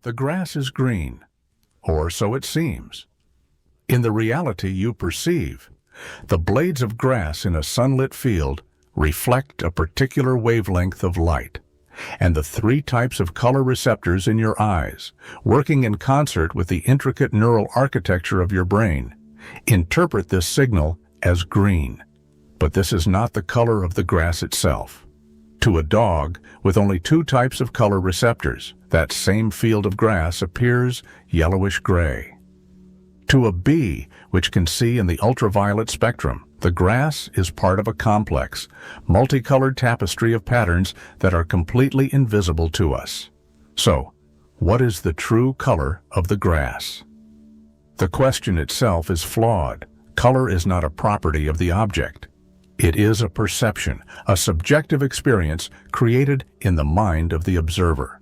the grass is green, or so it seems. In the reality you perceive, the blades of grass in a sunlit field reflect a particular wavelength of light, and the three types of color receptors in your eyes, working in concert with the intricate neural architecture of your brain, interpret this signal as green. But this is not the color of the grass itself. To a dog with only two types of color receptors, that same field of grass appears yellowish-gray. To a bee, which can see in the ultraviolet spectrum, the grass is part of a complex, multicolored tapestry of patterns that are completely invisible to us. So, what is the true color of the grass? The question itself is flawed. Color is not a property of the object. It is a perception, a subjective experience created in the mind of the observer.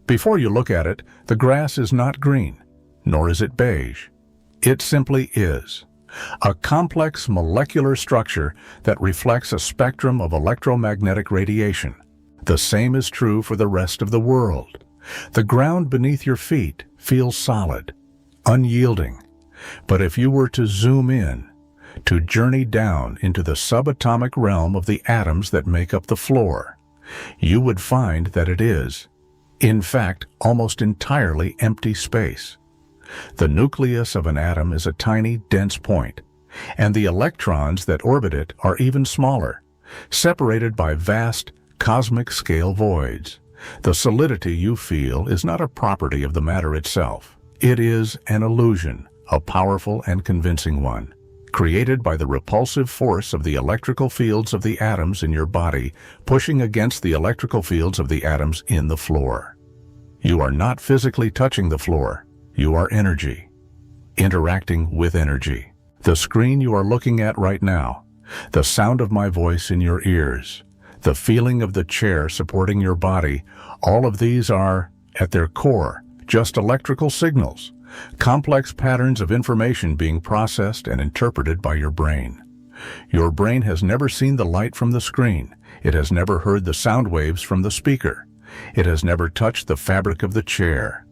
Before you look at it, the grass is not green, nor is it beige. It simply is. A complex molecular structure that reflects a spectrum of electromagnetic radiation. The same is true for the rest of the world. The ground beneath your feet feels solid, unyielding. But if you were to zoom in, to journey down into the subatomic realm of the atoms that make up the floor, you would find that it is, in fact, almost entirely empty space. The nucleus of an atom is a tiny, dense point, and the electrons that orbit it are even smaller, separated by vast, cosmic-scale voids. The solidity you feel is not a property of the matter itself. It is an illusion, a powerful and convincing one, created by the repulsive force of the electrical fields of the atoms in your body pushing against the electrical fields of the atoms in the floor. You are not physically touching the floor. You are energy, interacting with energy. The screen you are looking at right now, the sound of my voice in your ears, the feeling of the chair supporting your body, all of these are, at their core, just electrical signals, complex patterns of information being processed and interpreted by your brain. Your brain has never seen the light from the screen. It has never heard the sound waves from the speaker. It has never touched the fabric of the chair.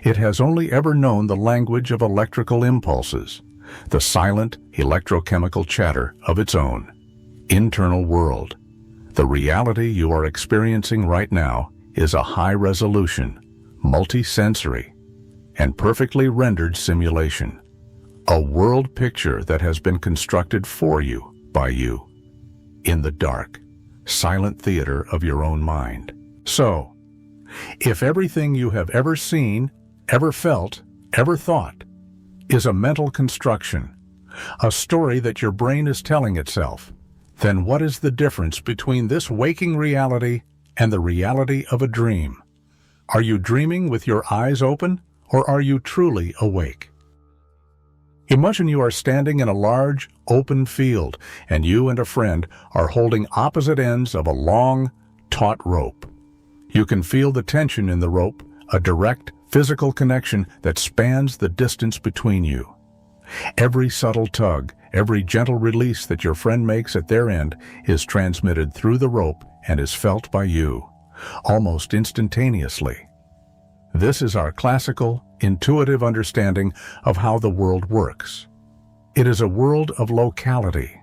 It has only ever known the language of electrical impulses, the silent electrochemical chatter of its own internal world. The reality you are experiencing right now is a high-resolution, multi-sensory, and perfectly rendered simulation. A world picture that has been constructed for you, by you, in the dark, silent theater of your own mind. So, if everything you have ever seen, ever felt, ever thought, is a mental construction, a story that your brain is telling itself, then what is the difference between this waking reality and the reality of a dream? Are you dreaming with your eyes open, or are you truly awake? Imagine you are standing in a large, open field, and you and a friend are holding opposite ends of a long, taut rope. You can feel the tension in the rope, a direct, physical connection that spans the distance between you. Every subtle tug, every gentle release that your friend makes at their end is transmitted through the rope and is felt by you, almost instantaneously. This is our classical, intuitive understanding of how the world works. It is a world of locality,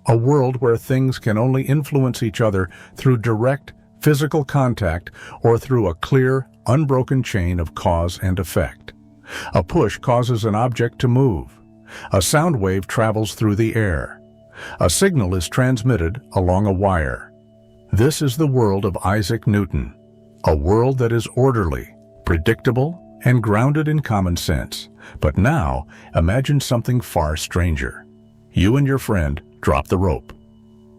a world where things can only influence each other through direct, physical contact or through a clear, unbroken chain of cause and effect. A push causes an object to move. A sound wave travels through the air. A signal is transmitted along a wire. This is the world of Isaac Newton, a world that is orderly, predictable, and grounded in common sense. But now, imagine something far stranger. You and your friend drop the rope.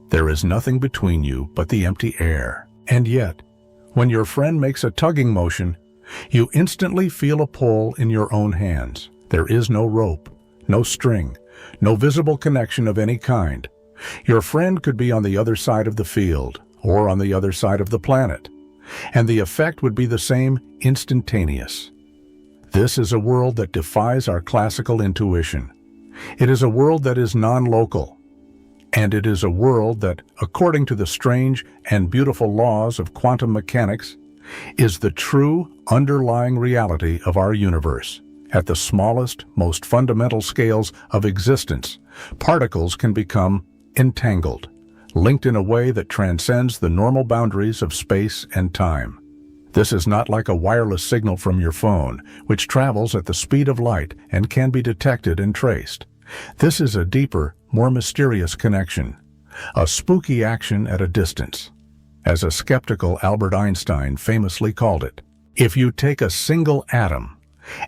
There is nothing between you but the empty air. And yet, when your friend makes a tugging motion, you instantly feel a pull in your own hands. There is no rope, no string, no visible connection of any kind. Your friend could be on the other side of the field or on the other side of the planet, and the effect would be the same, instantaneous. This is a world that defies our classical intuition. It is a world that is non-local. And it is a world that, according to the strange and beautiful laws of quantum mechanics, is the true underlying reality of our universe. At the smallest, most fundamental scales of existence, particles can become entangled, linked in a way that transcends the normal boundaries of space and time. This is not like a wireless signal from your phone, which travels at the speed of light and can be detected and traced. This is a deeper, more mysterious connection, a spooky action at a distance. As a skeptical Albert Einstein famously called it, if you take a single atom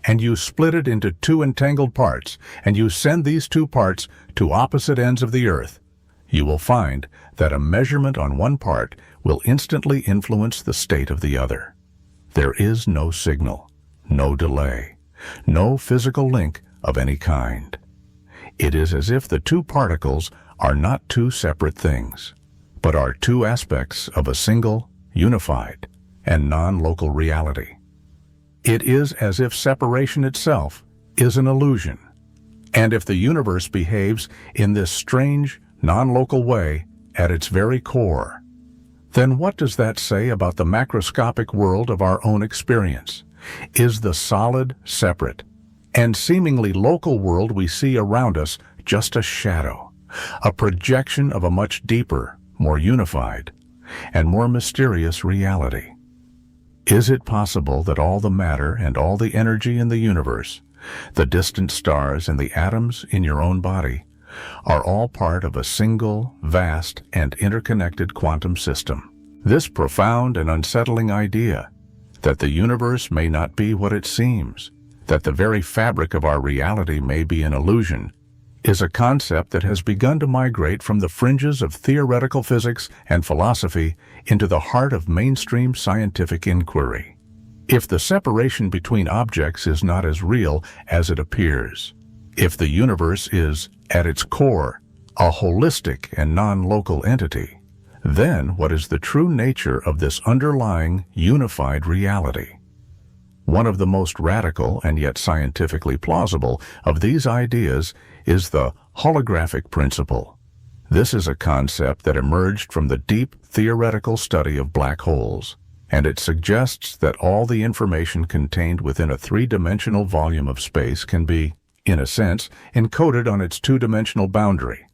and you split it into two entangled parts, and you send these two parts to opposite ends of the Earth, you will find that a measurement on one part will instantly influence the state of the other. There is no signal, no delay, no physical link of any kind. It is as if the two particles are not two separate things, but are two aspects of a single, unified, and non-local reality. It is as if separation itself is an illusion. And if the universe behaves in this strange, non-local way at its very core, then what does that say about the macroscopic world of our own experience? Is the solid, separate, and seemingly local world we see around us just a shadow, a projection of a much deeper, more unified, and more mysterious reality? Is it possible that all the matter and all the energy in the universe, the distant stars and the atoms in your own body, are all part of a single, vast, and interconnected quantum system? This profound and unsettling idea that the universe may not be what it seems, that the very fabric of our reality may be an illusion, is a concept that has begun to migrate from the fringes of theoretical physics and philosophy into the heart of mainstream scientific inquiry. If the separation between objects is not as real as it appears, if the universe is, at its core, a holistic and non-local entity, then what is the true nature of this underlying, unified reality? One of the most radical and yet scientifically plausible of these ideas is the holographic principle. This is a concept that emerged from the deep theoretical study of black holes, and it suggests that all the information contained within a three-dimensional volume of space can be, in a sense, encoded on its two-dimensional boundary.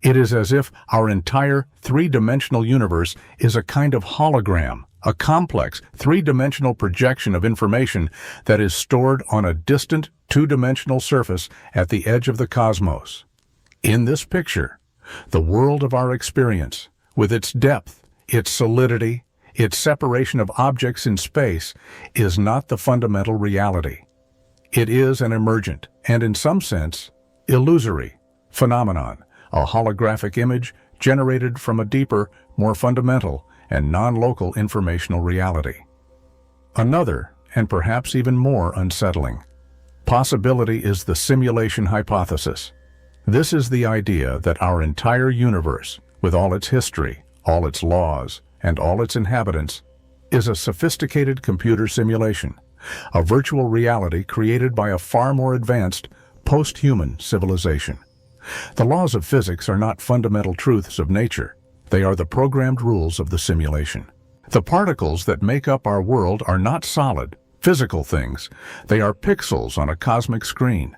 It is as if our entire three-dimensional universe is a kind of hologram, a complex three-dimensional projection of information that is stored on a distant two-dimensional surface at the edge of the cosmos. In this picture, the world of our experience, with its depth, its solidity, its separation of objects in space, is not the fundamental reality. It is an emergent, and in some sense, illusory phenomenon, a holographic image generated from a deeper, more fundamental, and non-local informational reality. Another, and perhaps even more unsettling, possibility is the simulation hypothesis. This is the idea that our entire universe, with all its history, all its laws, and all its inhabitants, is a sophisticated computer simulation, a virtual reality created by a far more advanced, post-human civilization. The laws of physics are not fundamental truths of nature. They are the programmed rules of the simulation. The particles that make up our world are not solid, physical things. They are pixels on a cosmic screen.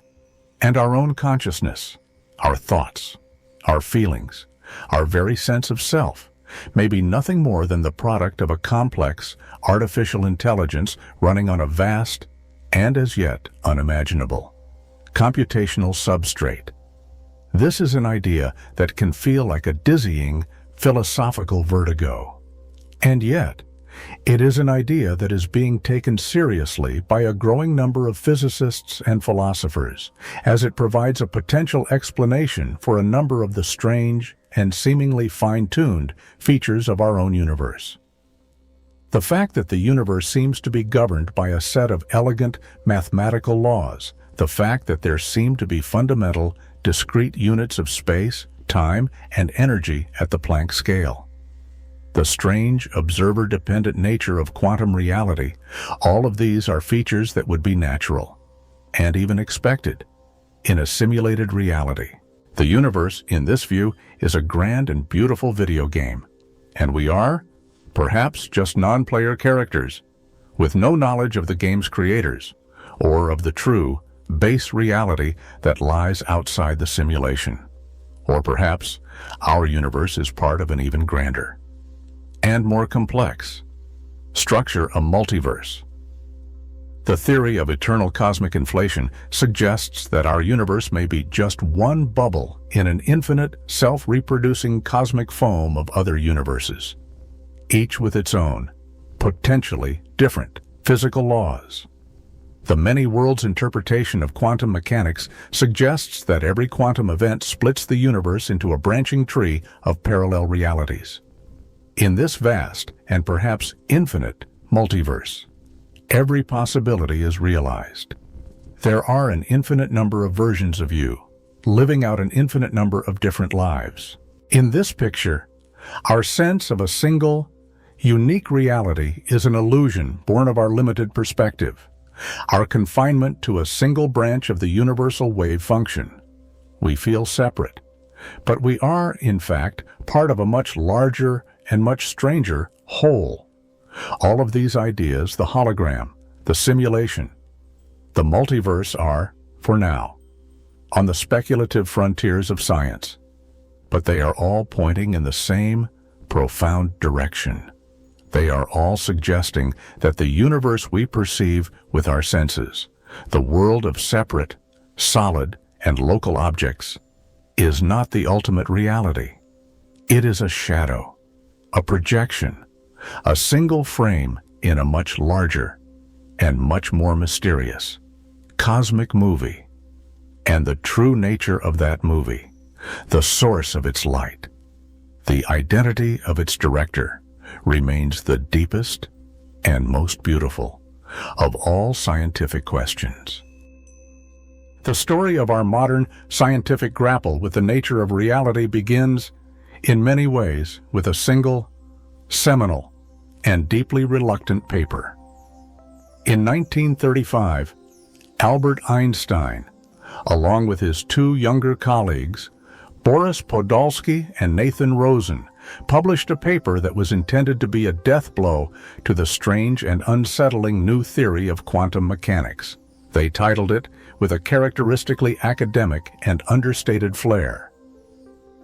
And our own consciousness, our thoughts, our feelings, our very sense of self, may be nothing more than the product of a complex, artificial intelligence running on a vast, and as yet unimaginable, computational substrate. This is an idea that can feel like a dizzying, philosophical vertigo. And yet, it is an idea that is being taken seriously by a growing number of physicists and philosophers, as it provides a potential explanation for a number of the strange and seemingly fine-tuned features of our own universe. The fact that the universe seems to be governed by a set of elegant mathematical laws, the fact that there seem to be fundamental, discrete units of space, time, and energy at the Planck scale. The strange, observer-dependent nature of quantum reality, all of these are features that would be natural, and even expected, in a simulated reality. The universe, in this view, is a grand and beautiful video game, and we are, perhaps just non-player characters, with no knowledge of the game's creators, or of the true, base reality that lies outside the simulation. Or perhaps our universe is part of an even grander and more complex structure, a multiverse. The theory of eternal cosmic inflation suggests that our universe may be just one bubble in an infinite, self-reproducing cosmic foam of other universes, each with its own, potentially different physical laws. The many worlds interpretation of quantum mechanics suggests that every quantum event splits the universe into a branching tree of parallel realities. In this vast and perhaps infinite multiverse, every possibility is realized. There are an infinite number of versions of you, living out an infinite number of different lives. In this picture, our sense of a single, unique reality is an illusion born of our limited perspective, our confinement to a single branch of the universal wave function. We feel separate, but we are, in fact, part of a much larger and much stranger whole. All of these ideas, the hologram, the simulation, the multiverse are, for now, on the speculative frontiers of science, but they are all pointing in the same profound direction. They are all suggesting that the universe we perceive with our senses, the world of separate, solid, and local objects, is not the ultimate reality. It is a shadow, a projection, a single frame in a much larger and much more mysterious cosmic movie. And the true nature of that movie, the source of its light, the identity of its director, remains the deepest and most beautiful of all scientific questions. The story of our modern scientific grapple with the nature of reality begins, in many ways, with a single, seminal, and deeply reluctant paper. In 1935, Albert Einstein, along with his two younger colleagues, Boris Podolsky and Nathan Rosen, published a paper that was intended to be a death blow to the strange and unsettling new theory of quantum mechanics. They titled it, with a characteristically academic and understated flair,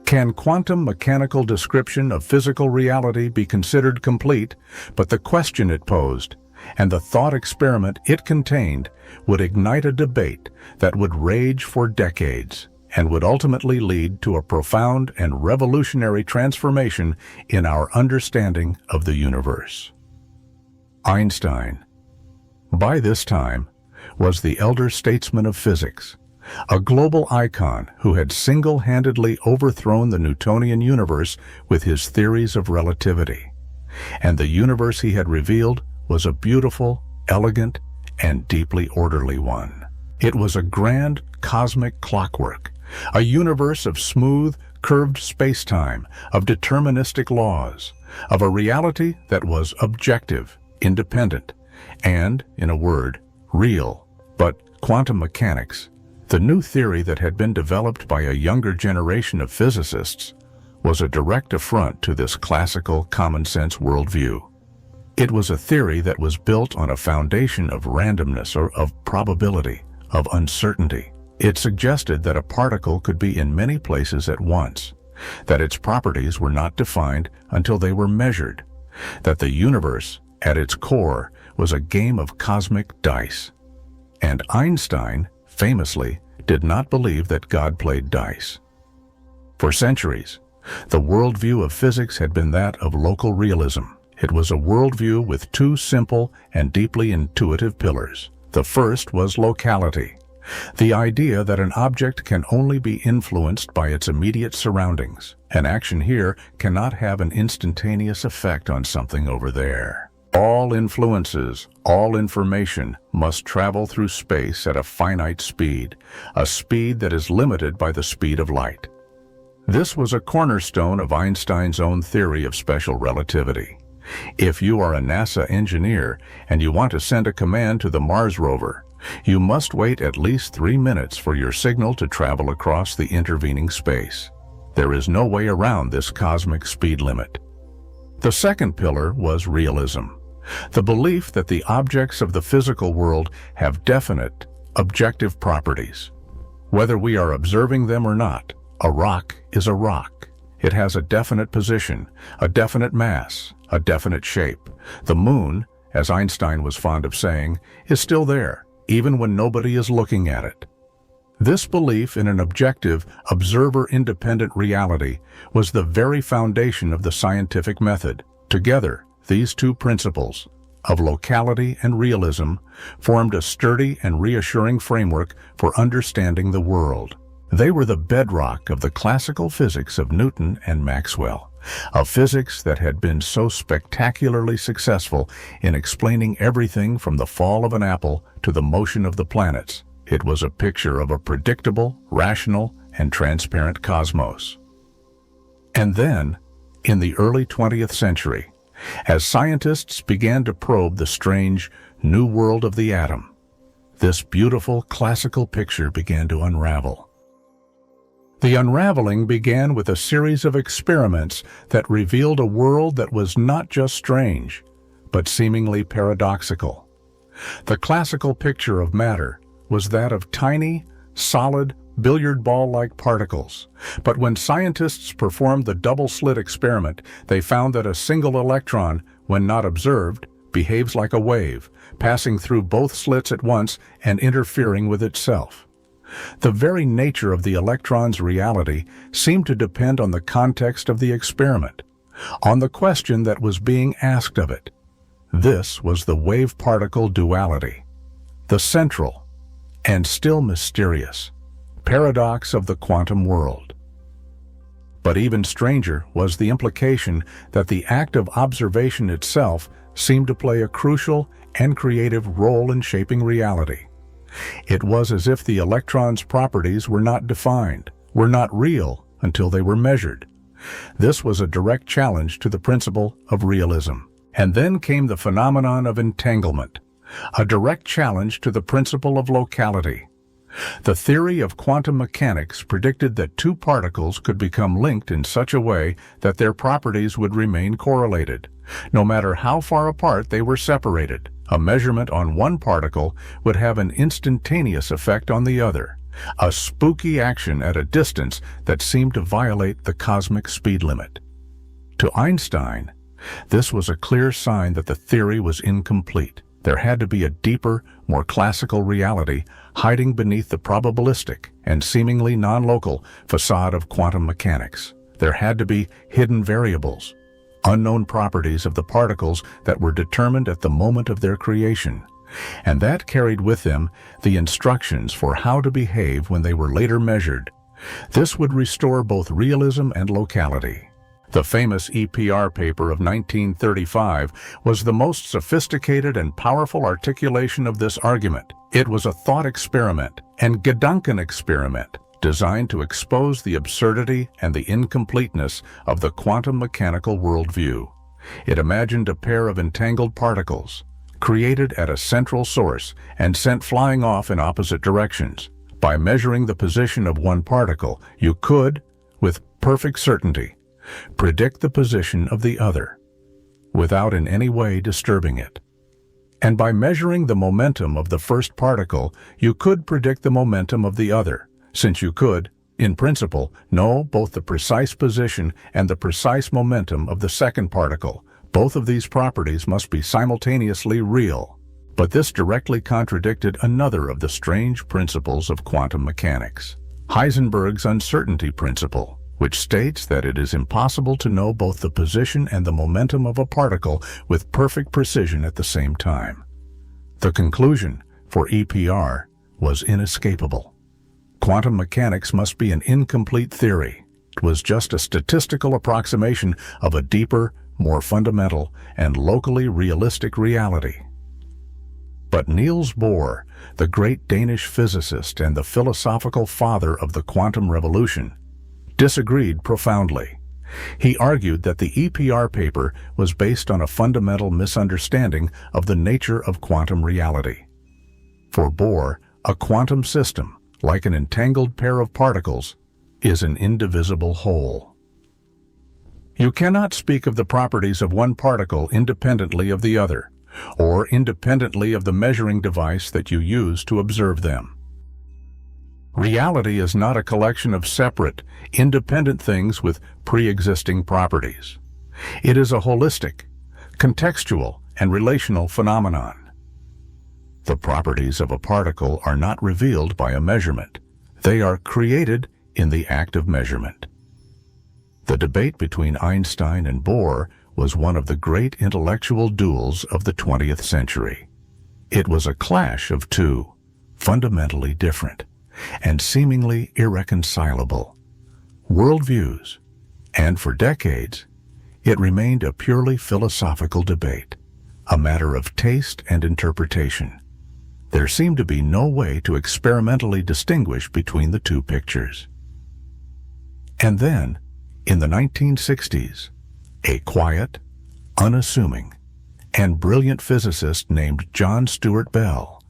"Can quantum mechanical description of physical reality be considered complete?" But the question it posed, and the thought experiment it contained, would ignite a debate that would rage for decades, and would ultimately lead to a profound and revolutionary transformation in our understanding of the universe. Einstein, by this time, was the elder statesman of physics, a global icon who had single-handedly overthrown the Newtonian universe with his theories of relativity. And the universe he had revealed was a beautiful, elegant, and deeply orderly one. It was a grand cosmic clockwork, a universe of smooth, curved spacetime, of deterministic laws, of a reality that was objective, independent, and, in a word, real. But quantum mechanics, the new theory that had been developed by a younger generation of physicists, was a direct affront to this classical common-sense worldview. It was a theory that was built on a foundation of randomness or of probability, of uncertainty. It suggested that a particle could be in many places at once, that its properties were not defined until they were measured, that the universe, at its core, was a game of cosmic dice. And Einstein, famously, did not believe that God played dice. For centuries, the worldview of physics had been that of local realism. It was a worldview with two simple and deeply intuitive pillars. The first was locality, the idea that an object can only be influenced by its immediate surroundings. An action here cannot have an instantaneous effect on something over there. All influences, all information must travel through space at a finite speed, a speed that is limited by the speed of light. This was a cornerstone of Einstein's own theory of special relativity. If you are a NASA engineer and you want to send a command to the Mars rover, you must wait at least 3 minutes for your signal to travel across the intervening space. There is no way around this cosmic speed limit. The second pillar was realism, the belief that the objects of the physical world have definite, objective properties. Whether we are observing them or not, a rock is a rock. It has a definite position, a definite mass, a definite shape. The moon, as Einstein was fond of saying, is still there, even when nobody is looking at it. This belief in an objective, observer-independent reality was the very foundation of the scientific method. Together, these two principles, of locality and realism, formed a sturdy and reassuring framework for understanding the world. They were the bedrock of the classical physics of Newton and Maxwell, a physics that had been so spectacularly successful in explaining everything from the fall of an apple to the motion of the planets. It was a picture of a predictable, rational, and transparent cosmos. And then, in the early 20th century, as scientists began to probe the strange new world of the atom, this beautiful classical picture began to unravel. The unraveling began with a series of experiments that revealed a world that was not just strange, but seemingly paradoxical. The classical picture of matter was that of tiny, solid, billiard ball-like particles. But when scientists performed the double-slit experiment, they found that a single electron, when not observed, behaves like a wave, passing through both slits at once and interfering with itself. The very nature of the electron's reality seemed to depend on the context of the experiment, on the question that was being asked of it. This was the wave-particle duality, the central, and still mysterious, paradox of the quantum world. But even stranger was the implication that the act of observation itself seemed to play a crucial and creative role in shaping reality. It was as if the electron's properties were not defined, were not real until they were measured. This was a direct challenge to the principle of realism. And then came the phenomenon of entanglement, a direct challenge to the principle of locality. The theory of quantum mechanics predicted that two particles could become linked in such a way that their properties would remain correlated. No matter how far apart they were separated, a measurement on one particle would have an instantaneous effect on the other, a spooky action at a distance that seemed to violate the cosmic speed limit. To Einstein, this was a clear sign that the theory was incomplete. There had to be a deeper, more classical reality hiding beneath the probabilistic and seemingly non-local facade of quantum mechanics. There had to be hidden variables, unknown properties of the particles that were determined at the moment of their creation, and that carried with them the instructions for how to behave when they were later measured. This would restore both realism and locality. The famous EPR paper of 1935 was the most sophisticated and powerful articulation of this argument. It was a thought experiment and Gedankenexperiment designed to expose the absurdity and the incompleteness of the quantum mechanical worldview. It imagined a pair of entangled particles, created at a central source and sent flying off in opposite directions. By measuring the position of one particle, you could, with perfect certainty, predict the position of the other, without in any way disturbing it. And by measuring the momentum of the first particle, you could predict the momentum of the other, since you could, in principle, know both the precise position and the precise momentum of the second particle. Both of these properties must be simultaneously real. But this directly contradicted another of the strange principles of quantum mechanics, Heisenberg's uncertainty principle, which states that it is impossible to know both the position and the momentum of a particle with perfect precision at the same time. The conclusion, for EPR, was inescapable. Quantum mechanics must be an incomplete theory. It was just a statistical approximation of a deeper, more fundamental, and locally realistic reality. But Niels Bohr, the great Danish physicist and the philosophical father of the quantum revolution, disagreed profoundly. He argued that the EPR paper was based on a fundamental misunderstanding of the nature of quantum reality. For Bohr, a quantum system, like an entangled pair of particles, is an indivisible whole. You cannot speak of the properties of one particle independently of the other, or independently of the measuring device that you use to observe them. Reality is not a collection of separate, independent things with pre-existing properties. It is a holistic, contextual, and relational phenomenon. The properties of a particle are not revealed by a measurement. They are created in the act of measurement. The debate between Einstein and Bohr was one of the great intellectual duels of the 20th century. It was a clash of two, fundamentally different, and seemingly irreconcilable worldviews, and for decades, it remained a purely philosophical debate, a matter of taste and interpretation. There seemed to be no way to experimentally distinguish between the two pictures. And then, in the 1960s, a quiet, unassuming, and brilliant physicist named John Stuart Bell,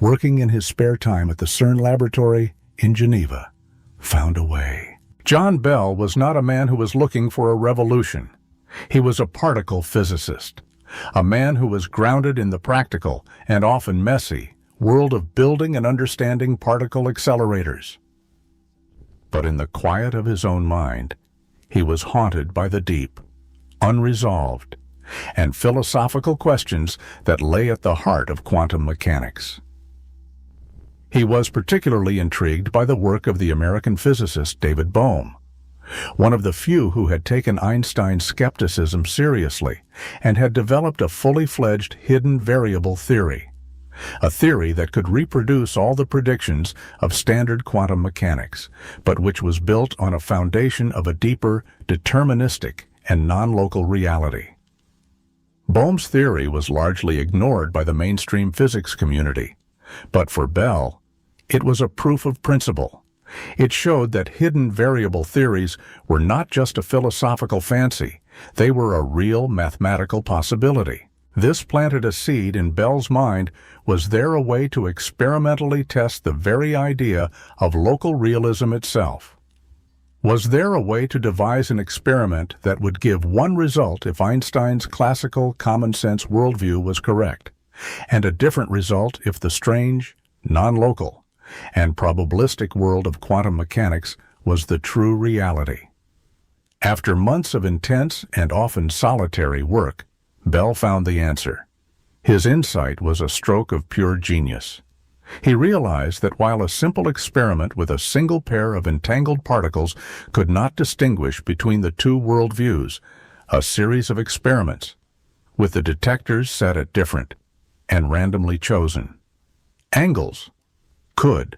working in his spare time at the CERN laboratory in Geneva, found a way. John Bell was not a man who was looking for a revolution. He was a particle physicist, a man who was grounded in the practical and often messy world of building and understanding particle accelerators. But in the quiet of his own mind, he was haunted by the deep, unresolved, and philosophical questions that lay at the heart of quantum mechanics. He was particularly intrigued by the work of the American physicist David Bohm, one of the few who had taken Einstein's skepticism seriously and had developed a fully fledged hidden variable theory, a theory that could reproduce all the predictions of standard quantum mechanics, but which was built on a foundation of a deeper, deterministic, and non-local reality. Bohm's theory was largely ignored by the mainstream physics community, but for Bell, it was a proof of principle. It showed that hidden variable theories were not just a philosophical fancy, they were a real mathematical possibility. This planted a seed in Bell's mind. Was there a way to experimentally test the very idea of local realism itself? Was there a way to devise an experiment that would give one result if Einstein's classical common-sense worldview was correct, and a different result if the strange, non-local, and probabilistic world of quantum mechanics was the true reality? After months of intense and often solitary work, Bell found the answer. His insight was a stroke of pure genius. He realized that while a simple experiment with a single pair of entangled particles could not distinguish between the two worldviews, a series of experiments, with the detectors set at different and randomly chosen angles, could.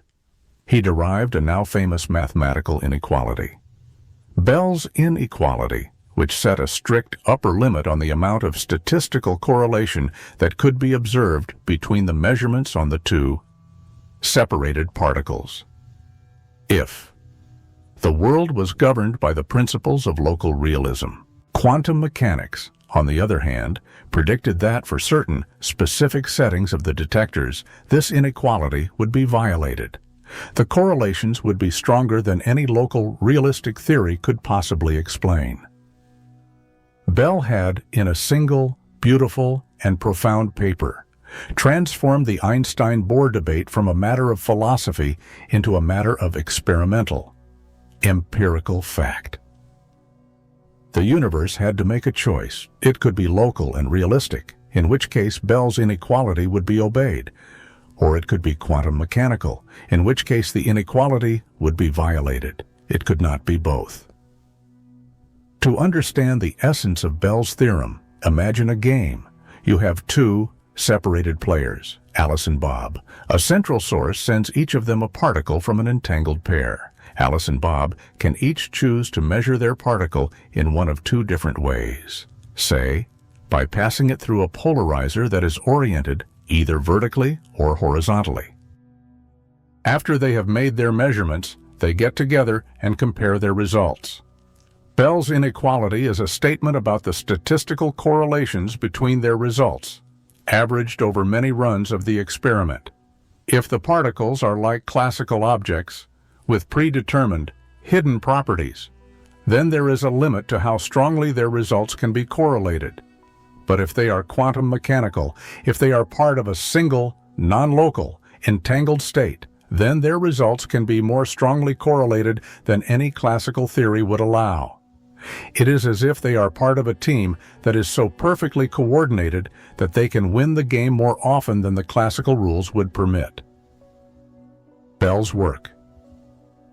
He derived a now famous mathematical inequality. Bell's inequality, which set a strict upper limit on the amount of statistical correlation that could be observed between the measurements on the two separated particles. If the world was governed by the principles of local realism, quantum mechanics, on the other hand, predicted that for certain specific settings of the detectors, this inequality would be violated. The correlations would be stronger than any local realistic theory could possibly explain. Bell had, in a single, beautiful, and profound paper, transformed the Einstein-Bohr debate from a matter of philosophy into a matter of experimental, empirical fact. The universe had to make a choice. It could be local and realistic, in which case Bell's inequality would be obeyed, or it could be quantum mechanical, in which case the inequality would be violated. It could not be both. To understand the essence of Bell's theorem, imagine a game. You have two separated players, Alice and Bob. A central source sends each of them a particle from an entangled pair. Alice and Bob can each choose to measure their particle in one of two different ways. Say, by passing it through a polarizer that is oriented either vertically or horizontally. After they have made their measurements, they get together and compare their results. Bell's inequality is a statement about the statistical correlations between their results, averaged over many runs of the experiment. If the particles are like classical objects, with predetermined, hidden properties, then there is a limit to how strongly their results can be correlated. But if they are quantum mechanical, if they are part of a single, non-local, entangled state, then their results can be more strongly correlated than any classical theory would allow. It is as if they are part of a team that is so perfectly coordinated that they can win the game more often than the classical rules would permit. Bell's work,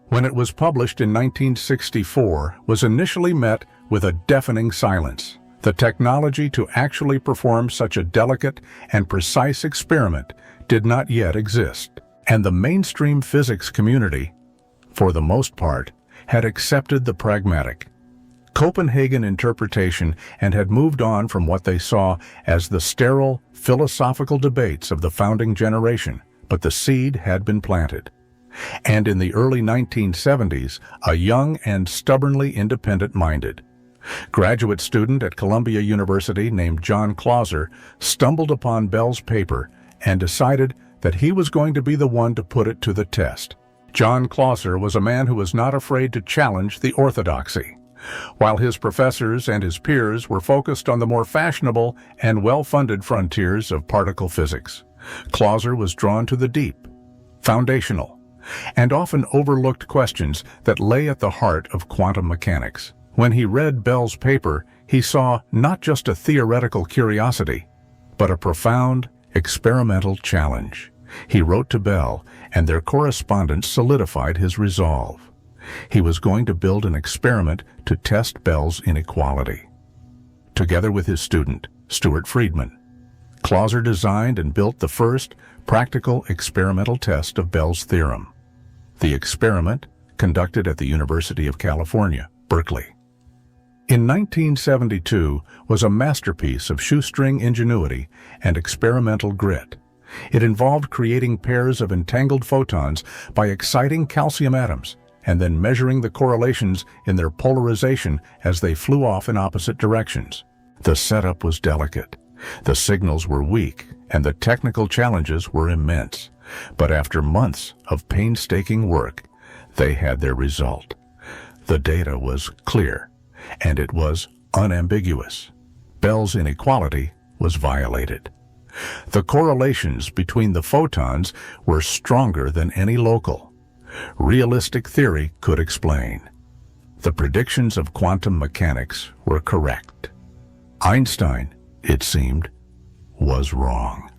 when it was published in 1964, was initially met with a deafening silence. The technology to actually perform such a delicate and precise experiment did not yet exist, and the mainstream physics community, for the most part, had accepted the pragmatic Copenhagen interpretation and had moved on from what they saw as the sterile, philosophical debates of the founding generation, but the seed had been planted. And in the early 1970s, a young and stubbornly independent-minded graduate student at Columbia University named John Clauser stumbled upon Bell's paper and decided that he was going to be the one to put it to the test. John Clauser was a man who was not afraid to challenge the orthodoxy. While his professors and his peers were focused on the more fashionable and well-funded frontiers of particle physics, Clauser was drawn to the deep, foundational, and often overlooked questions that lay at the heart of quantum mechanics. When he read Bell's paper, he saw not just a theoretical curiosity, but a profound experimental challenge. He wrote to Bell, and their correspondence solidified his resolve. He was going to build an experiment to test Bell's inequality. Together with his student, Stuart Friedman, Clauser designed and built the first practical experimental test of Bell's theorem. The experiment, conducted at the University of California, Berkeley, in 1972, was a masterpiece of shoestring ingenuity and experimental grit. It involved creating pairs of entangled photons by exciting calcium atoms and then measuring the correlations in their polarization as they flew off in opposite directions. The setup was delicate, the signals were weak, and the technical challenges were immense. But after months of painstaking work, they had their result. The data was clear, and it was unambiguous. Bell's inequality was violated. The correlations between the photons were stronger than any local, realistic theory could explain. The predictions of quantum mechanics were correct. Einstein, it seemed, was wrong.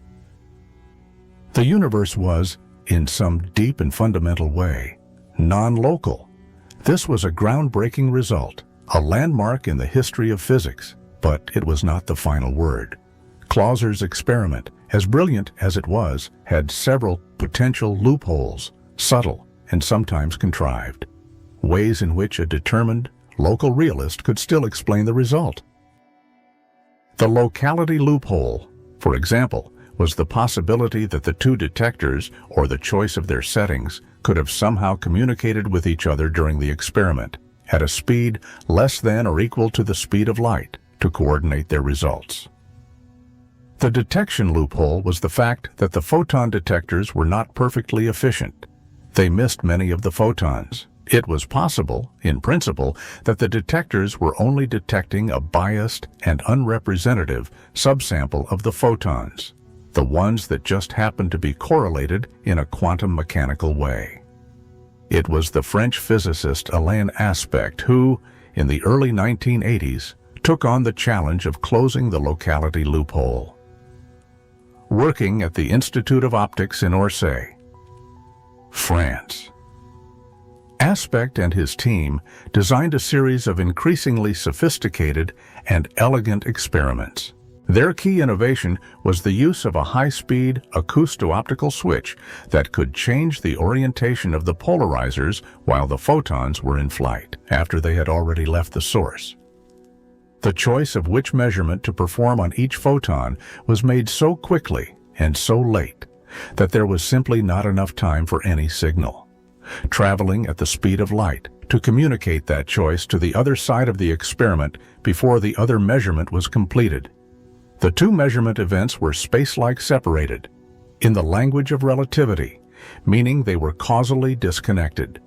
The universe was, in some deep and fundamental way, non-local. This was a groundbreaking result, a landmark in the history of physics, but it was not the final word. Clauser's experiment, as brilliant as it was, had several potential loopholes, subtle and sometimes contrived, ways in which a determined, local realist could still explain the result. The locality loophole, for example, was the possibility that the two detectors, or the choice of their settings, could have somehow communicated with each other during the experiment, at a speed less than or equal to the speed of light, to coordinate their results. The detection loophole was the fact that the photon detectors were not perfectly efficient. They missed many of the photons. It was possible, in principle, that the detectors were only detecting a biased and unrepresentative subsample of the photons, the ones that just happened to be correlated in a quantum mechanical way. It was the French physicist Alain Aspect who, in the early 1980s, took on the challenge of closing the locality loophole. Working at the Institute of Optics in Orsay, France, Aspect and his team designed a series of increasingly sophisticated and elegant experiments. Their key innovation was the use of a high-speed acousto-optical switch that could change the orientation of the polarizers while the photons were in flight, after they had already left the source. The choice of which measurement to perform on each photon was made so quickly and so late that there was simply not enough time for any signal, traveling at the speed of light, to communicate that choice to the other side of the experiment before the other measurement was completed. The two measurement events were space-like separated, in the language of relativity, meaning they were causally disconnected.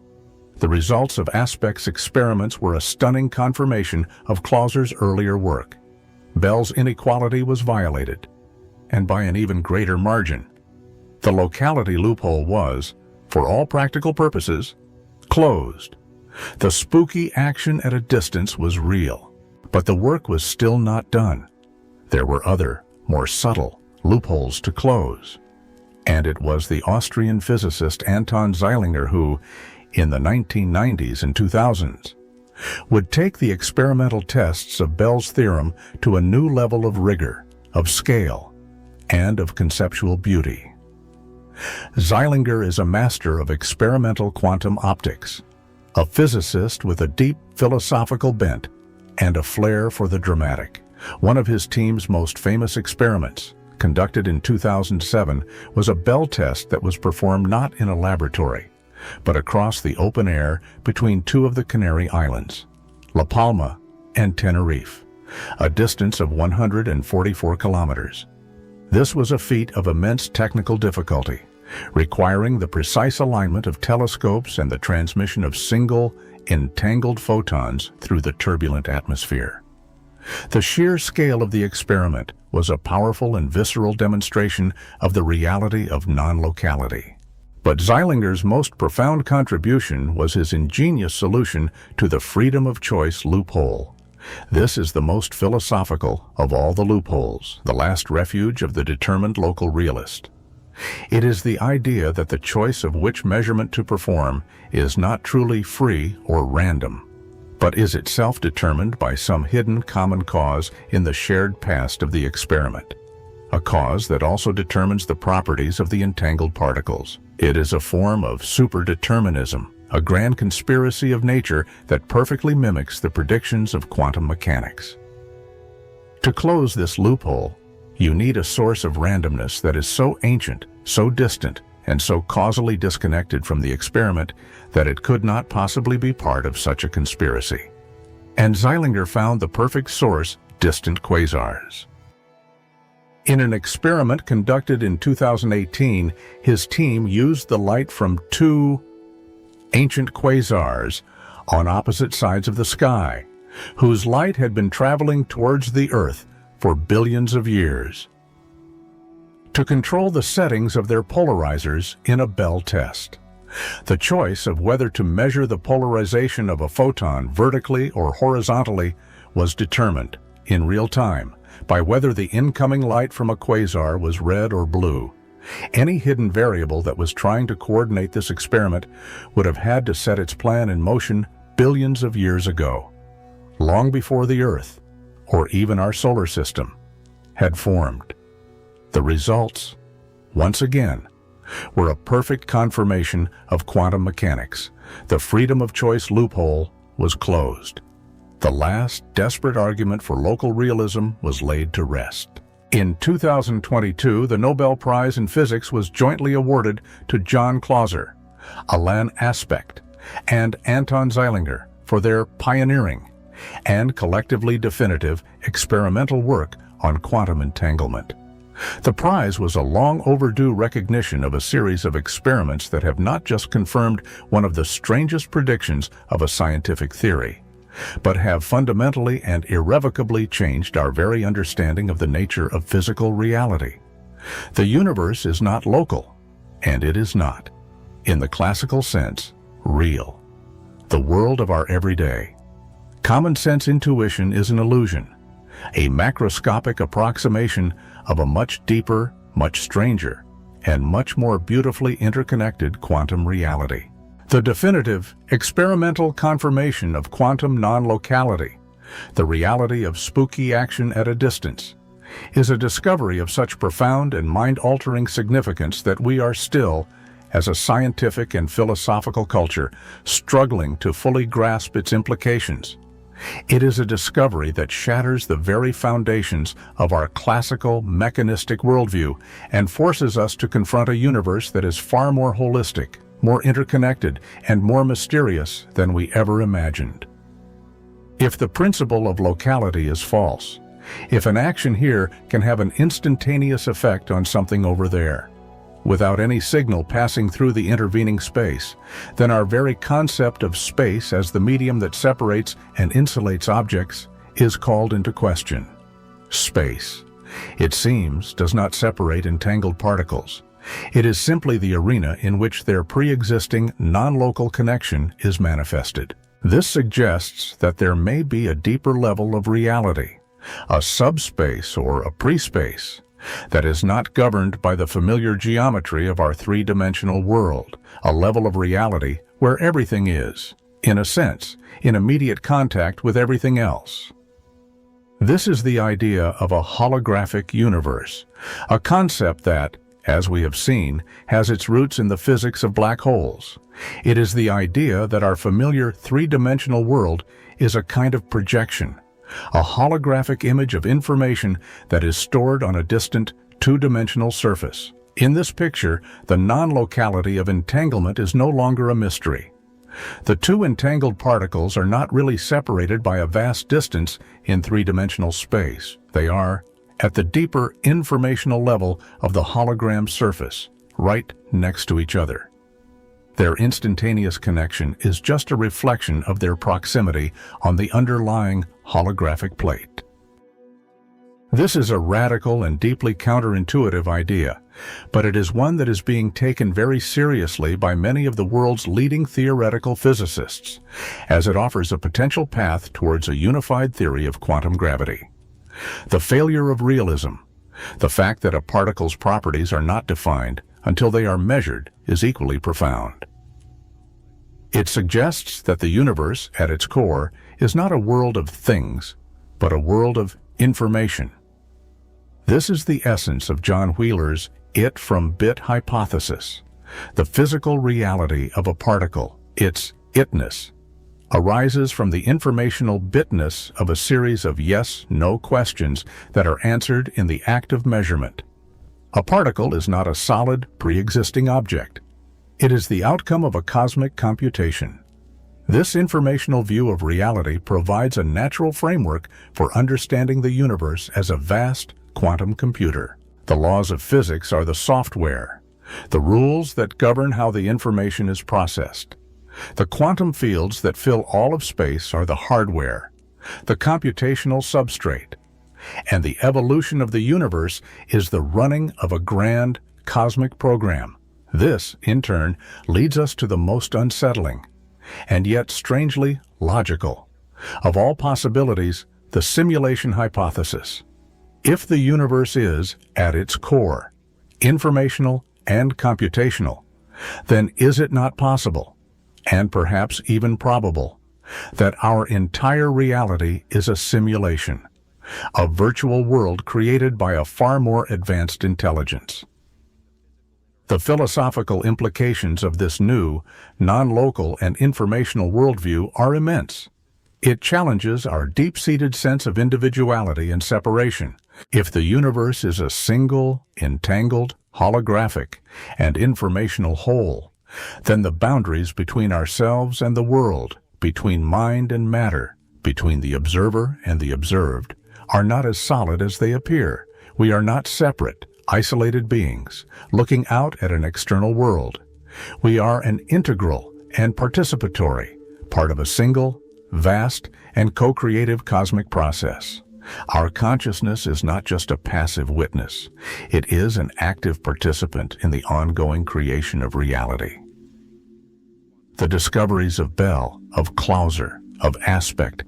The results of Aspect's experiments were a stunning confirmation of Clauser's earlier work. Bell's inequality was violated, and by an even greater margin. The locality loophole was, for all practical purposes, closed. The spooky action at a distance was real, but the work was still not done. There were other, more subtle, loopholes to close. And it was the Austrian physicist Anton Zeilinger who, in the 1990s and 2000s, would take the experimental tests of Bell's theorem to a new level of rigor, of scale, and of conceptual beauty. Zeilinger is a master of experimental quantum optics, a physicist with a deep philosophical bent and a flair for the dramatic. One of his team's most famous experiments, conducted in 2007, was a Bell test that was performed not in a laboratory, but across the open air between two of the Canary Islands, La Palma and Tenerife, a distance of 144 kilometers. This was a feat of immense technical difficulty, requiring the precise alignment of telescopes and the transmission of single, entangled photons through the turbulent atmosphere. The sheer scale of the experiment was a powerful and visceral demonstration of the reality of non-locality. But Zeilinger's most profound contribution was his ingenious solution to the freedom of choice loophole. This is the most philosophical of all the loopholes, the last refuge of the determined local realist. It is the idea that the choice of which measurement to perform is not truly free or random, but is itself determined by some hidden common cause in the shared past of the experiment, a cause that also determines the properties of the entangled particles. It is a form of superdeterminism, a grand conspiracy of nature that perfectly mimics the predictions of quantum mechanics. To close this loophole, you need a source of randomness that is so ancient, so distant, and so causally disconnected from the experiment that it could not possibly be part of such a conspiracy. And Zeilinger found the perfect source: distant quasars. In an experiment conducted in 2018, his team used the light from two ancient quasars on opposite sides of the sky, whose light had been traveling towards the Earth for billions of years, to control the settings of their polarizers in a Bell test. The choice of whether to measure the polarization of a photon vertically or horizontally was determined, in real time, by whether the incoming light from a quasar was red or blue. Any hidden variable that was trying to coordinate this experiment would have had to set its plan in motion billions of years ago, long before the Earth, or even our solar system, had formed. The results, once again, were a perfect confirmation of quantum mechanics. The freedom of choice loophole was closed. The last desperate argument for local realism was laid to rest. In 2022, the Nobel Prize in Physics was jointly awarded to John Clauser, Alain Aspect, and Anton Zeilinger for their pioneering and collectively definitive experimental work on quantum entanglement. The prize was a long overdue recognition of a series of experiments that have not just confirmed one of the strangest predictions of a scientific theory, but have fundamentally and irrevocably changed our very understanding of the nature of physical reality. The universe is not local, and it is not, in the classical sense, real. The world of our everyday, common sense intuition is an illusion, a macroscopic approximation of a much deeper, much stranger, and much more beautifully interconnected quantum reality. The definitive, experimental confirmation of quantum non-locality, the reality of spooky action at a distance, is a discovery of such profound and mind-altering significance that we are still, as a scientific and philosophical culture, struggling to fully grasp its implications. It is a discovery that shatters the very foundations of our classical, mechanistic worldview and forces us to confront a universe that is far more holistic, more interconnected, and more mysterious than we ever imagined. If the principle of locality is false, if an action here can have an instantaneous effect on something over there, without any signal passing through the intervening space, then our very concept of space as the medium that separates and insulates objects is called into question. Space, it seems, does not separate entangled particles. It is simply the arena in which their pre-existing non-local connection is manifested. This suggests that there may be a deeper level of reality, a subspace or a pre-space, that is not governed by the familiar geometry of our three-dimensional world, a level of reality where everything is, in a sense, in immediate contact with everything else. This is the idea of a holographic universe, a concept that, as we have seen, has its roots in the physics of black holes. It is the idea that our familiar three-dimensional world is a kind of projection, a holographic image of information that is stored on a distant two-dimensional surface. In this picture, the non-locality of entanglement is no longer a mystery. The two entangled particles are not really separated by a vast distance in three-dimensional space. They are at the deeper informational level of the hologram surface, right next to each other. Their instantaneous connection is just a reflection of their proximity on the underlying holographic plate. This is a radical and deeply counterintuitive idea, but it is one that is being taken very seriously by many of the world's leading theoretical physicists, as it offers a potential path towards a unified theory of quantum gravity. The failure of realism, the fact that a particle's properties are not defined until they are measured, is equally profound. It suggests that the universe, at its core, is not a world of things, but a world of information. This is the essence of John Wheeler's it from bit hypothesis. The physical reality of a particle, its itness, arises from the informational bitness of a series of yes-no questions that are answered in the act of measurement. A particle is not a solid, pre-existing object. It is the outcome of a cosmic computation. This informational view of reality provides a natural framework for understanding the universe as a vast quantum computer. The laws of physics are the software, the rules that govern how the information is processed. The quantum fields that fill all of space are the hardware, the computational substrate, and the evolution of the universe is the running of a grand cosmic program. This, in turn, leads us to the most unsettling, and yet strangely logical, of all possibilities, the simulation hypothesis. If the universe is, at its core, informational and computational, then is it not possible, and perhaps even probable, that our entire reality is a simulation, a virtual world created by a far more advanced intelligence? The philosophical implications of this new, non-local and informational worldview are immense. It challenges our deep-seated sense of individuality and separation. If the universe is a single, entangled, holographic, and informational whole, then the boundaries between ourselves and the world, between mind and matter, between the observer and the observed, are not as solid as they appear. We are not separate, isolated beings, looking out at an external world. We are an integral and participatory, part of a single, vast, and co-creative cosmic process. Our consciousness is not just a passive witness. It is an active participant in the ongoing creation of reality. The discoveries of Bell, of Clauser, of Aspect,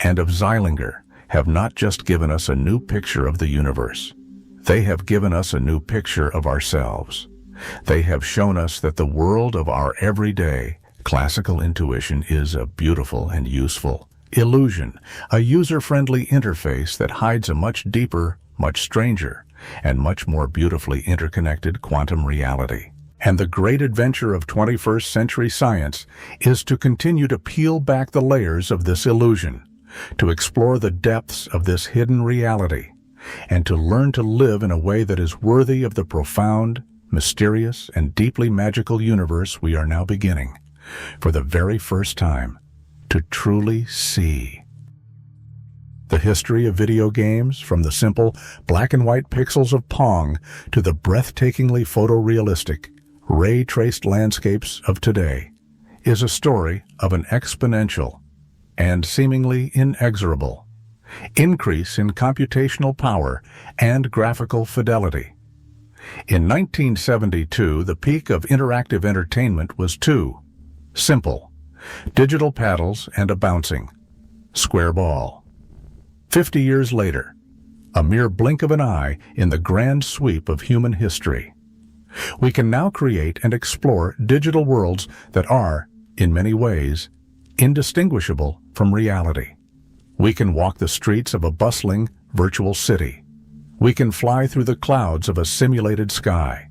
and of Zeilinger have not just given us a new picture of the universe. They have given us a new picture of ourselves. They have shown us that the world of our everyday, classical intuition is a beautiful and useful illusion, a user-friendly interface that hides a much deeper, much stranger, and much more beautifully interconnected quantum reality. And the great adventure of 21st century science is to continue to peel back the layers of this illusion, to explore the depths of this hidden reality, and to learn to live in a way that is worthy of the profound, mysterious, and deeply magical universe we are now beginning, for the very first time, to truly see. The history of video games, from the simple black and white pixels of Pong to the breathtakingly photorealistic, ray-traced landscapes of today, is a story of an exponential and seemingly inexorable increase in computational power and graphical fidelity. In 1972, the peak of interactive entertainment was two: simple, digital paddles and a bouncing, square ball. 50 years later, a mere blink of an eye in the grand sweep of human history, we can now create and explore digital worlds that are, in many ways, indistinguishable from reality. We can walk the streets of a bustling, virtual city. We can fly through the clouds of a simulated sky.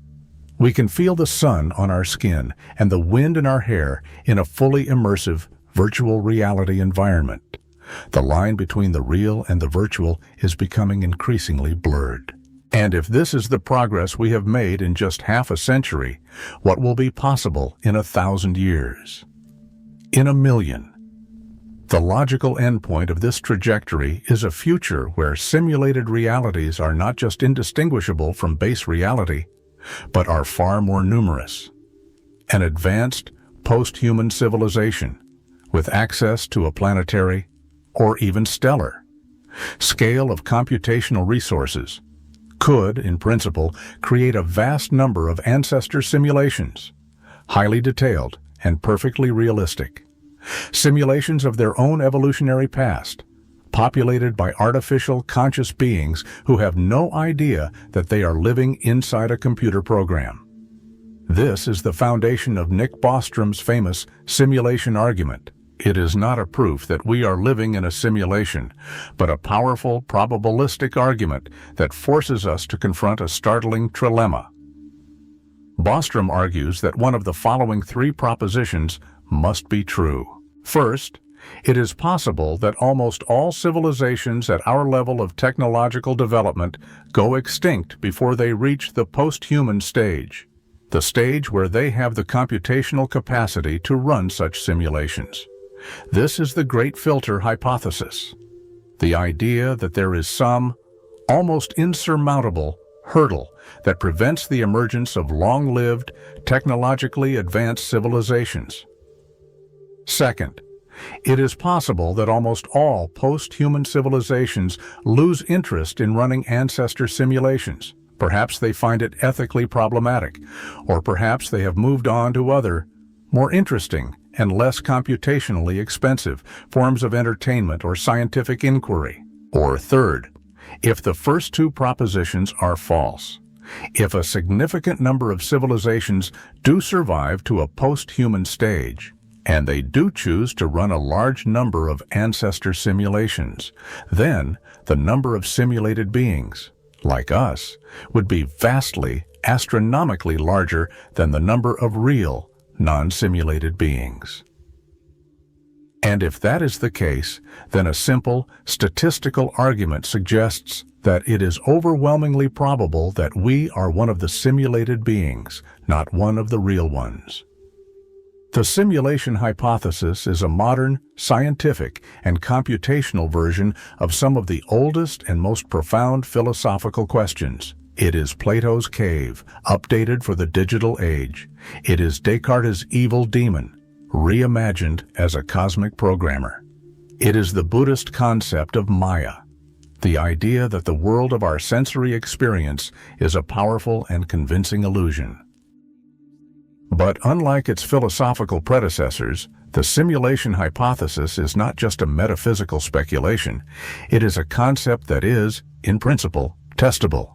We can feel the sun on our skin and the wind in our hair in a fully immersive, virtual reality environment. The line between the real and the virtual is becoming increasingly blurred. And if this is the progress we have made in just half a century, what will be possible in 1,000 years? In 1,000,000? The logical endpoint of this trajectory is a future where simulated realities are not just indistinguishable from base reality, but are far more numerous. An advanced, post-human civilization, with access to a planetary, or even stellar, scale of computational resources, could, in principle, create a vast number of ancestor simulations, highly detailed and perfectly realistic. Simulations of their own evolutionary past, populated by artificial conscious beings who have no idea that they are living inside a computer program. This is the foundation of Nick Bostrom's famous simulation argument. It is not a proof that we are living in a simulation, but a powerful probabilistic argument that forces us to confront a startling trilemma. Bostrom argues that one of the following three propositions must be true. First, it is possible that almost all civilizations at our level of technological development go extinct before they reach the post-human stage, the stage where they have the computational capacity to run such simulations. This is the great filter hypothesis, the idea that there is some almost insurmountable hurdle that prevents the emergence of long-lived, technologically advanced civilizations. Second, it is possible that almost all post-human civilizations lose interest in running ancestor simulations. Perhaps they find it ethically problematic, or perhaps they have moved on to other, more interesting and less computationally expensive forms of entertainment or scientific inquiry. Or third, if the first two propositions are false, if a significant number of civilizations do survive to a post-human stage, and they do choose to run a large number of ancestor simulations, then the number of simulated beings, like us, would be vastly, astronomically larger than the number of real, non-simulated beings. And if that is the case, then a simple, statistical argument suggests that it is overwhelmingly probable that we are one of the simulated beings, not one of the real ones. The simulation hypothesis is a modern, scientific, and computational version of some of the oldest and most profound philosophical questions. It is Plato's cave, updated for the digital age. It is Descartes' evil demon, reimagined as a cosmic programmer. It is the Buddhist concept of Maya, the idea that the world of our sensory experience is a powerful and convincing illusion. But unlike its philosophical predecessors, the simulation hypothesis is not just a metaphysical speculation. It is a concept that is, in principle, testable.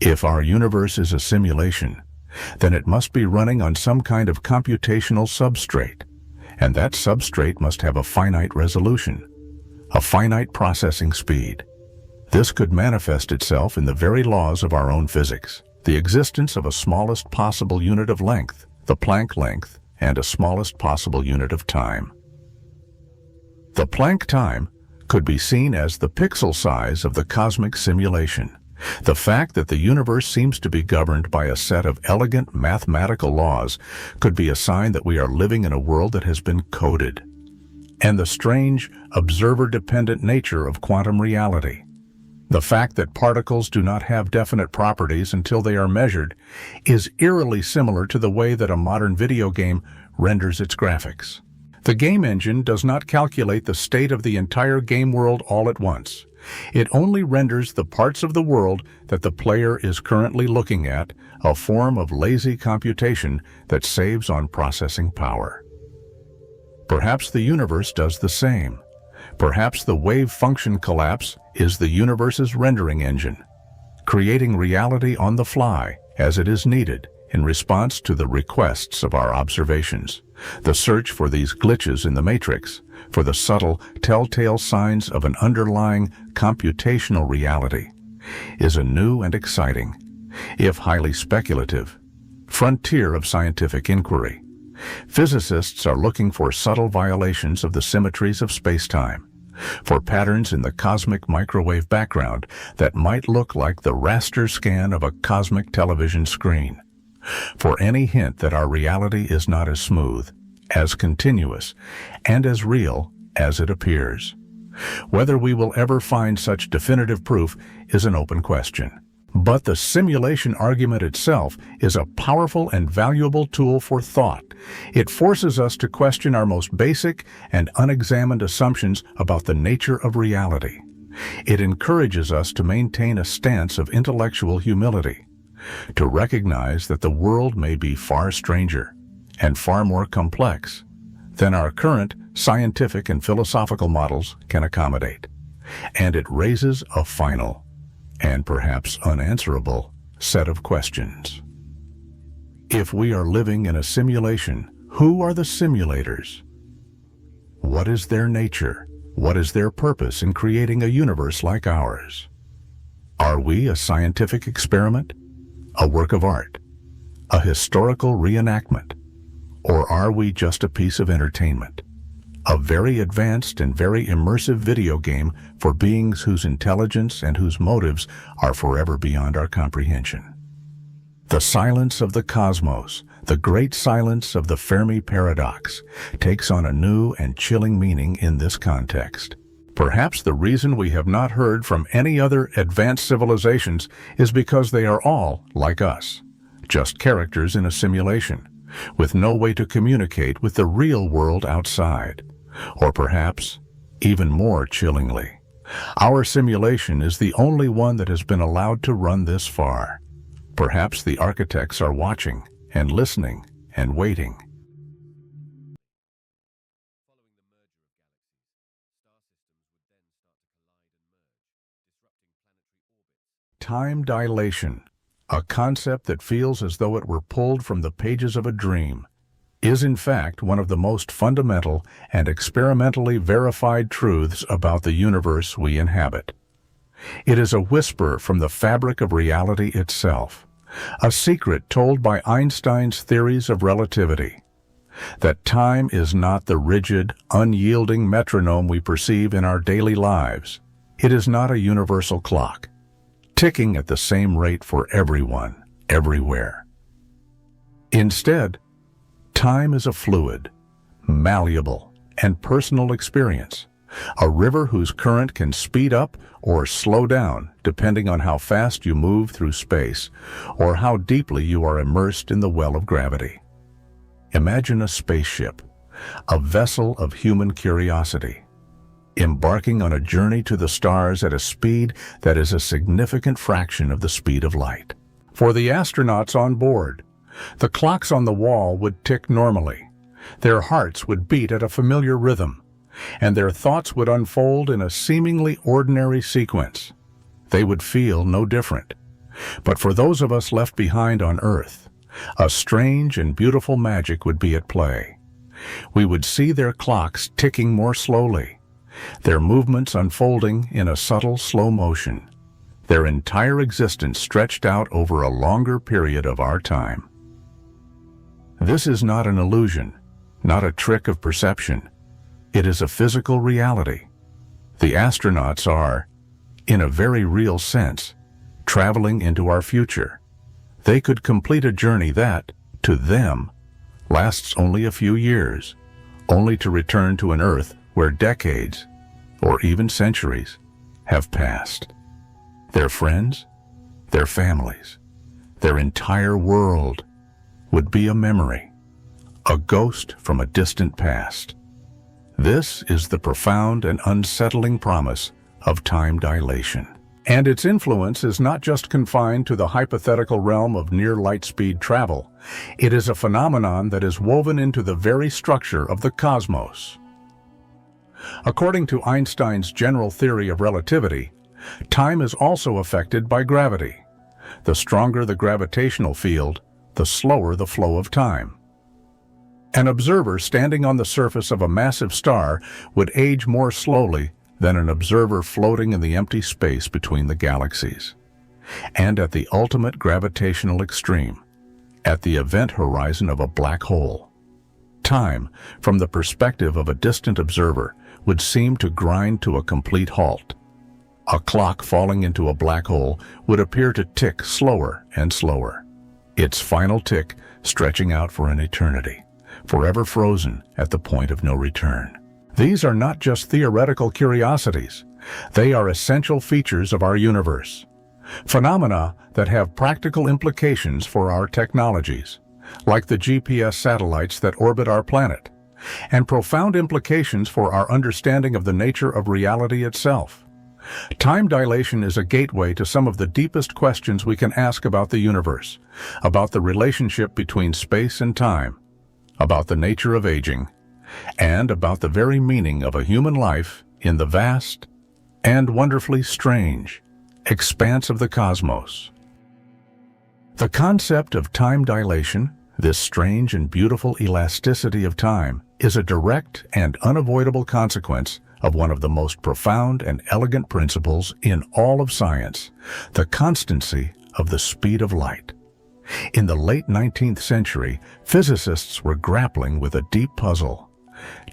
If our universe is a simulation, then it must be running on some kind of computational substrate, and that substrate must have a finite resolution, a finite processing speed. This could manifest itself in the very laws of our own physics. The existence of a smallest possible unit of length, the Planck length, and a smallest possible unit of time. The Planck time could be seen as the pixel size of the cosmic simulation. The fact that the universe seems to be governed by a set of elegant mathematical laws could be a sign that we are living in a world that has been coded. and the strange, observer-dependent nature of quantum reality. The fact that particles do not have definite properties until they are measured is eerily similar to the way that a modern video game renders its graphics. The game engine does not calculate the state of the entire game world all at once. It only renders the parts of the world that the player is currently looking at, a form of lazy computation that saves on processing power. Perhaps the universe does the same. Perhaps the wave function collapse is the universe's rendering engine, creating reality on the fly as it is needed in response to the requests of our observations. The search for these glitches in the matrix, for the subtle, telltale signs of an underlying computational reality, is a new and exciting, if highly speculative, frontier of scientific inquiry. Physicists are looking for subtle violations of the symmetries of spacetime, for patterns in the cosmic microwave background that might look like the raster scan of a cosmic television screen, for any hint that our reality is not as smooth, as continuous, and as real as it appears. Whether we will ever find such definitive proof is an open question. But the simulation argument itself is a powerful and valuable tool for thought. It forces us to question our most basic and unexamined assumptions about the nature of reality. It encourages us to maintain a stance of intellectual humility, to recognize that the world may be far stranger and far more complex than our current scientific and philosophical models can accommodate. And it raises a final, and perhaps unanswerable, set of questions. If we are living in a simulation, who are the simulators? What is their nature? What is their purpose in creating a universe like ours? Are we a scientific experiment, a work of art, a historical reenactment, or are we just a piece of entertainment? A very advanced and very immersive video game for beings whose intelligence and whose motives are forever beyond our comprehension. The silence of the cosmos, the great silence of the Fermi paradox, takes on a new and chilling meaning in this context. Perhaps the reason we have not heard from any other advanced civilizations is because they are all, like us, just characters in a simulation, with no way to communicate with the real world outside. Or perhaps, even more chillingly, our simulation is the only one that has been allowed to run this far. Perhaps the architects are watching and listening and waiting. Time dilation, a concept that feels as though it were pulled from the pages of a dream, is in fact one of the most fundamental and experimentally verified truths about the universe we inhabit. It is a whisper from the fabric of reality itself, a secret told by Einstein's theories of relativity, that time is not the rigid, unyielding metronome we perceive in our daily lives. It is not a universal clock, ticking at the same rate for everyone, everywhere. Instead, time is a fluid, malleable, and personal experience, a river whose current can speed up or slow down depending on how fast you move through space or how deeply you are immersed in the well of gravity. Imagine a spaceship, a vessel of human curiosity, embarking on a journey to the stars at a speed that is a significant fraction of the speed of light. For the astronauts on board, the clocks on the wall would tick normally, their hearts would beat at a familiar rhythm, and their thoughts would unfold in a seemingly ordinary sequence. They would feel no different. But for those of us left behind on Earth, a strange and beautiful magic would be at play. We would see their clocks ticking more slowly, their movements unfolding in a subtle slow motion, their entire existence stretched out over a longer period of our time. This is not an illusion, not a trick of perception. It is a physical reality. The astronauts are, in a very real sense, traveling into our future. They could complete a journey that, to them, lasts only a few years, only to return to an Earth where decades, or even centuries, have passed. Their friends, their families, their entire world would be a memory, a ghost from a distant past. This is the profound and unsettling promise of time dilation. And its influence is not just confined to the hypothetical realm of near-light-speed travel. It is a phenomenon that is woven into the very structure of the cosmos. According to Einstein's general theory of relativity, time is also affected by gravity. The stronger the gravitational field, the slower the flow of time. An observer standing on the surface of a massive star would age more slowly than an observer floating in the empty space between the galaxies. And at the ultimate gravitational extreme, at the event horizon of a black hole, time, from the perspective of a distant observer, would seem to grind to a complete halt. A clock falling into a black hole would appear to tick slower and slower, its final tick stretching out for an eternity, forever frozen at the point of no return. These are not just theoretical curiosities. They are essential features of our universe. Phenomena that have practical implications for our technologies, like the GPS satellites that orbit our planet, and profound implications for our understanding of the nature of reality itself. Time dilation is a gateway to some of the deepest questions we can ask about the universe, about the relationship between space and time, about the nature of aging, and about the very meaning of a human life in the vast and wonderfully strange expanse of the cosmos. The concept of time dilation, this strange and beautiful elasticity of time, is a direct and unavoidable consequence of one of the most profound and elegant principles in all of science, the constancy of the speed of light. In the late 19th century, physicists were grappling with a deep puzzle.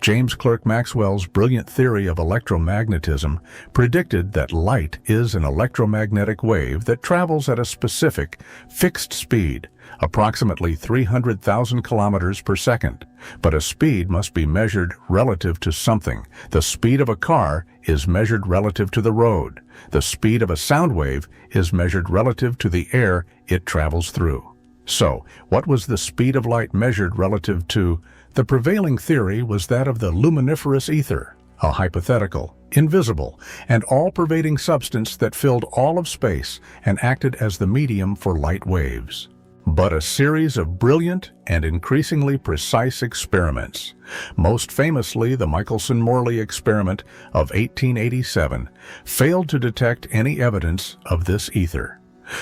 James Clerk Maxwell's brilliant theory of electromagnetism predicted that light is an electromagnetic wave that travels at a specific, fixed speed, approximately 300,000 kilometers per second. But a speed must be measured relative to something. The speed of a car is measured relative to the road. The speed of a sound wave is measured relative to the air it travels through. So, what was the speed of light measured relative to? The prevailing theory was that of the luminiferous ether, a hypothetical, invisible, and all-pervading substance that filled all of space and acted as the medium for light waves. But a series of brilliant and increasingly precise experiments, most famously the Michelson-Morley experiment of 1887, failed to detect any evidence of this ether.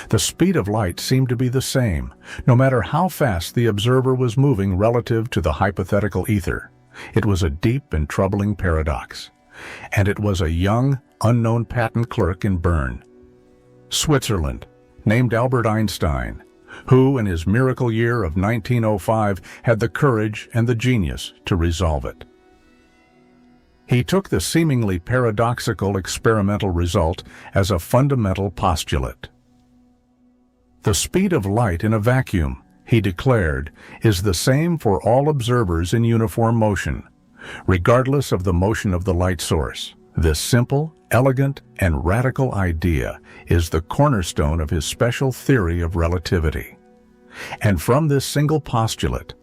The speed of light seemed to be the same, no matter how fast the observer was moving relative to the hypothetical ether. It was a deep and troubling paradox. And it was a young, unknown patent clerk in Bern, Switzerland, named Albert Einstein, who, in his miracle year of 1905, had the courage and the genius to resolve it. He took the seemingly paradoxical experimental result as a fundamental postulate. The speed of light in a vacuum, he declared, is the same for all observers in uniform motion, regardless of the motion of the light source. This simple, elegant, and radical idea is the cornerstone of his special theory of relativity. And from this single postulate,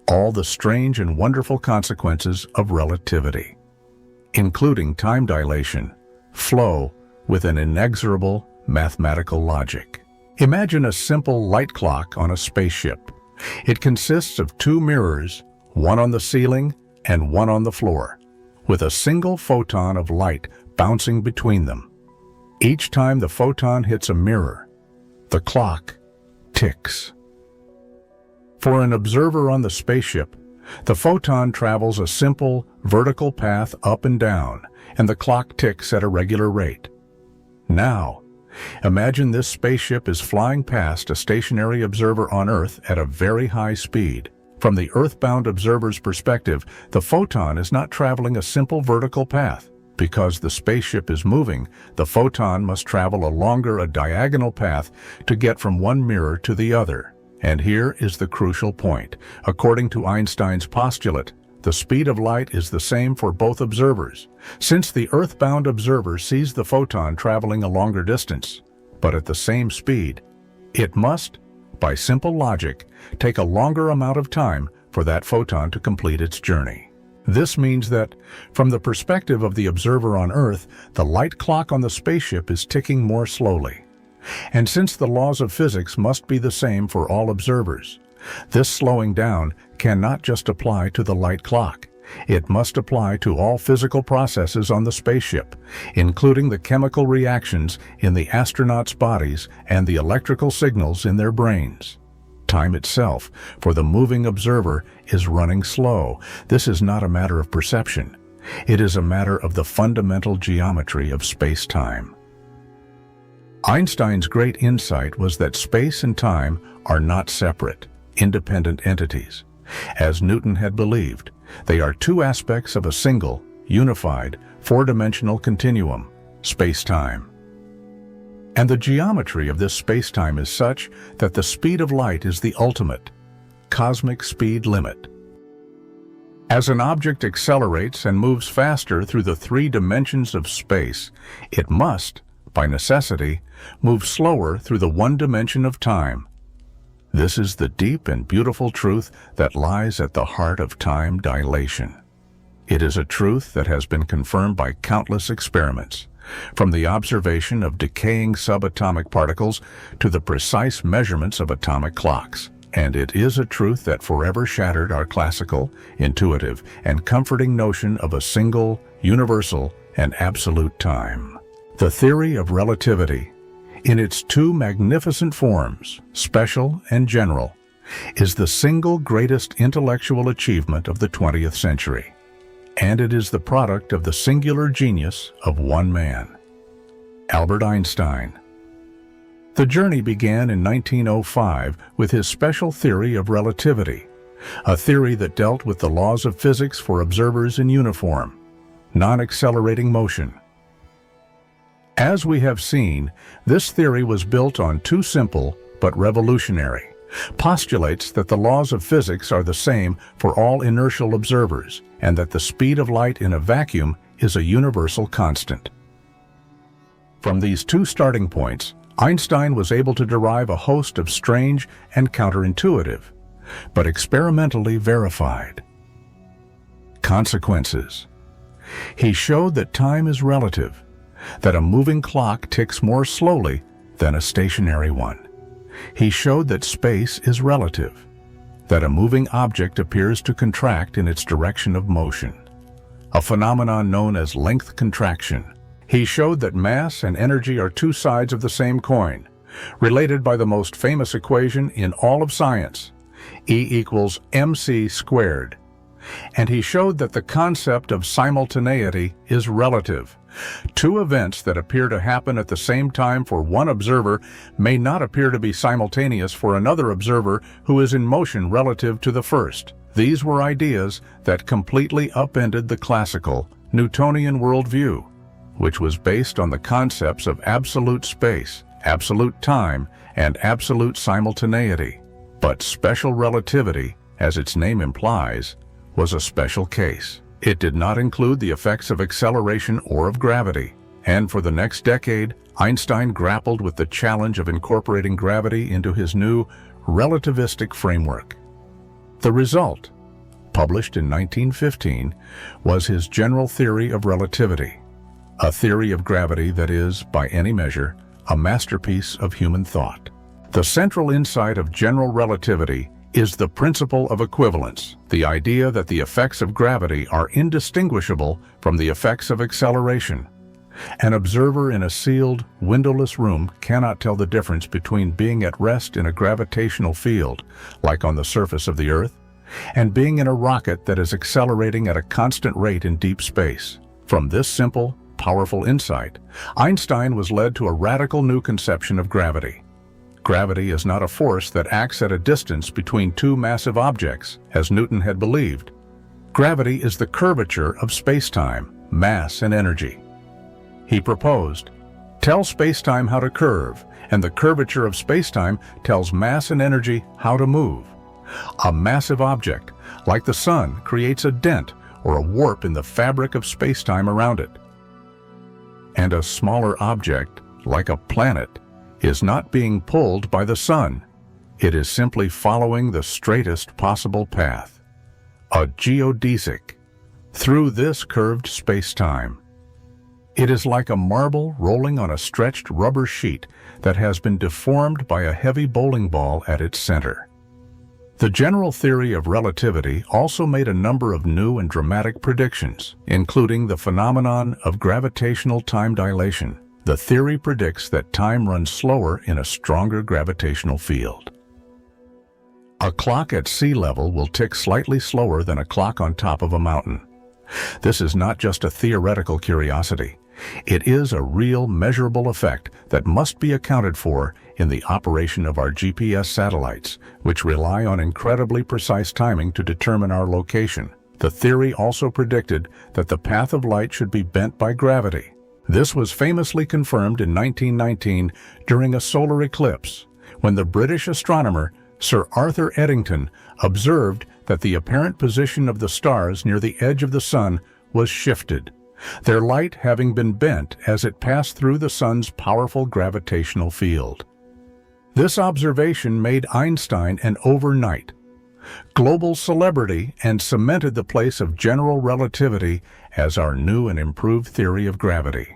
all the strange and wonderful consequences of relativity, including time dilation, flow with an inexorable mathematical logic. Imagine a simple light clock on a spaceship. It consists of two mirrors, one on the ceiling and one on the floor, with a single photon of light bouncing between them. Each time the photon hits a mirror, the clock ticks. For an observer on the spaceship, the photon travels a simple vertical path up and down, and the clock ticks at a regular rate. Now, imagine this spaceship is flying past a stationary observer on Earth at a very high speed. From the Earth-bound observer's perspective, the photon is not traveling a simple vertical path. Because the spaceship is moving, the photon must travel a diagonal path to get from one mirror to the other. And here is the crucial point. According to Einstein's postulate, the speed of light is the same for both observers, since the Earth-bound observer sees the photon traveling a longer distance, but at the same speed. It must, by simple logic, take a longer amount of time for that photon to complete its journey. This means that, from the perspective of the observer on Earth, the light clock on the spaceship is ticking more slowly. And since the laws of physics must be the same for all observers, this slowing down cannot just apply to the light clock. It must apply to all physical processes on the spaceship, including the chemical reactions in the astronauts' bodies and the electrical signals in their brains. Time itself, for the moving observer, is running slow. This is not a matter of perception. It is a matter of the fundamental geometry of space-time. Einstein's great insight was that space and time are not separate, independent entities. As Newton had believed, they are two aspects of a single, unified, four-dimensional continuum, space-time. And the geometry of this space-time is such that the speed of light is the ultimate, cosmic speed limit. As an object accelerates and moves faster through the three dimensions of space, it must, by necessity, move slower through the one dimension of time. This is the deep and beautiful truth that lies at the heart of time dilation. It is a truth that has been confirmed by countless experiments, from the observation of decaying subatomic particles to the precise measurements of atomic clocks. And it is a truth that forever shattered our classical, intuitive, and comforting notion of a single, universal, and absolute time. The theory of relativity, in its two magnificent forms, special and general, is the single greatest intellectual achievement of the 20th century. And it is the product of the singular genius of one man, Albert Einstein. The journey began in 1905 with his special theory of relativity, a theory that dealt with the laws of physics for observers in uniform, non-accelerating motion. As we have seen, this theory was built on two simple but revolutionary postulates that the laws of physics are the same for all inertial observers and that the speed of light in a vacuum is a universal constant. From these two starting points, Einstein was able to derive a host of strange and counterintuitive, but experimentally verified consequences. He showed that time is relative, that a moving clock ticks more slowly than a stationary one. He showed that space is relative, that a moving object appears to contract in its direction of motion, a phenomenon known as length contraction. He showed that mass and energy are two sides of the same coin, related by the most famous equation in all of science, E = mc squared. And he showed that the concept of simultaneity is relative. Two events that appear to happen at the same time for one observer may not appear to be simultaneous for another observer who is in motion relative to the first. These were ideas that completely upended the classical, Newtonian worldview, which was based on the concepts of absolute space, absolute time, and absolute simultaneity. But special relativity, as its name implies, was a special case. It did not include the effects of acceleration or of gravity, and for the next decade, Einstein grappled with the challenge of incorporating gravity into his new relativistic framework. The result, published in 1915, was his general theory of relativity, a theory of gravity that is, by any measure, a masterpiece of human thought. The central insight of general relativity is the principle of equivalence, the idea that the effects of gravity are indistinguishable from the effects of acceleration. An observer in a sealed, windowless room cannot tell the difference between being at rest in a gravitational field, like on the surface of the Earth, and being in a rocket that is accelerating at a constant rate in deep space. From this simple, powerful insight, Einstein was led to a radical new conception of gravity. Gravity is not a force that acts at a distance between two massive objects, as Newton had believed. Gravity is the curvature of spacetime, mass and energy. He proposed, tell spacetime how to curve, and the curvature of spacetime tells mass and energy how to move. A massive object, like the sun, creates a dent or a warp in the fabric of spacetime around it. And a smaller object, like a planet, is not being pulled by the sun. It is simply following the straightest possible path, a geodesic, through this curved spacetime. It is like a marble rolling on a stretched rubber sheet that has been deformed by a heavy bowling ball at its center. The general theory of relativity also made a number of new and dramatic predictions, including the phenomenon of gravitational time dilation. The theory predicts that time runs slower in a stronger gravitational field. A clock at sea level will tick slightly slower than a clock on top of a mountain. This is not just a theoretical curiosity. It is a real, measurable effect that must be accounted for in the operation of our GPS satellites, which rely on incredibly precise timing to determine our location. The theory also predicted that the path of light should be bent by gravity. This was famously confirmed in 1919 during a solar eclipse, when the British astronomer Sir Arthur Eddington observed that the apparent position of the stars near the edge of the sun was shifted, their light having been bent as it passed through the sun's powerful gravitational field. This observation made Einstein an overnight global celebrity and cemented the place of general relativity as our new and improved theory of gravity.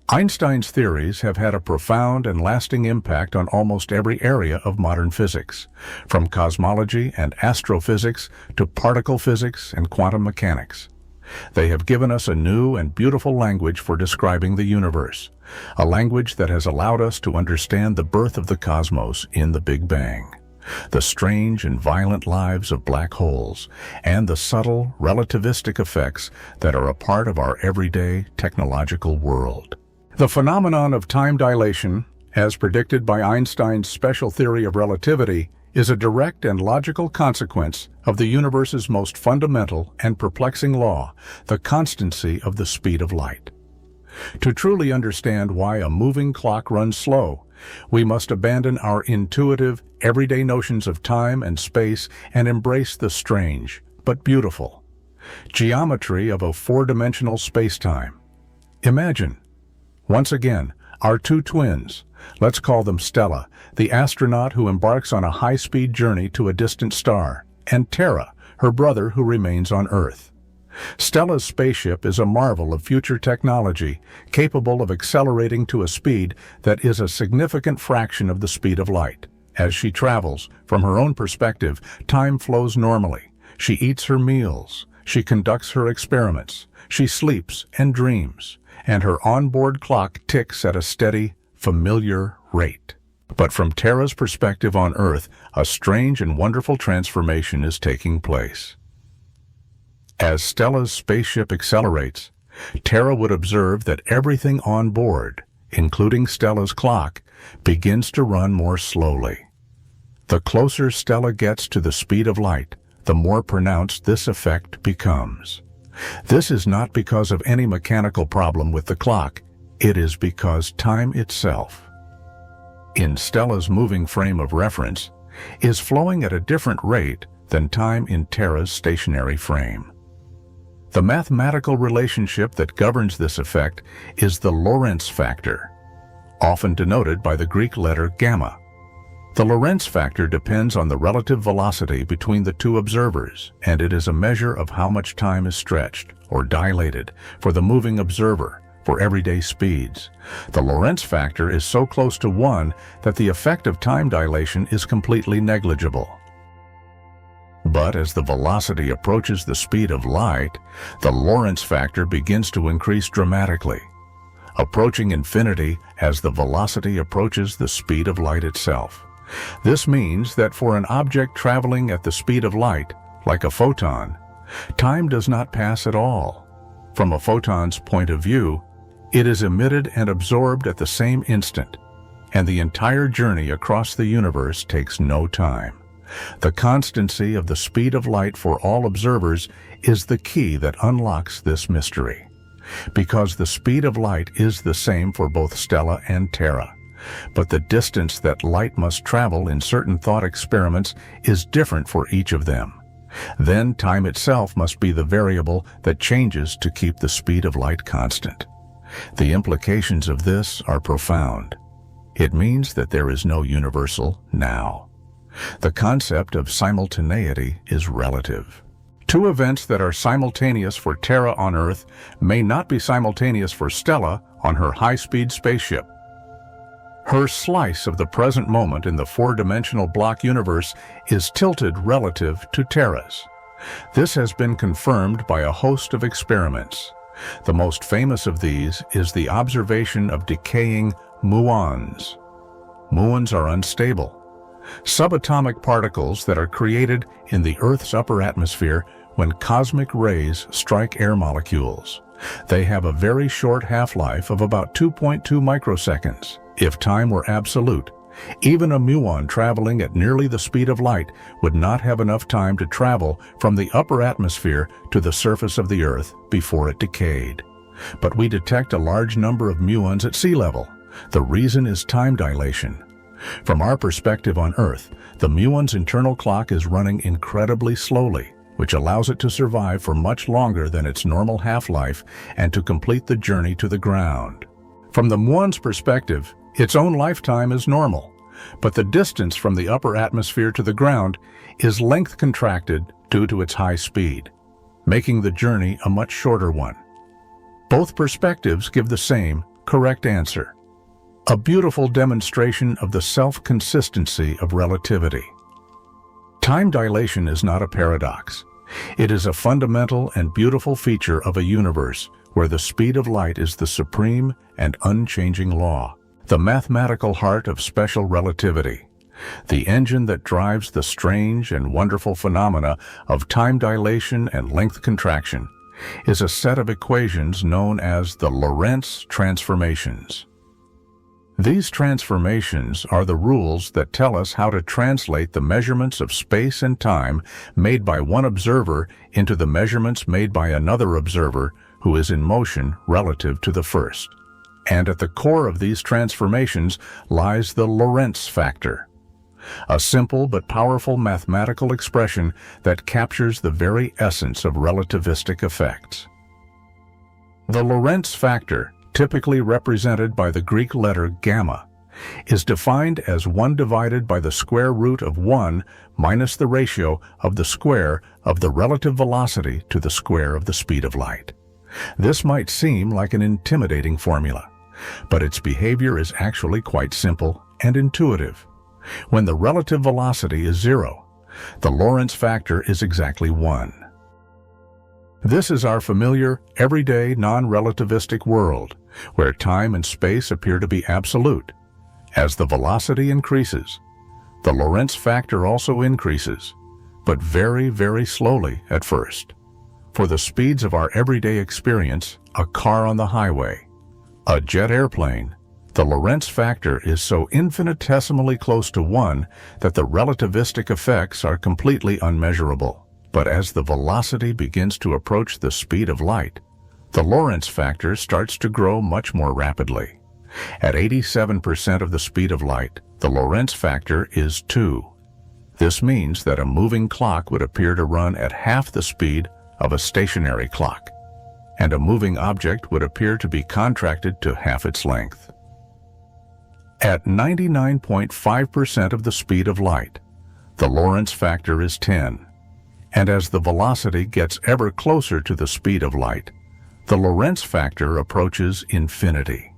Einstein's theories have had a profound and lasting impact on almost every area of modern physics, from cosmology and astrophysics to particle physics and quantum mechanics. They have given us a new and beautiful language for describing the universe, a language that has allowed us to understand the birth of the cosmos in the Big Bang, the strange and violent lives of black holes, and the subtle, relativistic effects that are a part of our everyday technological world. The phenomenon of time dilation, as predicted by Einstein's special theory of relativity, is a direct and logical consequence of the universe's most fundamental and perplexing law, the constancy of the speed of light. To truly understand why a moving clock runs slow, we must abandon our intuitive, everyday notions of time and space and embrace the strange, but beautiful geometry of a four-dimensional spacetime. Imagine, once again, our two twins, let's call them Stella, the astronaut who embarks on a high-speed journey to a distant star, and Terra, her brother who remains on Earth. Stella's spaceship is a marvel of future technology, capable of accelerating to a speed that is a significant fraction of the speed of light. As she travels, from her own perspective, time flows normally. She eats her meals, she conducts her experiments, she sleeps and dreams, and her onboard clock ticks at a steady, familiar rate. But from Terra's perspective on Earth, a strange and wonderful transformation is taking place. As Stella's spaceship accelerates, Terra would observe that everything on board, including Stella's clock, begins to run more slowly. The closer Stella gets to the speed of light, the more pronounced this effect becomes. This is not because of any mechanical problem with the clock. It is because time itself, in Stella's moving frame of reference, is flowing at a different rate than time in Terra's stationary frame. The mathematical relationship that governs this effect is the Lorentz factor, often denoted by the Greek letter gamma. The Lorentz factor depends on the relative velocity between the two observers, and it is a measure of how much time is stretched or dilated for the moving observer for everyday speeds. The Lorentz factor is so close to 1 that the effect of time dilation is completely negligible. But as the velocity approaches the speed of light, the Lorentz factor begins to increase dramatically, approaching infinity as the velocity approaches the speed of light itself. This means that for an object traveling at the speed of light, like a photon, time does not pass at all. From a photon's point of view, it is emitted and absorbed at the same instant, and the entire journey across the universe takes no time. The constancy of the speed of light for all observers is the key that unlocks this mystery, because the speed of light is the same for both Stella and Terra. But the distance that light must travel in certain thought experiments is different for each of them. Then time itself must be the variable that changes to keep the speed of light constant. The implications of this are profound. It means that there is no universal now. The concept of simultaneity is relative. Two events that are simultaneous for Terra on Earth may not be simultaneous for Stella on her high-speed spaceship. Her slice of the present moment in the four-dimensional block universe is tilted relative to Terra's. This has been confirmed by a host of experiments. The most famous of these is the observation of decaying muons. Muons are unstable, subatomic particles that are created in the Earth's upper atmosphere when cosmic rays strike air molecules. They have a very short half-life of about 2.2 microseconds. If time were absolute, even a muon traveling at nearly the speed of light would not have enough time to travel from the upper atmosphere to the surface of the Earth before it decayed. But we detect a large number of muons at sea level. The reason is time dilation. From our perspective on Earth, the muon's internal clock is running incredibly slowly, which allows it to survive for much longer than its normal half-life and to complete the journey to the ground. From the muon's perspective, its own lifetime is normal, but the distance from the upper atmosphere to the ground is length contracted due to its high speed, making the journey a much shorter one. Both perspectives give the same correct answer. A beautiful demonstration of the self-consistency of relativity. Time dilation is not a paradox. It is a fundamental and beautiful feature of a universe where the speed of light is the supreme and unchanging law, the mathematical heart of special relativity. The engine that drives the strange and wonderful phenomena of time dilation and length contraction is a set of equations known as the Lorentz transformations. These transformations are the rules that tell us how to translate the measurements of space and time made by one observer into the measurements made by another observer who is in motion relative to the first. And at the core of these transformations lies the Lorentz factor, a simple but powerful mathematical expression that captures the very essence of relativistic effects. The Lorentz factor, typically represented by the Greek letter gamma, is defined as 1 divided by the square root of 1 minus the ratio of the square of the relative velocity to the square of the speed of light. This might seem like an intimidating formula, but its behavior is actually quite simple and intuitive. When the relative velocity is 0, the Lorentz factor is exactly 1. This is our familiar, everyday, non-relativistic world, where time and space appear to be absolute. As the velocity increases, the Lorentz factor also increases, but very, very slowly at first. For the speeds of our everyday experience, a car on the highway, a jet airplane, the Lorentz factor is so infinitesimally close to 1 that the relativistic effects are completely unmeasurable. But as the velocity begins to approach the speed of light, the Lorentz factor starts to grow much more rapidly. At 87% of the speed of light, the Lorentz factor is 2. This means that a moving clock would appear to run at half the speed of a stationary clock, and a moving object would appear to be contracted to half its length. At 99.5% of the speed of light, the Lorentz factor is 10. And as the velocity gets ever closer to the speed of light, the Lorentz factor approaches infinity.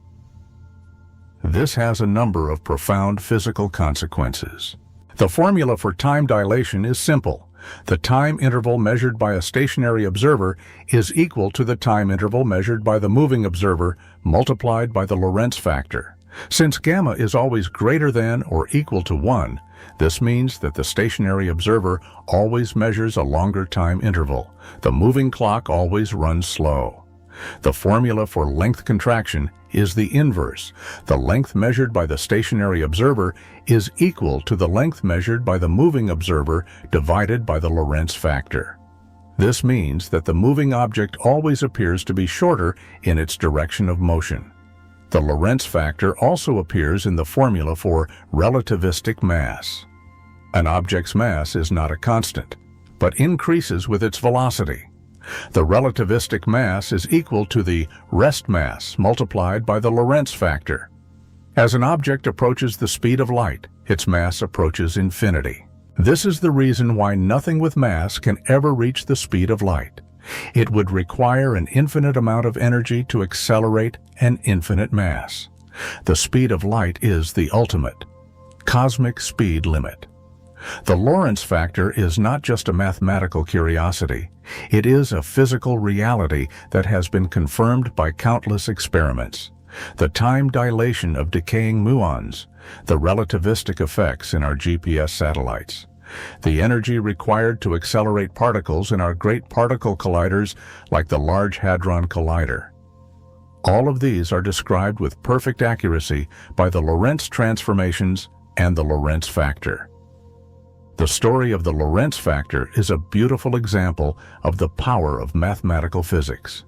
This has a number of profound physical consequences. The formula for time dilation is simple. The time interval measured by a stationary observer is equal to the time interval measured by the moving observer multiplied by the Lorentz factor. Since gamma is always greater than or equal to 1, this means that the stationary observer always measures a longer time interval. The moving clock always runs slow. The formula for length contraction is the inverse. The length measured by the stationary observer is equal to the length measured by the moving observer divided by the Lorentz factor. This means that the moving object always appears to be shorter in its direction of motion. The Lorentz factor also appears in the formula for relativistic mass. An object's mass is not a constant, but increases with its velocity. The relativistic mass is equal to the rest mass multiplied by the Lorentz factor. As an object approaches the speed of light, its mass approaches infinity. This is the reason why nothing with mass can ever reach the speed of light. It would require an infinite amount of energy to accelerate an infinite mass. The speed of light is the ultimate cosmic speed limit. The Lorentz factor is not just a mathematical curiosity. It is a physical reality that has been confirmed by countless experiments. The time dilation of decaying muons, the relativistic effects in our GPS satellites, the energy required to accelerate particles in our great particle colliders like the Large Hadron Collider. All of these are described with perfect accuracy by the Lorentz transformations and the Lorentz factor. The story of the Lorentz factor is a beautiful example of the power of mathematical physics.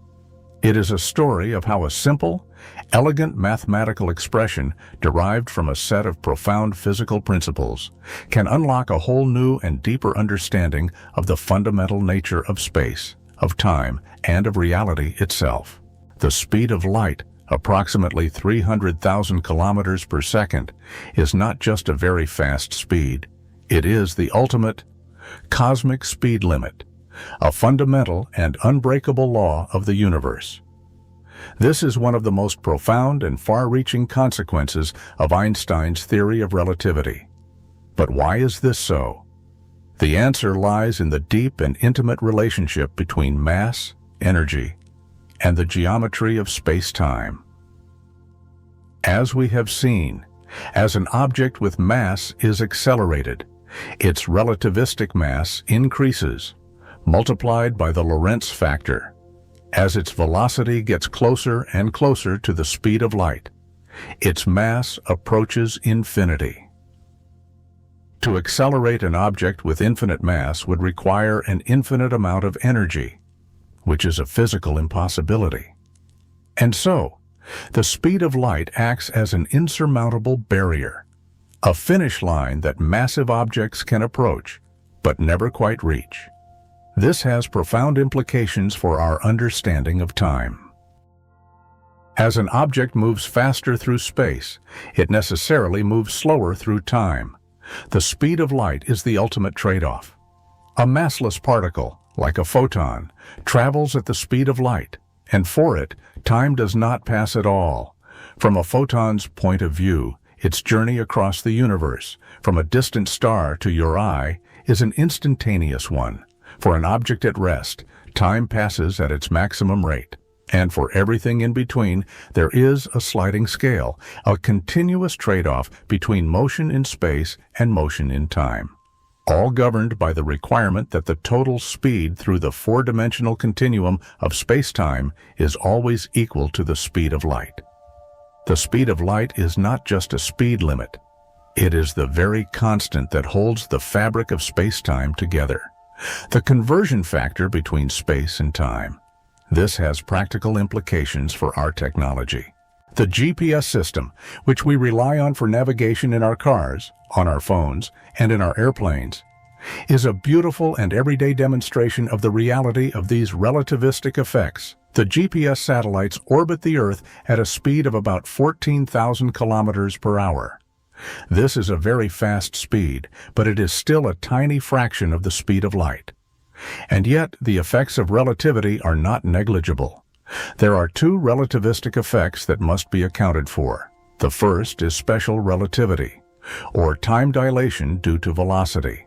It is a story of how a simple, elegant mathematical expression derived from a set of profound physical principles can unlock a whole new and deeper understanding of the fundamental nature of space, of time, and of reality itself. The speed of light, approximately 300,000 kilometers per second, is not just a very fast speed. It is the ultimate cosmic speed limit, a fundamental and unbreakable law of the universe. This is one of the most profound and far-reaching consequences of Einstein's theory of relativity. But why is this so? The answer lies in the deep and intimate relationship between mass, energy, and the geometry of space-time. As we have seen, as an object with mass is accelerated, its relativistic mass increases, multiplied by the Lorentz factor. As its velocity gets closer and closer to the speed of light, its mass approaches infinity. To accelerate an object with infinite mass would require an infinite amount of energy, which is a physical impossibility. And so, the speed of light acts as an insurmountable barrier, a finish line that massive objects can approach, but never quite reach. This has profound implications for our understanding of time. As an object moves faster through space, it necessarily moves slower through time. The speed of light is the ultimate trade-off. A massless particle, like a photon, travels at the speed of light, and for it, time does not pass at all. From a photon's point of view, its journey across the universe, from a distant star to your eye, is an instantaneous one. For an object at rest, time passes at its maximum rate. And for everything in between, there is a sliding scale, a continuous trade-off between motion in space and motion in time, all governed by the requirement that the total speed through the four-dimensional continuum of space-time is always equal to the speed of light. The speed of light is not just a speed limit. It is the very constant that holds the fabric of space-time together, the conversion factor between space and time. This has practical implications for our technology. The GPS system, which we rely on for navigation in our cars, on our phones, and in our airplanes, is a beautiful and everyday demonstration of the reality of these relativistic effects. The GPS satellites orbit the Earth at a speed of about 14,000 kilometers per hour. This is a very fast speed, but it is still a tiny fraction of the speed of light. And yet, the effects of relativity are not negligible. There are two relativistic effects that must be accounted for. The first is special relativity, or time dilation due to velocity.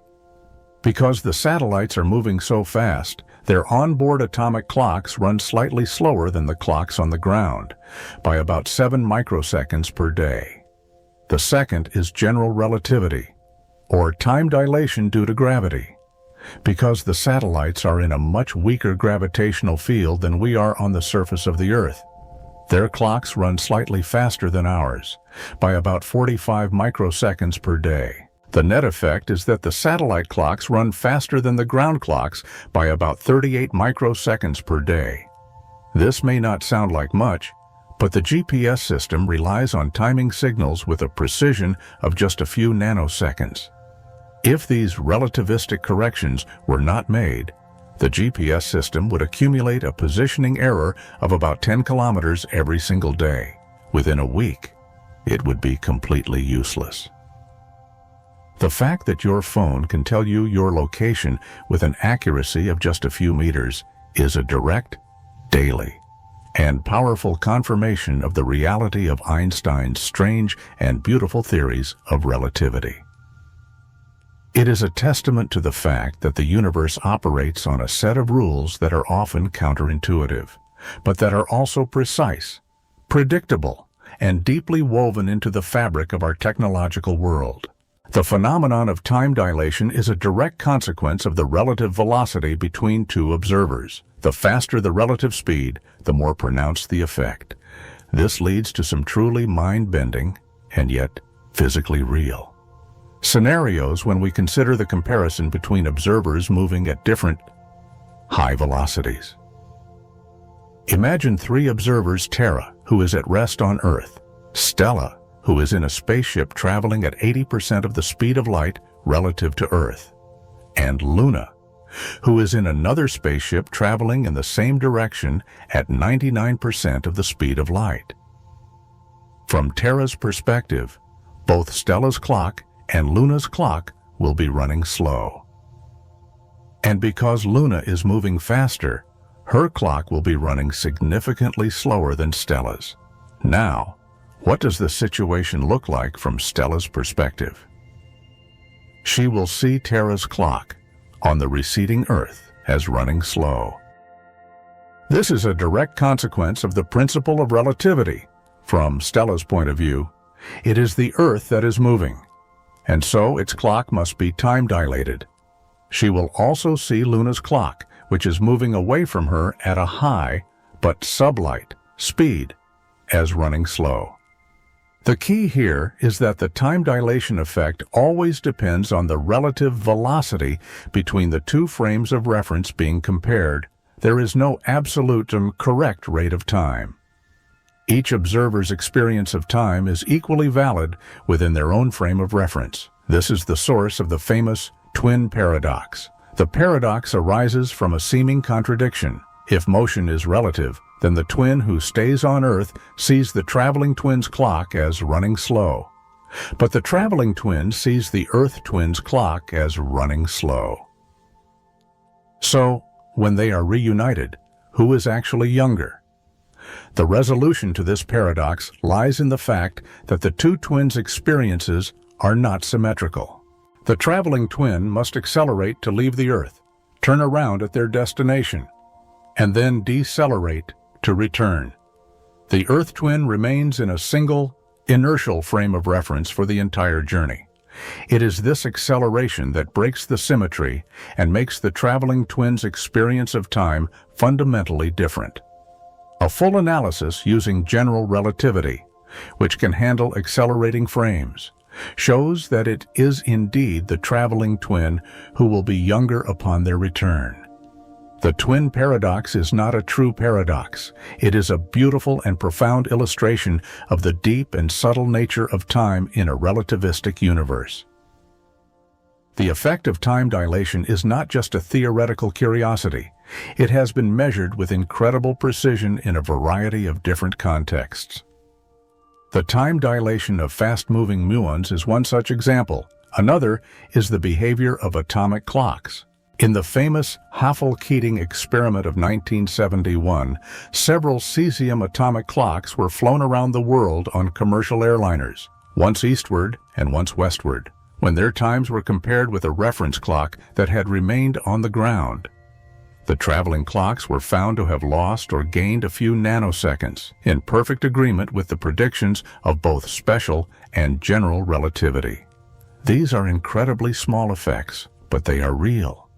Because the satellites are moving so fast, their onboard atomic clocks run slightly slower than the clocks on the ground, by about 7 microseconds per day. The second is general relativity, or time dilation due to gravity. Because the satellites are in a much weaker gravitational field than we are on the surface of the Earth, their clocks run slightly faster than ours, by about 45 microseconds per day. The net effect is that the satellite clocks run faster than the ground clocks by about 38 microseconds per day. This may not sound like much, but the GPS system relies on timing signals with a precision of just a few nanoseconds. If these relativistic corrections were not made, the GPS system would accumulate a positioning error of about 10 kilometers every single day. Within a week, it would be completely useless. The fact that your phone can tell you your location with an accuracy of just a few meters is a direct, daily, and powerful confirmation of the reality of Einstein's strange and beautiful theories of relativity. It is a testament to the fact that the universe operates on a set of rules that are often counterintuitive, but that are also precise, predictable, and deeply woven into the fabric of our technological world. The phenomenon of time dilation is a direct consequence of the relative velocity between two observers. The faster the relative speed, the more pronounced the effect. This leads to some truly mind-bending, and yet physically real scenarios when we consider the comparison between observers moving at different high velocities. Imagine three observers: Terra, who is at rest on Earth; Stella, who is in a spaceship traveling at 80% of the speed of light relative to Earth; and Luna, who is in another spaceship traveling in the same direction at 99% of the speed of light. From Terra's perspective, both Stella's clock and Luna's clock will be running slow. And because Luna is moving faster, her clock will be running significantly slower than Stella's. Now, what does the situation look like from Stella's perspective? She will see Terra's clock on the receding Earth as running slow. This is a direct consequence of the principle of relativity. From Stella's point of view, it is the Earth that is moving, and so its clock must be time dilated. She will also see Luna's clock, which is moving away from her at a high, but sublight, speed, as running slow. The key here is that the time dilation effect always depends on the relative velocity between the two frames of reference being compared. There is no absolute and correct rate of time. Each observer's experience of time is equally valid within their own frame of reference. This is the source of the famous twin paradox. The paradox arises from a seeming contradiction. If motion is relative, then the twin who stays on Earth sees the traveling twin's clock as running slow. But the traveling twin sees the Earth twin's clock as running slow. So, when they are reunited, who is actually younger? The resolution to this paradox lies in the fact that the two twins' experiences are not symmetrical. The traveling twin must accelerate to leave the Earth, turn around at their destination, and then decelerate to return. The Earth twin remains in a single, inertial frame of reference for the entire journey. It is this acceleration that breaks the symmetry and makes the traveling twin's experience of time fundamentally different. A full analysis using general relativity, which can handle accelerating frames, shows that it is indeed the traveling twin who will be younger upon their return. The twin paradox is not a true paradox. It is a beautiful and profound illustration of the deep and subtle nature of time in a relativistic universe. The effect of time dilation is not just a theoretical curiosity. It has been measured with incredible precision in a variety of different contexts. The time dilation of fast-moving muons is one such example. Another is the behavior of atomic clocks. In the famous Haffel-Keating experiment of 1971, several cesium atomic clocks were flown around the world on commercial airliners, once eastward and once westward, when their times were compared with a reference clock that had remained on the ground. The traveling clocks were found to have lost or gained a few nanoseconds, in perfect agreement with the predictions of both special and general relativity. These are incredibly small effects, but they are real,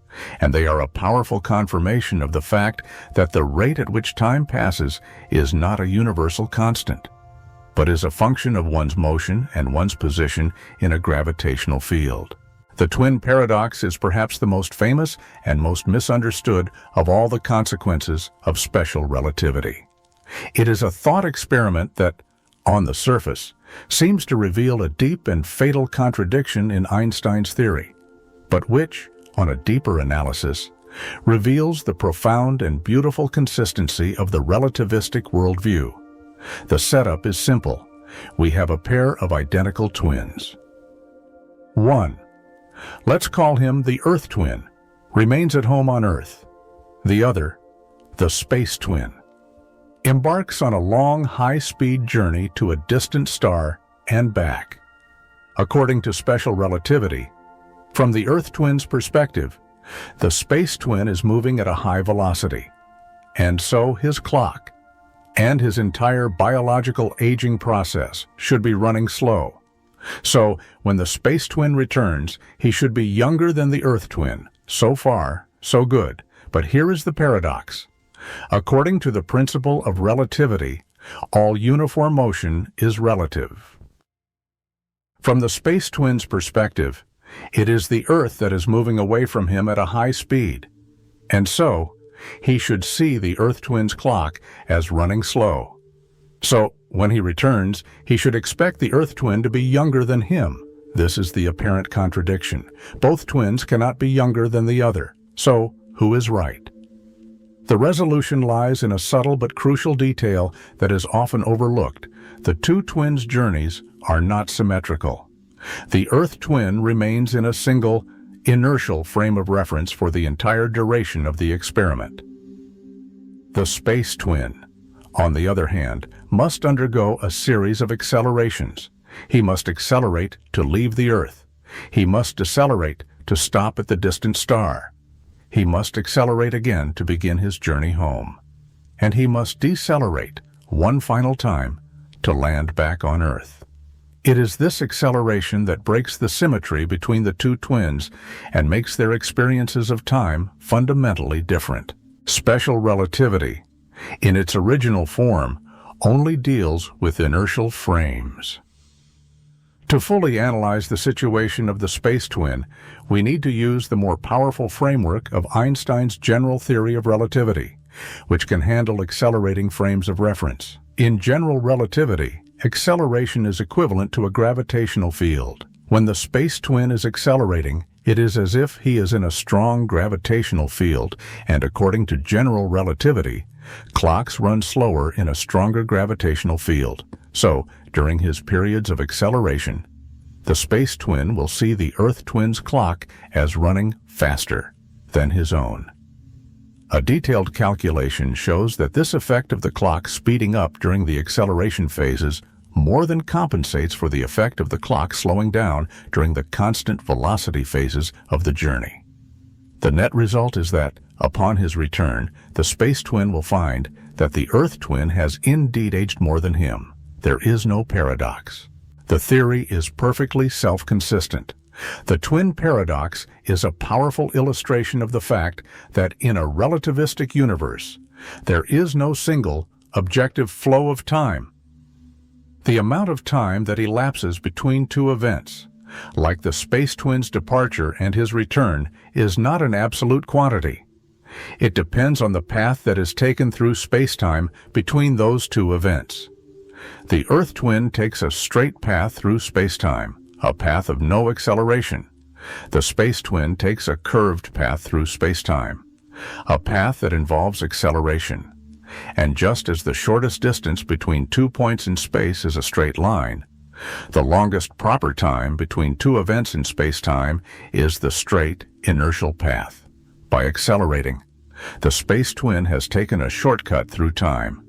and they are a powerful confirmation of the fact that the rate at which time passes is not a universal constant, but is a function of one's motion and one's position in a gravitational field. The twin paradox is perhaps the most famous and most misunderstood of all the consequences of special relativity. It is a thought experiment that, on the surface, seems to reveal a deep and fatal contradiction in Einstein's theory. but which, on a deeper analysis, reveals the profound and beautiful consistency of the relativistic worldview. The setup is simple. We have a pair of identical twins. One, let's call him the Earth twin, remains at home on Earth. The other, the space twin, embarks on a long, high-speed journey to a distant star and back. According to special relativity, from the Earth twin's perspective, the space twin is moving at a high velocity, and so his clock and his entire biological aging process should be running slow. So, when the space twin returns, he should be younger than the Earth twin. So far, so good. But here is the paradox. According to the principle of relativity, all uniform motion is relative. From the space twin's perspective, it is the Earth that is moving away from him at a high speed, and so he should see the Earth twin's clock as running slow. So, when he returns, he should expect the Earth twin to be younger than him. This is the apparent contradiction. Both twins cannot be younger than the other. So, who is right? The resolution lies in a subtle but crucial detail that is often overlooked. The two twins' journeys are not symmetrical. The Earth twin remains in a single, inertial frame of reference for the entire duration of the experiment. The space twin, on the other hand, must undergo a series of accelerations. He must accelerate to leave the Earth. He must decelerate to stop at the distant star. He must accelerate again to begin his journey home. And he must decelerate one final time to land back on Earth. It is this acceleration that breaks the symmetry between the two twins and makes their experiences of time fundamentally different. Special relativity, in its original form, only deals with inertial frames. To fully analyze the situation of the space twin, we need to use the more powerful framework of Einstein's general theory of relativity, which can handle accelerating frames of reference. In general relativity, acceleration is equivalent to a gravitational field. When the space twin is accelerating, it is as if he is in a strong gravitational field, and according to general relativity, clocks run slower in a stronger gravitational field. So, during his periods of acceleration, the space twin will see the Earth twin's clock as running faster than his own. A detailed calculation shows that this effect of the clock speeding up during the acceleration phases more than compensates for the effect of the clock slowing down during the constant velocity phases of the journey. The net result is that, upon his return, the space twin will find that the Earth twin has indeed aged more than him. There is no paradox. The theory is perfectly self-consistent. The twin paradox is a powerful illustration of the fact that in a relativistic universe, there is no single, objective flow of time. The amount of time that elapses between two events, like the space twin's departure and his return, is not an absolute quantity. It depends on the path that is taken through spacetime between those two events. The Earth twin takes a straight path through spacetime, a path of no acceleration. The space twin takes a curved path through spacetime, a path that involves acceleration. And just as the shortest distance between 2 points in space is a straight line, the longest proper time between two events in spacetime is the straight, inertial path. By accelerating, the space twin has taken a shortcut through time,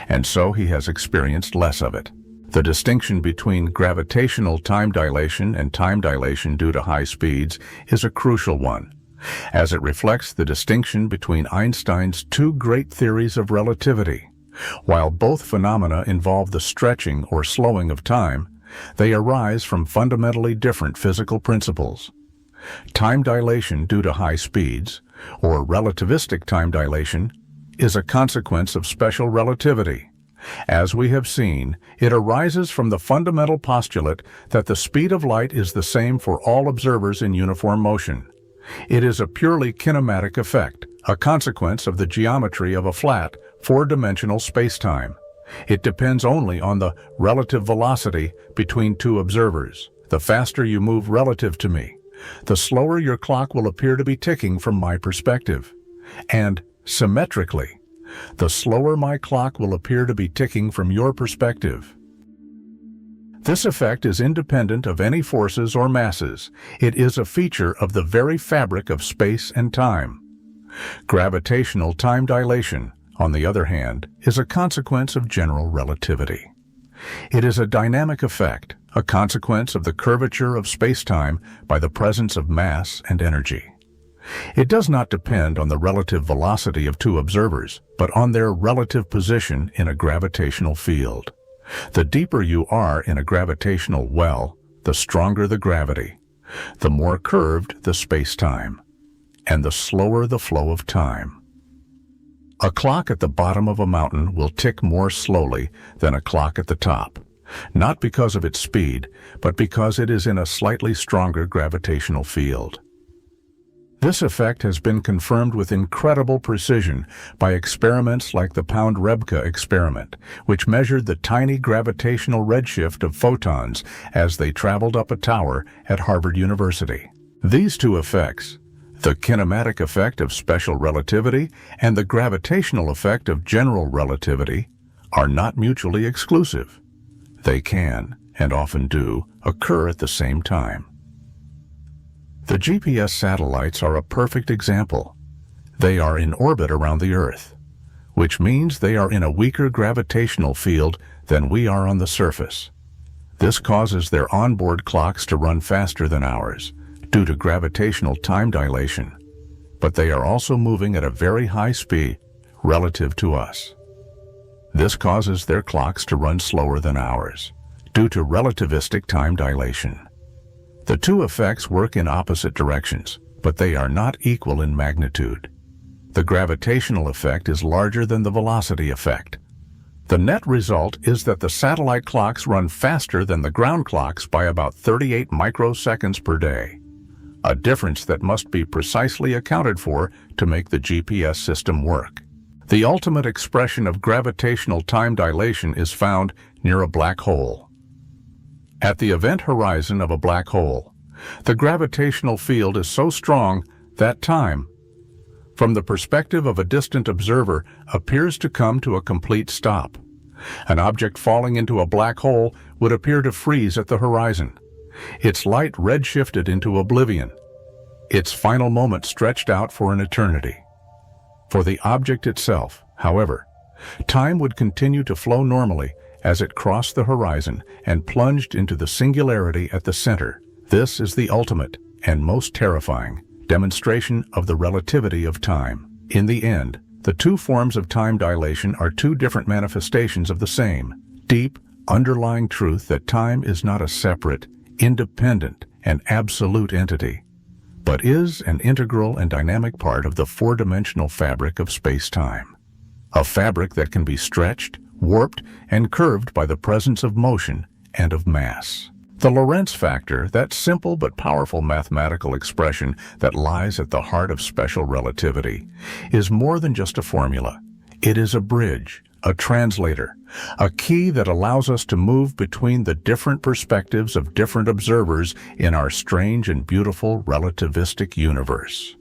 and so he has experienced less of it. The distinction between gravitational time dilation and time dilation due to high speeds is a crucial one, as it reflects the distinction between Einstein's two great theories of relativity. While both phenomena involve the stretching or slowing of time, they arise from fundamentally different physical principles. Time dilation due to high speeds, or relativistic time dilation, is a consequence of special relativity. As we have seen, it arises from the fundamental postulate that the speed of light is the same for all observers in uniform motion. It is a purely kinematic effect, a consequence of the geometry of a flat, four-dimensional spacetime. It depends only on the relative velocity between two observers. The faster you move relative to me, the slower your clock will appear to be ticking from my perspective. And, symmetrically, the slower my clock will appear to be ticking from your perspective. This effect is independent of any forces or masses. It is a feature of the very fabric of space and time. Gravitational time dilation, on the other hand, is a consequence of general relativity. It is a dynamic effect, a consequence of the curvature of spacetime by the presence of mass and energy. It does not depend on the relative velocity of two observers, but on their relative position in a gravitational field. The deeper you are in a gravitational well, the stronger the gravity, the more curved the spacetime, and the slower the flow of time. A clock at the bottom of a mountain will tick more slowly than a clock at the top, not because of its speed, but because it is in a slightly stronger gravitational field. This effect has been confirmed with incredible precision by experiments like the Pound-Rebka experiment, which measured the tiny gravitational redshift of photons as they traveled up a tower at Harvard University. These two effects, the kinematic effect of special relativity and the gravitational effect of general relativity, are not mutually exclusive. They can, and often do, occur at the same time. The GPS satellites are a perfect example. They are in orbit around the Earth, which means they are in a weaker gravitational field than we are on the surface. This causes their onboard clocks to run faster than ours, due to gravitational time dilation, but they are also moving at a very high speed relative to us. This causes their clocks to run slower than ours, due to relativistic time dilation. The two effects work in opposite directions, but they are not equal in magnitude. The gravitational effect is larger than the velocity effect. The net result is that the satellite clocks run faster than the ground clocks by about 38 microseconds per day, a difference that must be precisely accounted for to make the GPS system work. The ultimate expression of gravitational time dilation is found near a black hole. At the event horizon of a black hole, the gravitational field is so strong that time, from the perspective of a distant observer, appears to come to a complete stop. An object falling into a black hole would appear to freeze at the horizon, its light redshifted into oblivion, its final moment stretched out for an eternity. For the object itself, however, time would continue to flow normally as it crossed the horizon and plunged into the singularity at the center. This is the ultimate and most terrifying demonstration of the relativity of time. In the end, the two forms of time dilation are two different manifestations of the same deep, underlying truth that time is not a separate, independent, and absolute entity, but is an integral and dynamic part of the four-dimensional fabric of space-time. A fabric that can be stretched, warped, and curved by the presence of motion and of mass. The Lorentz factor, that simple but powerful mathematical expression that lies at the heart of special relativity, is more than just a formula. It is a bridge, a translator, a key that allows us to move between the different perspectives of different observers in our strange and beautiful relativistic universe.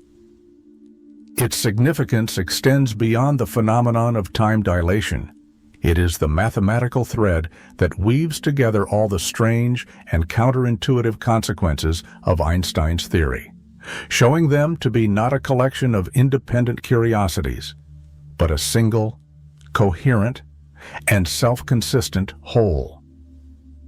Its significance extends beyond the phenomenon of time dilation. It is the mathematical thread that weaves together all the strange and counterintuitive consequences of Einstein's theory, showing them to be not a collection of independent curiosities, but a single, coherent, and self-consistent whole.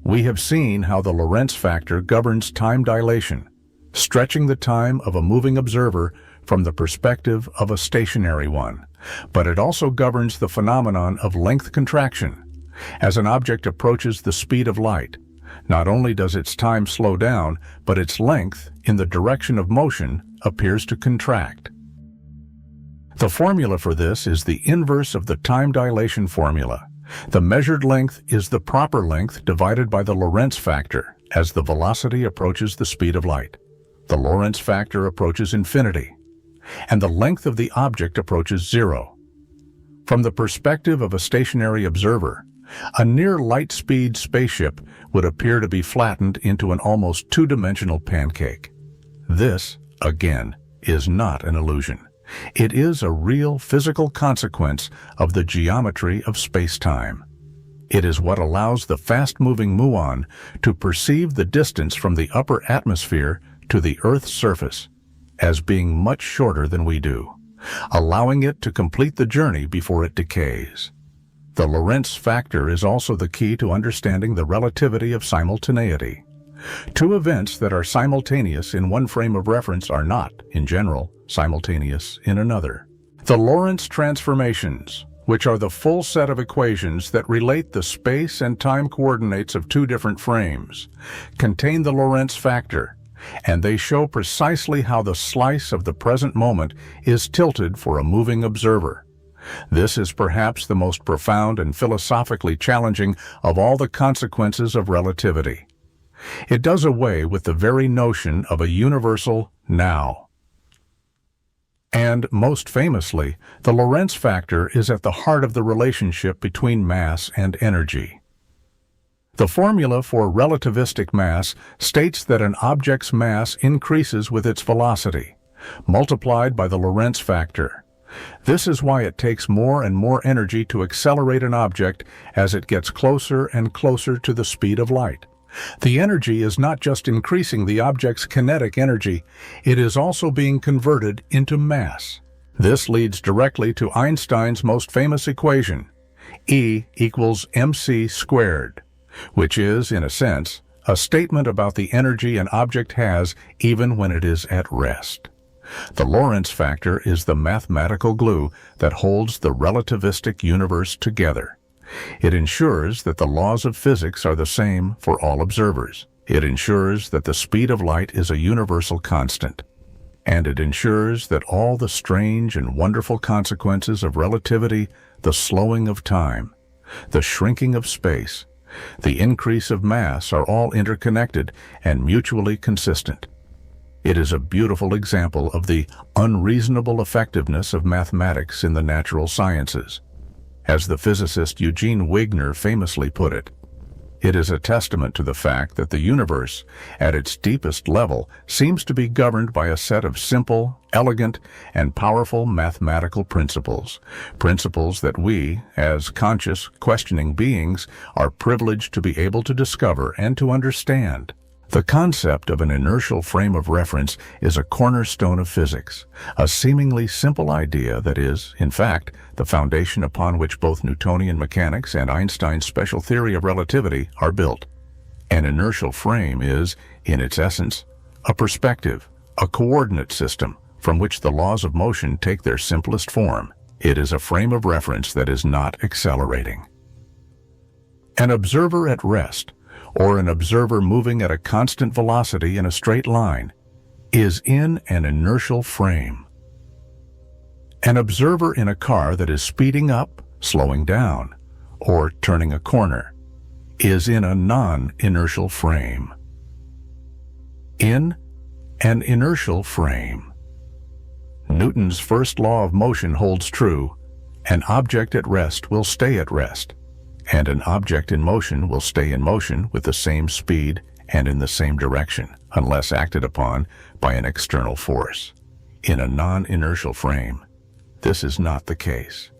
We have seen how the Lorentz factor governs time dilation, stretching the time of a moving observer from the perspective of a stationary one, but it also governs the phenomenon of length contraction. As an object approaches the speed of light, not only does its time slow down, but its length, in the direction of motion, appears to contract. The formula for this is the inverse of the time dilation formula. The measured length is the proper length divided by the Lorentz factor as the velocity approaches the speed of light. The Lorentz factor approaches infinity, and the length of the object approaches zero. From the perspective of a stationary observer, a near light-speed spaceship would appear to be flattened into an almost two-dimensional pancake. This, again, is not an illusion. It is a real physical consequence of the geometry of space-time. It is what allows the fast-moving muon to perceive the distance from the upper atmosphere to the Earth's surface as being much shorter than we do, allowing it to complete the journey before it decays. The Lorentz factor is also the key to understanding the relativity of simultaneity. Two events that are simultaneous in one frame of reference are not, in general, simultaneous in another. The Lorentz transformations, which are the full set of equations that relate the space and time coordinates of two different frames, contain the Lorentz factor, and they show precisely how the slice of the present moment is tilted for a moving observer. This is perhaps the most profound and philosophically challenging of all the consequences of relativity. It does away with the very notion of a universal now. And, most famously, the Lorentz factor is at the heart of the relationship between mass and energy. The formula for relativistic mass states that an object's mass increases with its velocity, multiplied by the Lorentz factor. This is why it takes more and more energy to accelerate an object as it gets closer and closer to the speed of light. The energy is not just increasing the object's kinetic energy, it is also being converted into mass. This leads directly to Einstein's most famous equation, E equals mc squared, which is, in a sense, a statement about the energy an object has even when it is at rest. The Lorentz factor is the mathematical glue that holds the relativistic universe together. It ensures that the laws of physics are the same for all observers. It ensures that the speed of light is a universal constant. And it ensures that all the strange and wonderful consequences of relativity, the slowing of time, the shrinking of space, the increase of mass are all interconnected and mutually consistent. It is a beautiful example of the unreasonable effectiveness of mathematics in the natural sciences. As the physicist Eugene Wigner famously put it, it is a testament to the fact that the universe, at its deepest level, seems to be governed by a set of simple, elegant, and powerful mathematical principles. Principles that we, as conscious, questioning beings, are privileged to be able to discover and to understand. The concept of an inertial frame of reference is a cornerstone of physics, a seemingly simple idea that is, in fact, the foundation upon which both Newtonian mechanics and Einstein's special theory of relativity are built. An inertial frame is, in its essence, a perspective, a coordinate system from which the laws of motion take their simplest form. It is a frame of reference that is not accelerating. An observer at rest, or an observer moving at a constant velocity in a straight line, is in an inertial frame. An observer in a car that is speeding up, slowing down, or turning a corner, is in a non-inertial frame. In an inertial frame. Newton's first law of motion holds true: an object at rest will stay at rest, and an object in motion will stay in motion with the same speed and in the same direction, unless acted upon by an external force. In a non-inertial frame, this is not the case.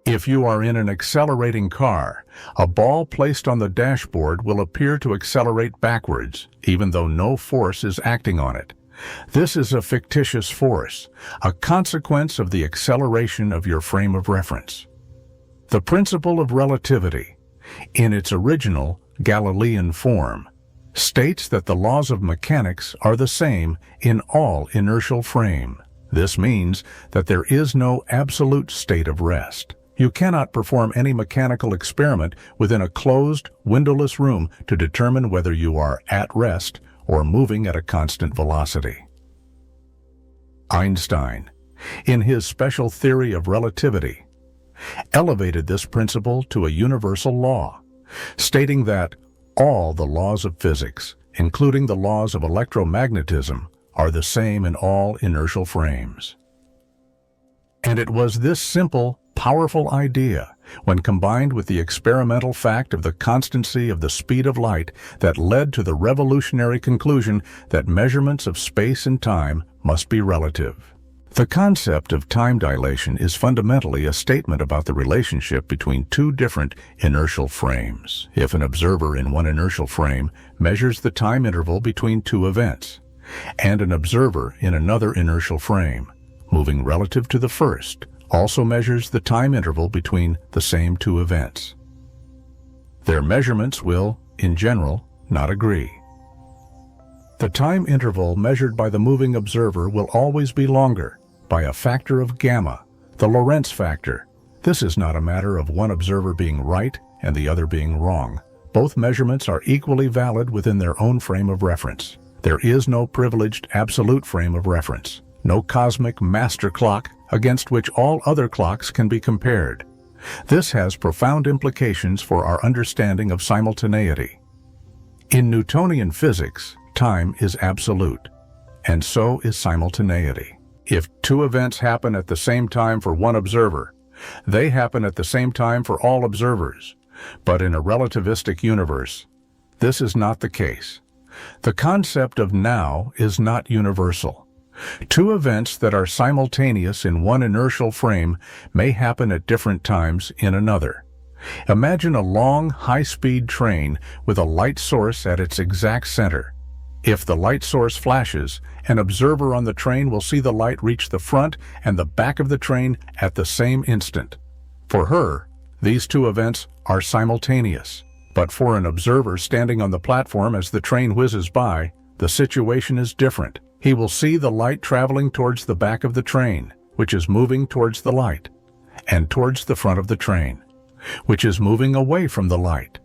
If you are in an accelerating car, a ball placed on the dashboard will appear to accelerate backwards, even though no force is acting on it. This is a fictitious force, a consequence of the acceleration of your frame of reference. The principle of relativity, in its original Galilean form, states that the laws of mechanics are the same in all inertial frame. This means that there is no absolute state of rest. You cannot perform any mechanical experiment within a closed, windowless room to determine whether you are at rest or moving at a constant velocity. Einstein, in his special theory of relativity, elevated this principle to a universal law, stating that all the laws of physics, including the laws of electromagnetism, are the same in all inertial frames. And it was this simple, powerful idea when combined with the experimental fact of the constancy of the speed of light that led to the revolutionary conclusion that measurements of space and time must be relative. The concept of time dilation is fundamentally a statement about the relationship between two different inertial frames. If an observer in one inertial frame measures the time interval between two events, and an observer in another inertial frame, moving relative to the first, also measures the time interval between the same two events, their measurements will, in general, not agree. The time interval measured by the moving observer will always be longer, by a factor of gamma, the Lorentz factor. This is not a matter of one observer being right and the other being wrong. Both measurements are equally valid within their own frame of reference. There is no privileged absolute frame of reference, no cosmic master clock against which all other clocks can be compared. This has profound implications for our understanding of simultaneity. In Newtonian physics, time is absolute, and so is simultaneity. If two events happen at the same time for one observer, they happen at the same time for all observers. But in a relativistic universe, this is not the case. The concept of now is not universal. Two events that are simultaneous in one inertial frame may happen at different times in another. Imagine a long, high-speed train with a light source at its exact center. If the light source flashes, an observer on the train will see the light reach the front and the back of the train at the same instant. For her, these two events are simultaneous. But for an observer standing on the platform as the train whizzes by, the situation is different. He will see the light traveling towards the back of the train, which is moving towards the light, and towards the front of the train, which is moving away from the light.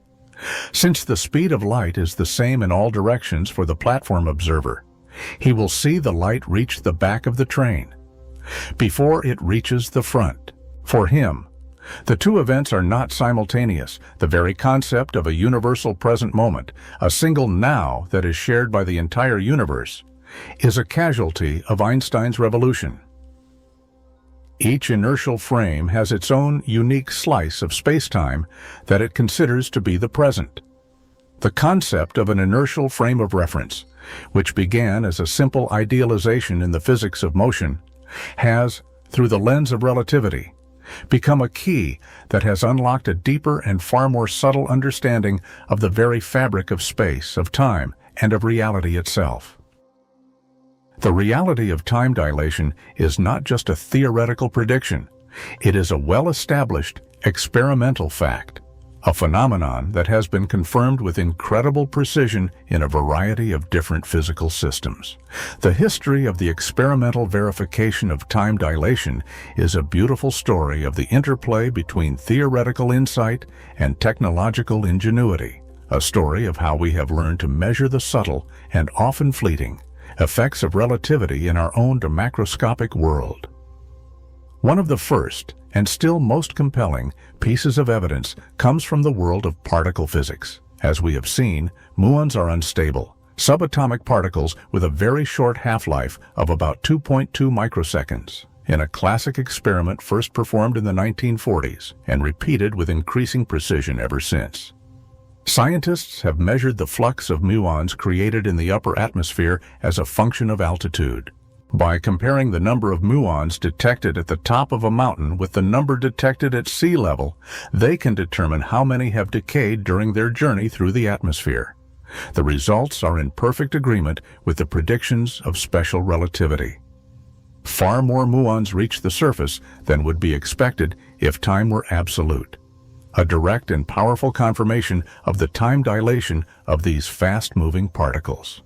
Since the speed of light is the same in all directions for the platform observer, he will see the light reach the back of the train before it reaches the front. For him, the two events are not simultaneous. The very concept of a universal present moment, a single now that is shared by the entire universe, is a casualty of Einstein's revolution. Each inertial frame has its own unique slice of spacetime that it considers to be the present. The concept of an inertial frame of reference, which began as a simple idealization in the physics of motion, has, through the lens of relativity, become a key that has unlocked a deeper and far more subtle understanding of the very fabric of space, of time, and of reality itself. The reality of time dilation is not just a theoretical prediction. It is a well-established experimental fact, a phenomenon that has been confirmed with incredible precision in a variety of different physical systems. The history of the experimental verification of time dilation is a beautiful story of the interplay between theoretical insight and technological ingenuity, a story of how we have learned to measure the subtle and often fleeting effects of relativity in our own macroscopic world. One of the first, and still most compelling, pieces of evidence comes from the world of particle physics. As we have seen, muons are unstable, subatomic particles with a very short half-life of about 2.2 microseconds. In a classic experiment first performed in the 1940s and repeated with increasing precision ever since. Scientists have measured the flux of muons created in the upper atmosphere as a function of altitude. By comparing the number of muons detected at the top of a mountain with the number detected at sea level, they can determine how many have decayed during their journey through the atmosphere. The results are in perfect agreement with the predictions of special relativity. Far more muons reach the surface than would be expected if time were absolute. A direct and powerful confirmation of the time dilation of these fast-moving particles.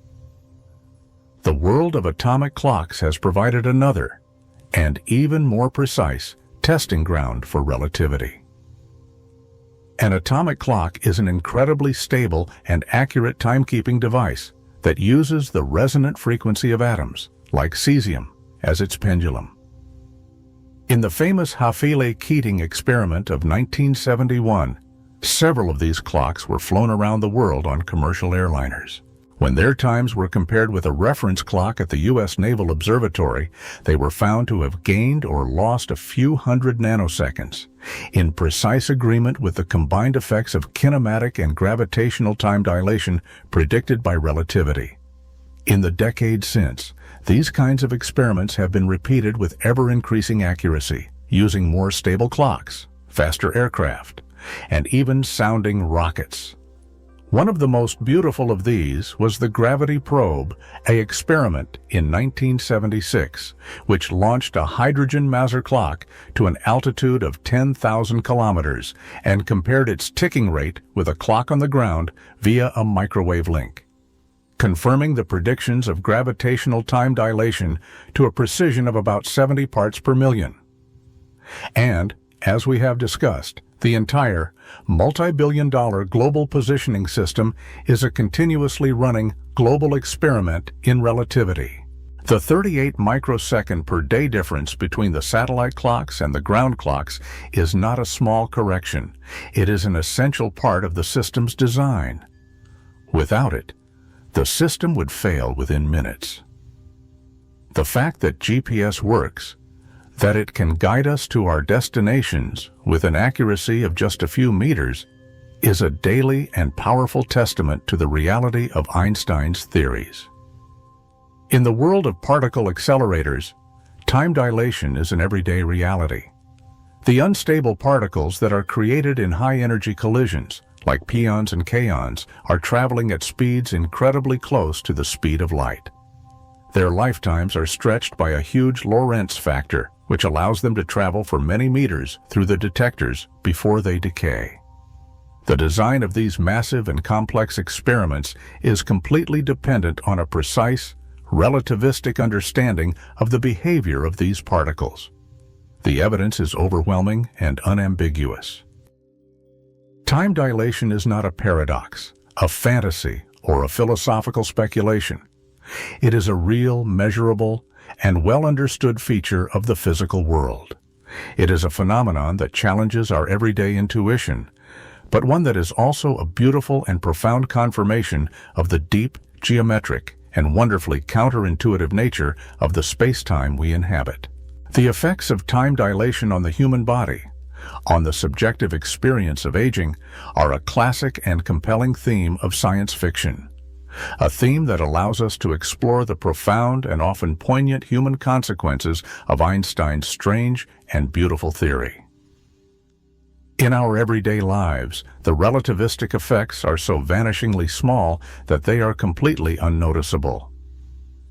The world of atomic clocks has provided another, and even more precise, testing ground for relativity. An atomic clock is an incredibly stable and accurate timekeeping device that uses the resonant frequency of atoms, like cesium, as its pendulum. In the famous Hafele-Keating experiment of 1971, several of these clocks were flown around the world on commercial airliners. When their times were compared with a reference clock at the U.S. Naval Observatory, they were found to have gained or lost a few hundred nanoseconds, in precise agreement with the combined effects of kinematic and gravitational time dilation predicted by relativity. In the decades since, these kinds of experiments have been repeated with ever-increasing accuracy, using more stable clocks, faster aircraft, and even sounding rockets. One of the most beautiful of these was the Gravity Probe, an experiment in 1976, which launched a hydrogen maser clock to an altitude of 10,000 kilometers and compared its ticking rate with a clock on the ground via a microwave link, confirming the predictions of gravitational time dilation to a precision of about 70 parts per million. And, as we have discussed, the entire multi-billion-dollar global positioning system is a continuously running global experiment in relativity. The 38 microsecond per day difference between the satellite clocks and the ground clocks is not a small correction. It is an essential part of the system's design. Without it, the system would fail within minutes. The fact that GPS works, that it can guide us to our destinations with an accuracy of just a few meters, is a daily and powerful testament to the reality of Einstein's theories. In the world of particle accelerators, time dilation is an everyday reality. The unstable particles that are created in high-energy collisions, like pions and kaons, are traveling at speeds incredibly close to the speed of light. Their lifetimes are stretched by a huge Lorentz factor, which allows them to travel for many meters through the detectors before they decay. The design of these massive and complex experiments is completely dependent on a precise, relativistic understanding of the behavior of these particles. The evidence is overwhelming and unambiguous. Time dilation is not a paradox, a fantasy, or a philosophical speculation. It is a real, measurable, and well-understood feature of the physical world. It is a phenomenon that challenges our everyday intuition, but one that is also a beautiful and profound confirmation of the deep, geometric, and wonderfully counterintuitive nature of the space-time we inhabit. The effects of time dilation on the human body, on the subjective experience of aging, are a classic and compelling theme of science fiction. A theme that allows us to explore the profound and often poignant human consequences of Einstein's strange and beautiful theory. In our everyday lives, the relativistic effects are so vanishingly small that they are completely unnoticeable.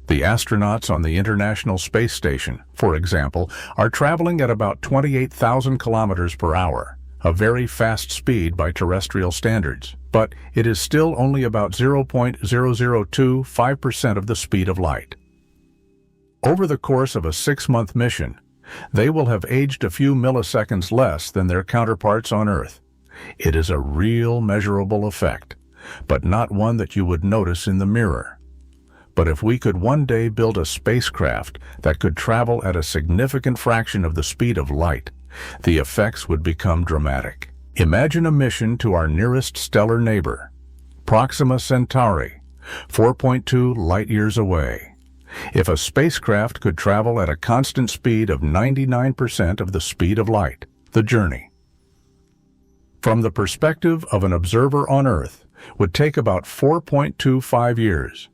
The astronauts on the International Space Station, for example, are traveling at about 28,000 kilometers per hour, a very fast speed by terrestrial standards, but it is still only about 0.0025% of the speed of light. Over the course of a 6-month mission, they will have aged a few milliseconds less than their counterparts on Earth. It is a real measurable effect, but not one that you would notice in the mirror. But if we could one day build a spacecraft that could travel at a significant fraction of the speed of light, the effects would become dramatic. Imagine a mission to our nearest stellar neighbor, Proxima Centauri, 4.2 light-years away. If a spacecraft could travel at a constant speed of 99% of the speed of light, the journey, from the perspective of an observer on Earth, would take about 4.25 years.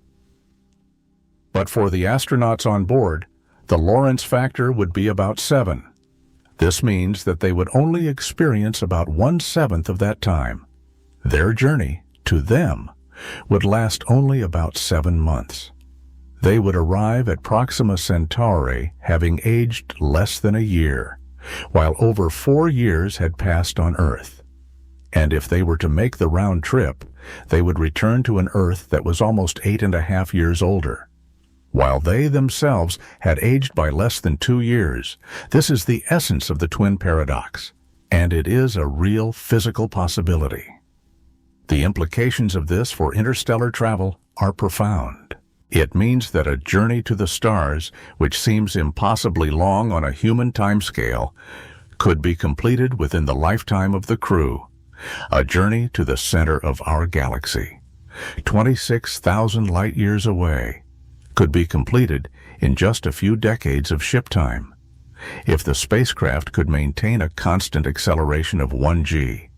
But for the astronauts on board, the Lorentz factor would be about 7. This means that they would only experience about 1/7 of that time. Their journey, to them, would last only about 7 months. They would arrive at Proxima Centauri having aged less than a year, while over 4 years had passed on Earth. And if they were to make the round trip, they would return to an Earth that was almost 8.5 years older. While they themselves had aged by less than 2 years, this is the essence of the twin paradox, and it is a real physical possibility. The implications of this for interstellar travel are profound. It means that a journey to the stars, which seems impossibly long on a human timescale, could be completed within the lifetime of the crew, a journey to the center of our galaxy, 26,000 light-years away, could be completed in just a few decades of ship time, if the spacecraft could maintain a constant acceleration of 1 g.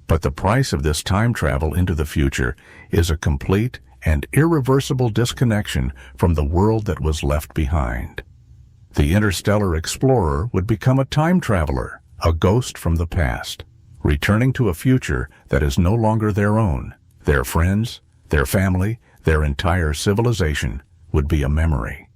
But the price of this time travel into the future is a complete and irreversible disconnection from the world that was left behind. The interstellar explorer would become a time traveler, a ghost from the past, returning to a future that is no longer their own. Their friends, their family, their entire civilization would be a memory.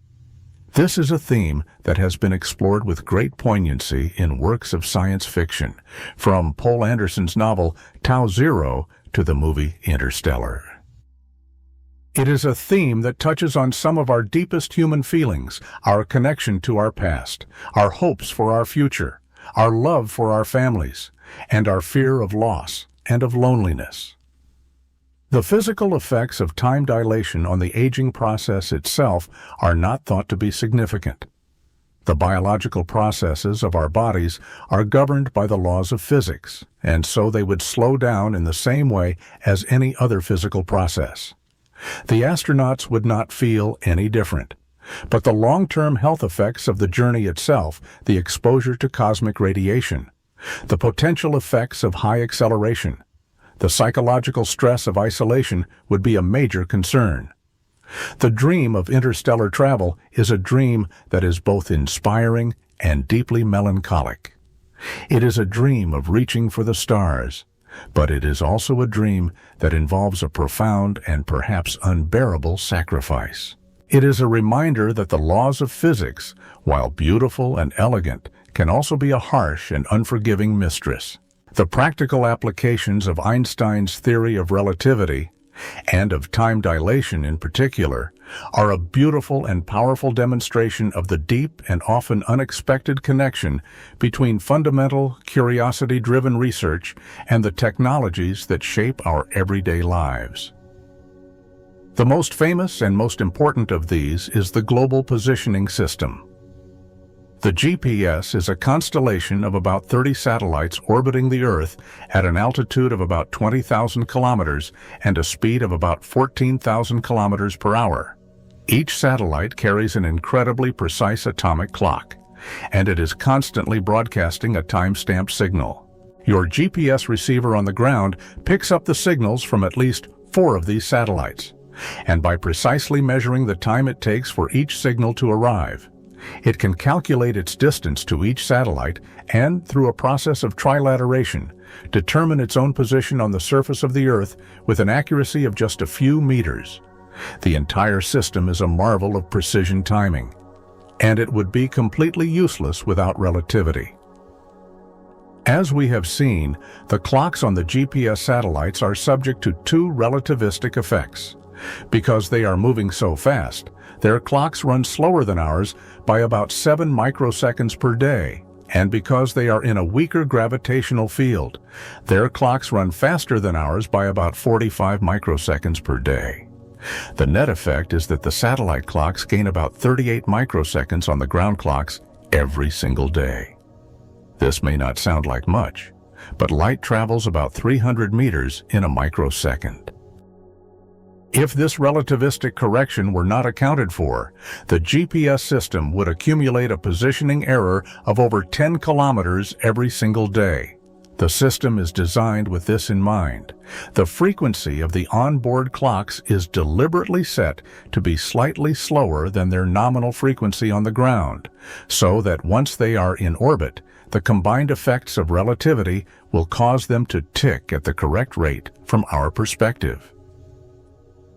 This is a theme that has been explored with great poignancy in works of science fiction, from Poul Anderson's novel Tau Zero to the movie Interstellar. It is a theme that touches on some of our deepest human feelings, our connection to our past, our hopes for our future, our love for our families, and our fear of loss and of loneliness. The physical effects of time dilation on the aging process itself are not thought to be significant. The biological processes of our bodies are governed by the laws of physics, and so they would slow down in the same way as any other physical process. The astronauts would not feel any different. But the long-term health effects of the journey itself, the exposure to cosmic radiation, the potential effects of high acceleration, the psychological stress of isolation would be a major concern. The dream of interstellar travel is a dream that is both inspiring and deeply melancholic. It is a dream of reaching for the stars, but it is also a dream that involves a profound and perhaps unbearable sacrifice. It is a reminder that the laws of physics, while beautiful and elegant, can also be a harsh and unforgiving mistress. The practical applications of Einstein's theory of relativity, and of time dilation in particular, are a beautiful and powerful demonstration of the deep and often unexpected connection between fundamental, curiosity-driven research and the technologies that shape our everyday lives. The most famous and most important of these is the Global Positioning System. The GPS is a constellation of about 30 satellites orbiting the Earth at an altitude of about 20,000 kilometers and a speed of about 14,000 kilometers per hour. Each satellite carries an incredibly precise atomic clock, and it is constantly broadcasting a time-stamped signal. Your GPS receiver on the ground picks up the signals from at least 4 of these satellites, and by precisely measuring the time it takes for each signal to arrive, it can calculate its distance to each satellite and, through a process of trilateration, determine its own position on the surface of the Earth with an accuracy of just a few meters. The entire system is a marvel of precision timing, and it would be completely useless without relativity. As we have seen, the clocks on the GPS satellites are subject to 2 relativistic effects. Because they are moving so fast, their clocks run slower than ours by about 7 microseconds per day, and because they are in a weaker gravitational field, their clocks run faster than ours by about 45 microseconds per day. The net effect is that the satellite clocks gain about 38 microseconds on the ground clocks every single day. This may not sound like much, but light travels about 300 meters in a microsecond. If this relativistic correction were not accounted for, the GPS system would accumulate a positioning error of over 10 kilometers every single day. The system is designed with this in mind. The frequency of the onboard clocks is deliberately set to be slightly slower than their nominal frequency on the ground, so that once they are in orbit, the combined effects of relativity will cause them to tick at the correct rate from our perspective.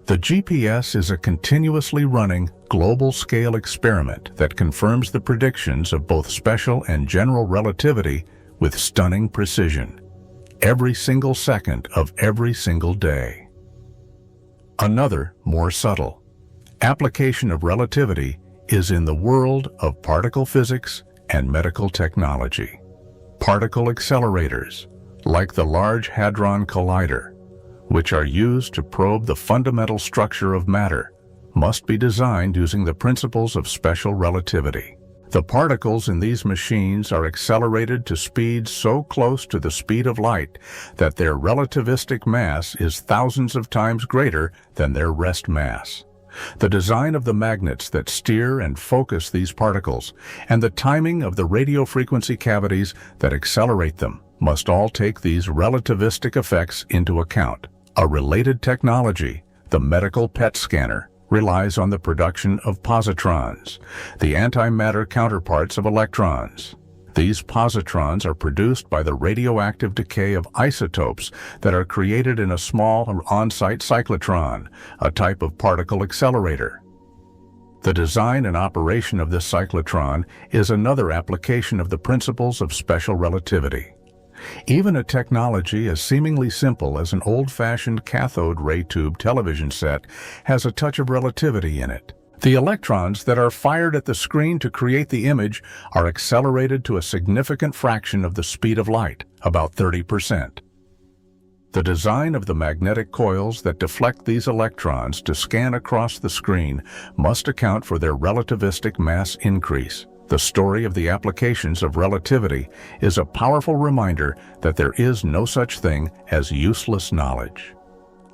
The GPS is a continuously running, global-scale experiment that confirms the predictions of both special and general relativity with stunning precision, every single second of every single day. Another, more subtle, application of relativity is in the world of particle physics and medical technology. Particle accelerators, like the Large Hadron Collider, which are used to probe the fundamental structure of matter, must be designed using the principles of special relativity. The particles in these machines are accelerated to speeds so close to the speed of light that their relativistic mass is thousands of times greater than their rest mass. The design of the magnets that steer and focus these particles, and the timing of the radio frequency cavities that accelerate them, must all take these relativistic effects into account. A related technology, the medical PET scanner, relies on the production of positrons, the antimatter counterparts of electrons. These positrons are produced by the radioactive decay of isotopes that are created in a small on-site cyclotron, a type of particle accelerator. The design and operation of this cyclotron is another application of the principles of special relativity. Even a technology as seemingly simple as an old-fashioned cathode ray tube television set has a touch of relativity in it. The electrons that are fired at the screen to create the image are accelerated to a significant fraction of the speed of light, about 30%. The design of the magnetic coils that deflect these electrons to scan across the screen must account for their relativistic mass increase. The story of the applications of relativity is a powerful reminder that there is no such thing as useless knowledge.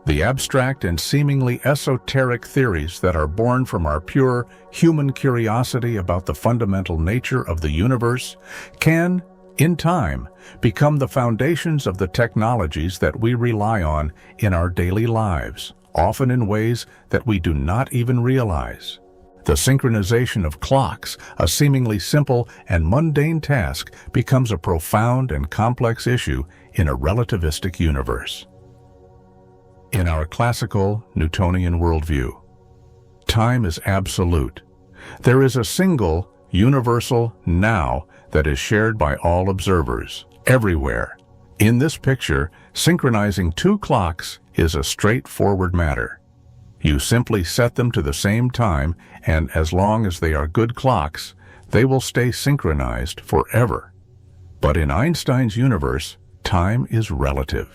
The abstract and seemingly esoteric theories that are born from our pure human curiosity about the fundamental nature of the universe can, in time, become the foundations of the technologies that we rely on in our daily lives, often in ways that we do not even realize. The synchronization of clocks, a seemingly simple and mundane task, becomes a profound and complex issue in a relativistic universe. In our classical Newtonian worldview, time is absolute. There is a single, universal now that is shared by all observers, everywhere. In this picture, synchronizing two clocks is a straightforward matter. You simply set them to the same time, and as long as they are good clocks, they will stay synchronized forever. But in Einstein's universe, time is relative.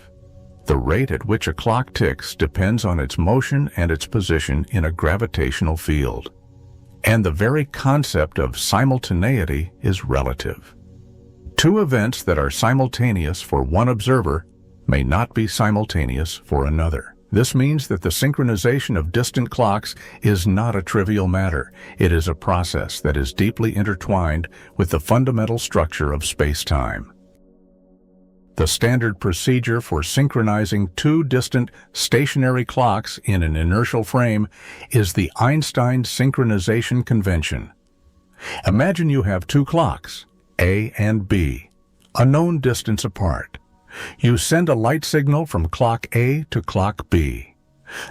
The rate at which a clock ticks depends on its motion and its position in a gravitational field. And the very concept of simultaneity is relative. Two events that are simultaneous for one observer may not be simultaneous for another. This means that the synchronization of distant clocks is not a trivial matter. It is a process that is deeply intertwined with the fundamental structure of spacetime. The standard procedure for synchronizing two distant stationary clocks in an inertial frame is the Einstein synchronization convention. Imagine you have two clocks, A and B, a known distance apart. You send a light signal from clock A to clock B.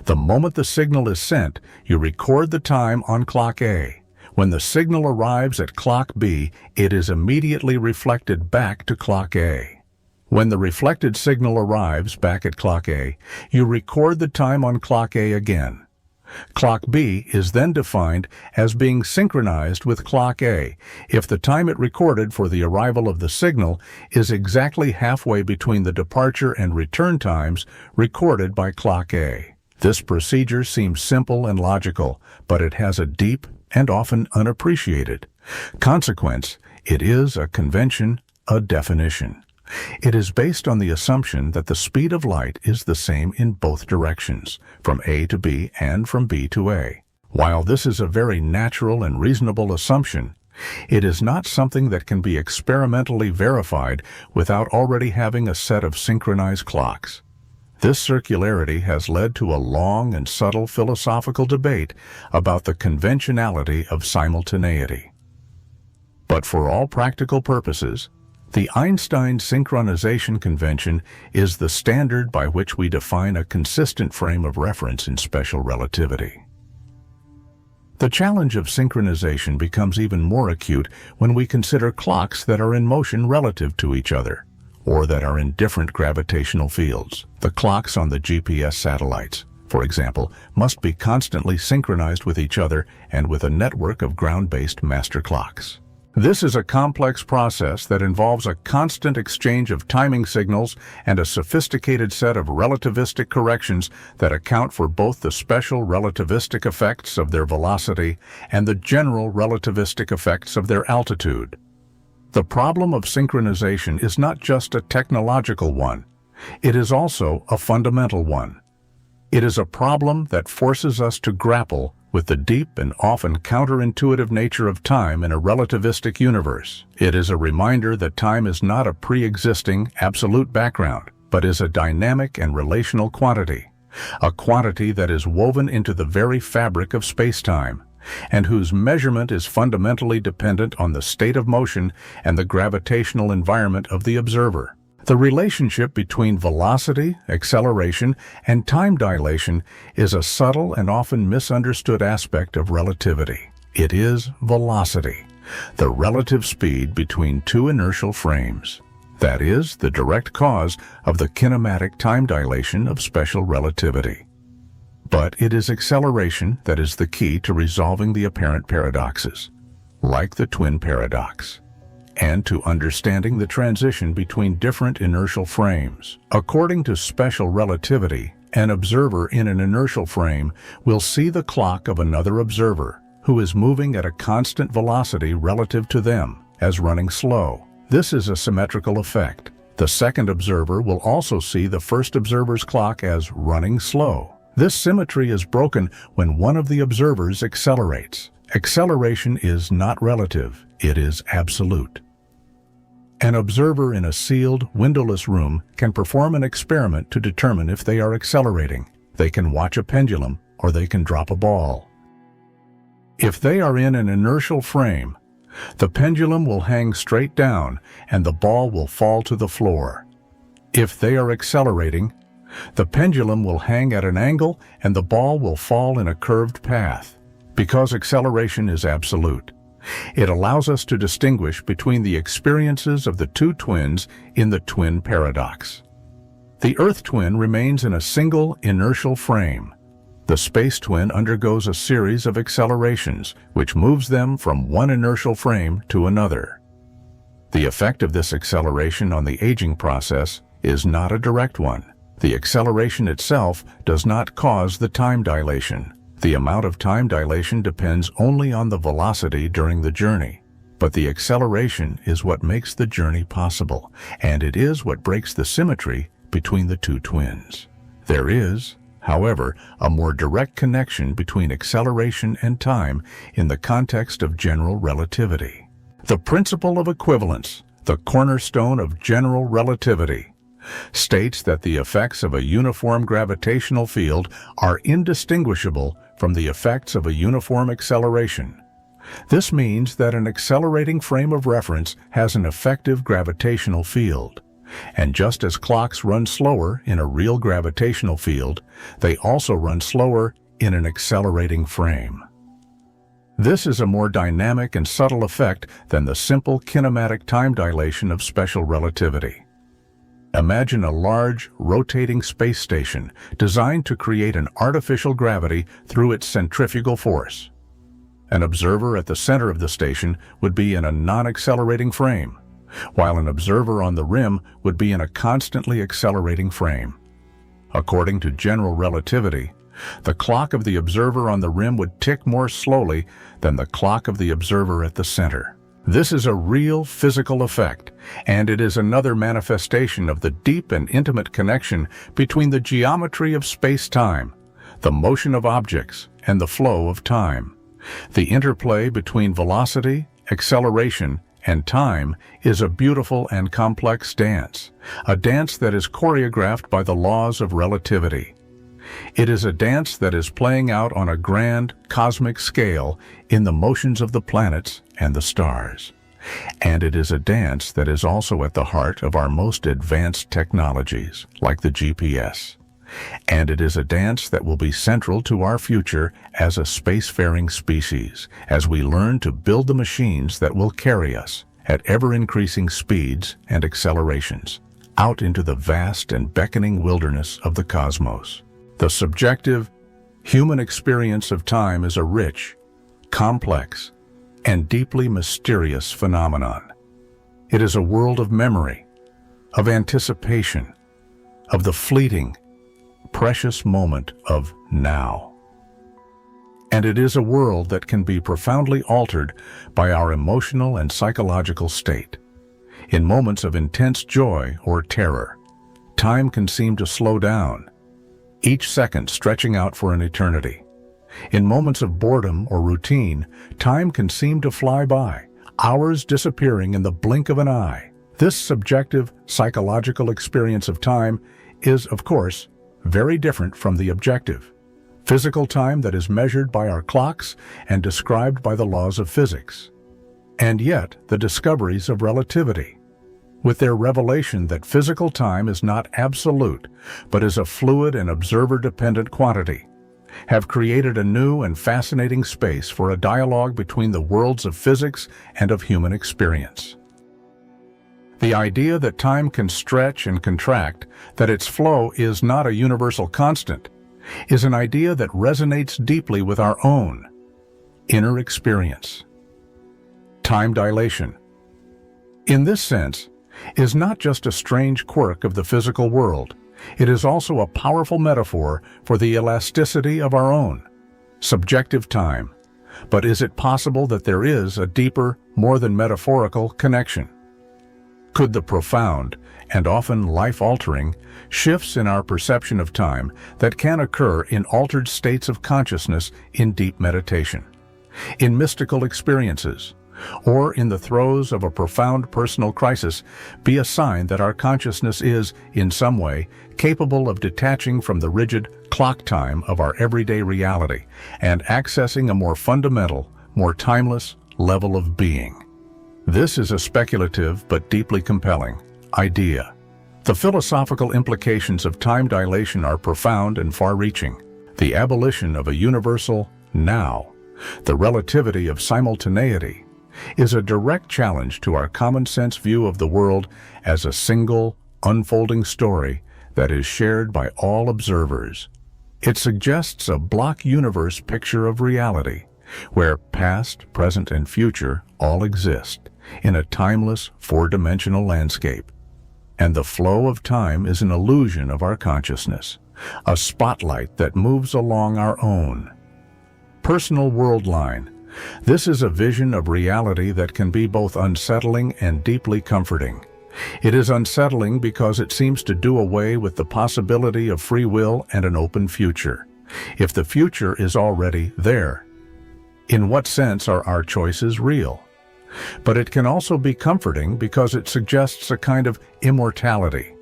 The moment the signal is sent, you record the time on clock A. When the signal arrives at clock B, it is immediately reflected back to clock A. When the reflected signal arrives back at clock A, you record the time on clock A again. Clock B is then defined as being synchronized with clock A if the time it recorded for the arrival of the signal is exactly halfway between the departure and return times recorded by clock A. This procedure seems simple and logical, but it has a deep and often unappreciated consequence. It is a convention, a definition. It is based on the assumption that the speed of light is the same in both directions, from A to B and from B to A. While this is a very natural and reasonable assumption, it is not something that can be experimentally verified without already having a set of synchronized clocks. This circularity has led to a long and subtle philosophical debate about the conventionality of simultaneity. But for all practical purposes, the Einstein synchronization convention is the standard by which we define a consistent frame of reference in special relativity. The challenge of synchronization becomes even more acute when we consider clocks that are in motion relative to each other, or that are in different gravitational fields. The clocks on the GPS satellites, for example, must be constantly synchronized with each other and with a network of ground-based master clocks. This is a complex process that involves a constant exchange of timing signals and a sophisticated set of relativistic corrections that account for both the special relativistic effects of their velocity and the general relativistic effects of their altitude. The problem of synchronization is not just a technological one, it is also a fundamental one. It is a problem that forces us to grapple with the deep and often counterintuitive nature of time in a relativistic universe. It is a reminder that time is not a pre-existing, absolute background, but is a dynamic and relational quantity, a quantity that is woven into the very fabric of spacetime, and whose measurement is fundamentally dependent on the state of motion and the gravitational environment of the observer. The relationship between velocity, acceleration, and time dilation is a subtle and often misunderstood aspect of relativity. It is velocity, the relative speed between two inertial frames. That is, the direct cause of the kinematic time dilation of special relativity. But it is acceleration that is the key to resolving the apparent paradoxes, like the twin paradox, and to understanding the transition between different inertial frames. According to special relativity, an observer in an inertial frame will see the clock of another observer, who is moving at a constant velocity relative to them, as running slow. This is a symmetrical effect. The second observer will also see the first observer's clock as running slow. This symmetry is broken when one of the observers accelerates. Acceleration is not relative, it is absolute. An observer in a sealed, windowless room can perform an experiment to determine if they are accelerating. They can watch a pendulum, or they can drop a ball. If they are in an inertial frame, the pendulum will hang straight down and the ball will fall to the floor. If they are accelerating, the pendulum will hang at an angle and the ball will fall in a curved path. Because acceleration is absolute, it allows us to distinguish between the experiences of the two twins in the twin paradox. The Earth twin remains in a single inertial frame. The space twin undergoes a series of accelerations, which moves them from one inertial frame to another. The effect of this acceleration on the aging process is not a direct one. The acceleration itself does not cause the time dilation. The amount of time dilation depends only on the velocity during the journey. But the acceleration is what makes the journey possible, and it is what breaks the symmetry between the two twins. There is, however, a more direct connection between acceleration and time in the context of general relativity. The principle of equivalence, the cornerstone of general relativity, states that the effects of a uniform gravitational field are indistinguishable from the effects of a uniform acceleration. This means that an accelerating frame of reference has an effective gravitational field. And just as clocks run slower in a real gravitational field, they also run slower in an accelerating frame. This is a more dynamic and subtle effect than the simple kinematic time dilation of special relativity. Imagine a large, rotating space station designed to create an artificial gravity through its centrifugal force. An observer at the center of the station would be in a non-accelerating frame, while an observer on the rim would be in a constantly accelerating frame. According to general relativity, the clock of the observer on the rim would tick more slowly than the clock of the observer at the center. This is a real physical effect, and it is another manifestation of the deep and intimate connection between the geometry of space-time, the motion of objects, and the flow of time. The interplay between velocity, acceleration, and time is a beautiful and complex dance, a dance that is choreographed by the laws of relativity. It is a dance that is playing out on a grand, cosmic scale in the motions of the planets and the stars. And it is a dance that is also at the heart of our most advanced technologies, like the GPS. And it is a dance that will be central to our future as a spacefaring species, as we learn to build the machines that will carry us at ever-increasing speeds and accelerations out into the vast and beckoning wilderness of the cosmos. The subjective, human experience of time is a rich, complex, and deeply mysterious phenomenon. It is a world of memory, of anticipation, of the fleeting, precious moment of now. And it is a world that can be profoundly altered by our emotional and psychological state. In moments of intense joy or terror, time can seem to slow down, each second stretching out for an eternity. In moments of boredom or routine, time can seem to fly by, hours disappearing in the blink of an eye. This subjective, psychological experience of time is, of course, very different from the objective, physical time that is measured by our clocks and described by the laws of physics. And yet, the discoveries of relativity, with their revelation that physical time is not absolute, but is a fluid and observer-dependent quantity, have created a new and fascinating space for a dialogue between the worlds of physics and of human experience. The idea that time can stretch and contract, that its flow is not a universal constant, is an idea that resonates deeply with our own inner experience. Time dilation, in this sense, is not just a strange quirk of the physical world. It is also a powerful metaphor for the elasticity of our own subjective time. But is it possible that there is a deeper, more than metaphorical connection? Could the profound, and often life-altering, shifts in our perception of time that can occur in altered states of consciousness in deep meditation, in mystical experiences, or in the throes of a profound personal crisis, be a sign that our consciousness is, in some way, capable of detaching from the rigid clock time of our everyday reality and accessing a more fundamental, more timeless level of being? This is a speculative but deeply compelling idea. The philosophical implications of time dilation are profound and far-reaching. The abolition of a universal now, the relativity of simultaneity, is a direct challenge to our common-sense view of the world as a single, unfolding story that is shared by all observers. It suggests a block universe picture of reality, where past, present, and future all exist in a timeless, four-dimensional landscape. And the flow of time is an illusion of our consciousness, a spotlight that moves along our own personal world line. This is a vision of reality that can be both unsettling and deeply comforting. It is unsettling because it seems to do away with the possibility of free will and an open future. If the future is already there, in what sense are our choices real? But it can also be comforting because it suggests a kind of immortality.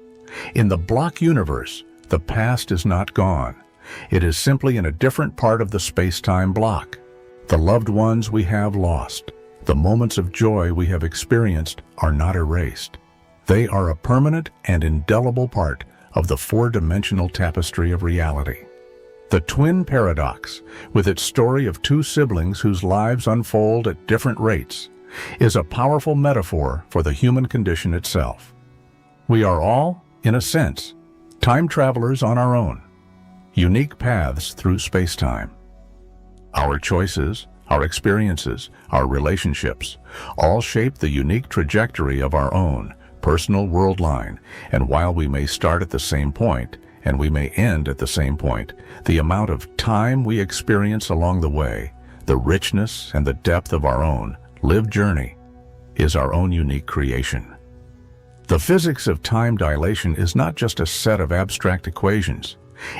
In the block universe, the past is not gone. It is simply in a different part of the space-time block. The loved ones we have lost, the moments of joy we have experienced are not erased. They are a permanent and indelible part of the four-dimensional tapestry of reality. The twin paradox, with its story of two siblings whose lives unfold at different rates, is a powerful metaphor for the human condition itself. We are all, in a sense, time travelers on our own, unique paths through space-time. Our choices, our experiences, our relationships, all shape the unique trajectory of our own personal world line, and while we may start at the same point, and we may end at the same point, the amount of time we experience along the way, the richness and the depth of our own lived journey, is our own unique creation. The physics of time dilation is not just a set of abstract equations.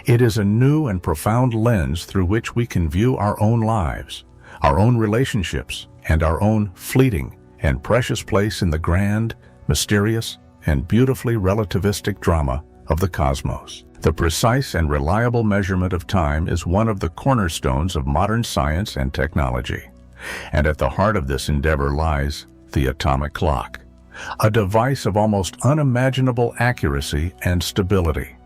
It is a new and profound lens through which we can view our own lives, our own relationships, and our own fleeting and precious place in the grand, mysterious, and beautifully relativistic drama of the cosmos. The precise and reliable measurement of time is one of the cornerstones of modern science and technology. And at the heart of this endeavor lies the atomic clock, a device of almost unimaginable accuracy and stability.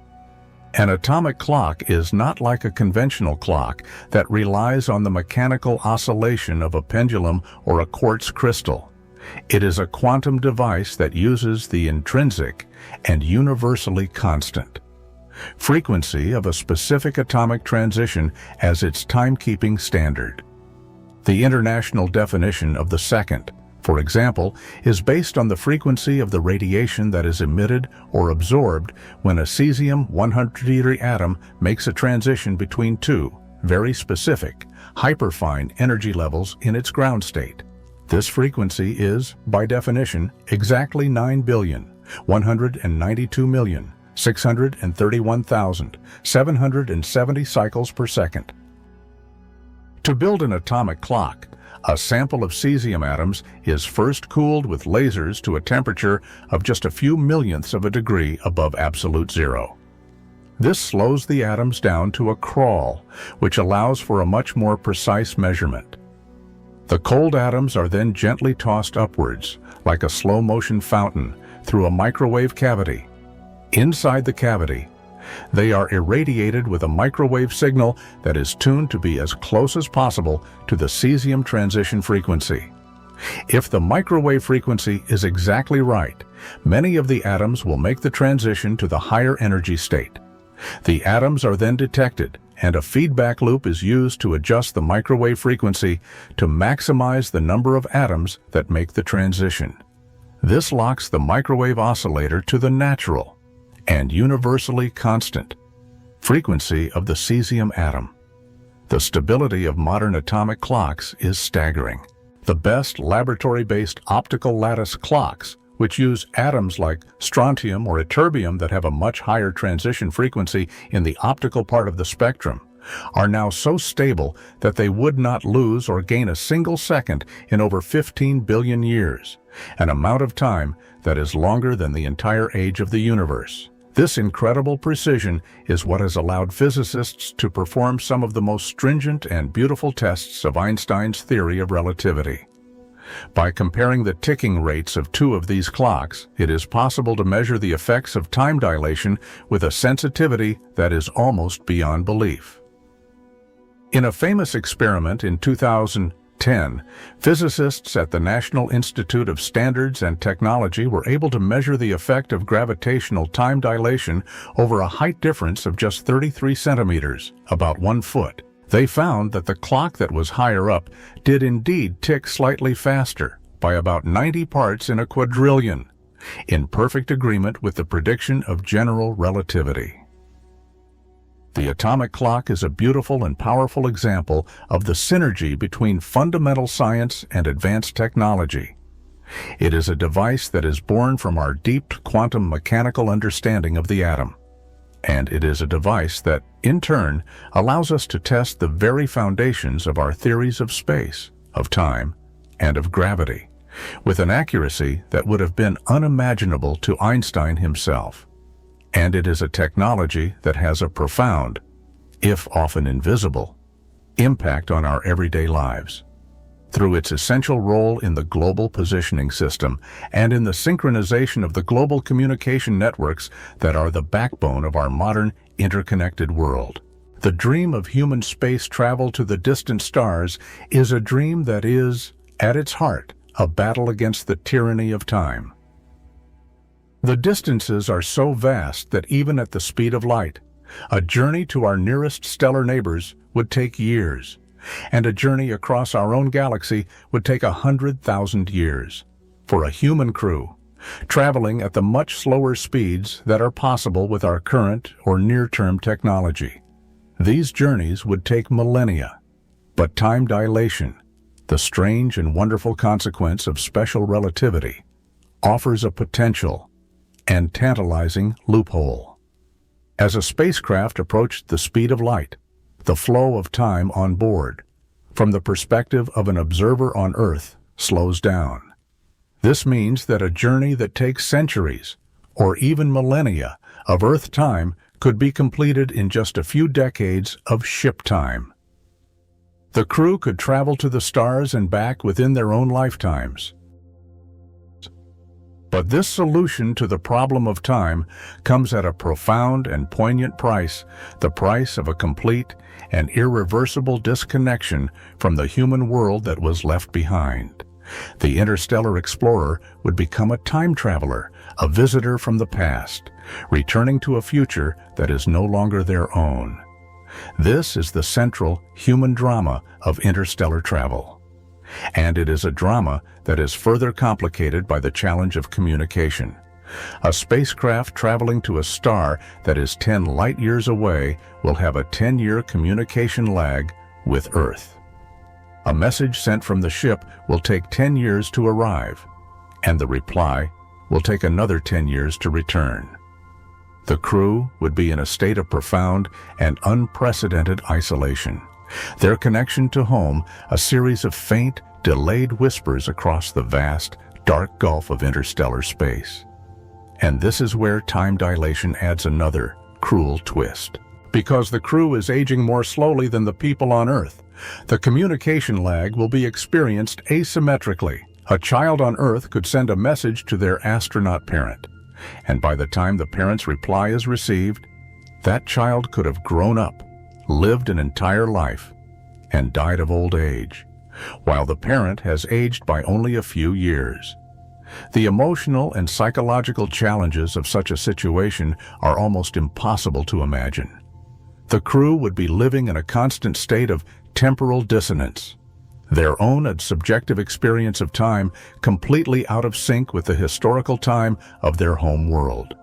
An atomic clock is not like a conventional clock that relies on the mechanical oscillation of a pendulum or a quartz crystal. It is a quantum device that uses the intrinsic and universally constant frequency of a specific atomic transition as its timekeeping standard. The international definition of the second, for example, is based on the frequency of the radiation that is emitted or absorbed when a cesium-130 atom makes a transition between two very specific, hyperfine energy levels in its ground state. This frequency is, by definition, exactly 9,192,631,770 cycles per second. To build an atomic clock, a sample of cesium atoms is first cooled with lasers to a temperature of just a few millionths of a degree above absolute zero. This slows the atoms down to a crawl, which allows for a much more precise measurement. The cold atoms are then gently tossed upwards, like a slow-motion fountain, through a microwave cavity. Inside the cavity, they are irradiated with a microwave signal that is tuned to be as close as possible to the cesium transition frequency. If the microwave frequency is exactly right, many of the atoms will make the transition to the higher energy state. The atoms are then detected, and a feedback loop is used to adjust the microwave frequency to maximize the number of atoms that make the transition. This locks the microwave oscillator to the natural and universally constant frequency of the cesium atom. The stability of modern atomic clocks is staggering. The best laboratory-based optical lattice clocks, which use atoms like strontium or ytterbium that have a much higher transition frequency in the optical part of the spectrum, are now so stable that they would not lose or gain a single second in over 15 billion years, an amount of time that is longer than the entire age of the universe. This incredible precision is what has allowed physicists to perform some of the most stringent and beautiful tests of Einstein's theory of relativity. By comparing the ticking rates of two of these clocks, it is possible to measure the effects of time dilation with a sensitivity that is almost beyond belief. In a famous experiment in 2010, physicists at the National Institute of Standards and Technology were able to measure the effect of gravitational time dilation over a height difference of just 33 centimeters, about 1 foot. They found that the clock that was higher up did indeed tick slightly faster, by about 90 parts in a quadrillion, in perfect agreement with the prediction of general relativity. The atomic clock is a beautiful and powerful example of the synergy between fundamental science and advanced technology. It is a device that is born from our deep quantum mechanical understanding of the atom. And it is a device that, in turn, allows us to test the very foundations of our theories of space, of time, and of gravity, with an accuracy that would have been unimaginable to Einstein himself. And it is a technology that has a profound, if often invisible, impact on our everyday lives. Through its essential role in the global positioning system and in the synchronization of the global communication networks that are the backbone of our modern, interconnected world. The dream of human space travel to the distant stars is a dream that is, at its heart, a battle against the tyranny of time. The distances are so vast that even at the speed of light, a journey to our nearest stellar neighbors would take years, and a journey across our own galaxy would take 100,000 years. For a human crew, traveling at the much slower speeds that are possible with our current or near-term technology, these journeys would take millennia. But time dilation, the strange and wonderful consequence of special relativity, offers a potential and tantalizing loophole. As a spacecraft approached the speed of light, the flow of time on board, from the perspective of an observer on Earth, slows down. This means that a journey that takes centuries, or even millennia, of Earth time could be completed in just a few decades of ship time. The crew could travel to the stars and back within their own lifetimes. But this solution to the problem of time comes at a profound and poignant price, the price of a complete and irreversible disconnection from the human world that was left behind. The interstellar explorer would become a time traveler, a visitor from the past, returning to a future that is no longer their own. This is the central human drama of interstellar travel. And it is a drama that is further complicated by the challenge of communication. A spacecraft traveling to a star that is 10 light-years away will have a 10-year communication lag with Earth. A message sent from the ship will take 10 years to arrive, and the reply will take another 10 years to return. The crew would be in a state of profound and unprecedented isolation. Their connection to home, a series of faint, delayed whispers across the vast, dark gulf of interstellar space. And this is where time dilation adds another cruel twist. Because the crew is aging more slowly than the people on Earth, the communication lag will be experienced asymmetrically. A child on Earth could send a message to their astronaut parent, and by the time the parent's reply is received, that child could have grown up, lived an entire life, and died of old age, while the parent has aged by only a few years. The emotional and psychological challenges of such a situation are almost impossible to imagine. The crew would be living in a constant state of temporal dissonance, their own and subjective experience of time completely out of sync with the historical time of their home world.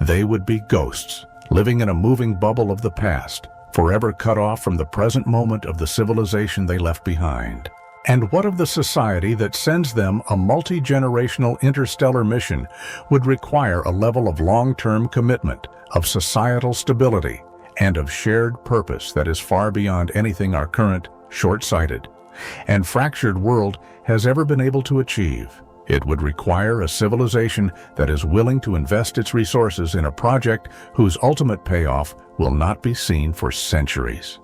They would be ghosts, living in a moving bubble of the past, forever cut off from the present moment of the civilization they left behind. And what of the society that sends them a multi-generational interstellar mission would require a level of long-term commitment, of societal stability, and of shared purpose that is far beyond anything our current, short-sighted, and fractured world has ever been able to achieve? It would require a civilization that is willing to invest its resources in a project whose ultimate payoff will not be seen for centuries.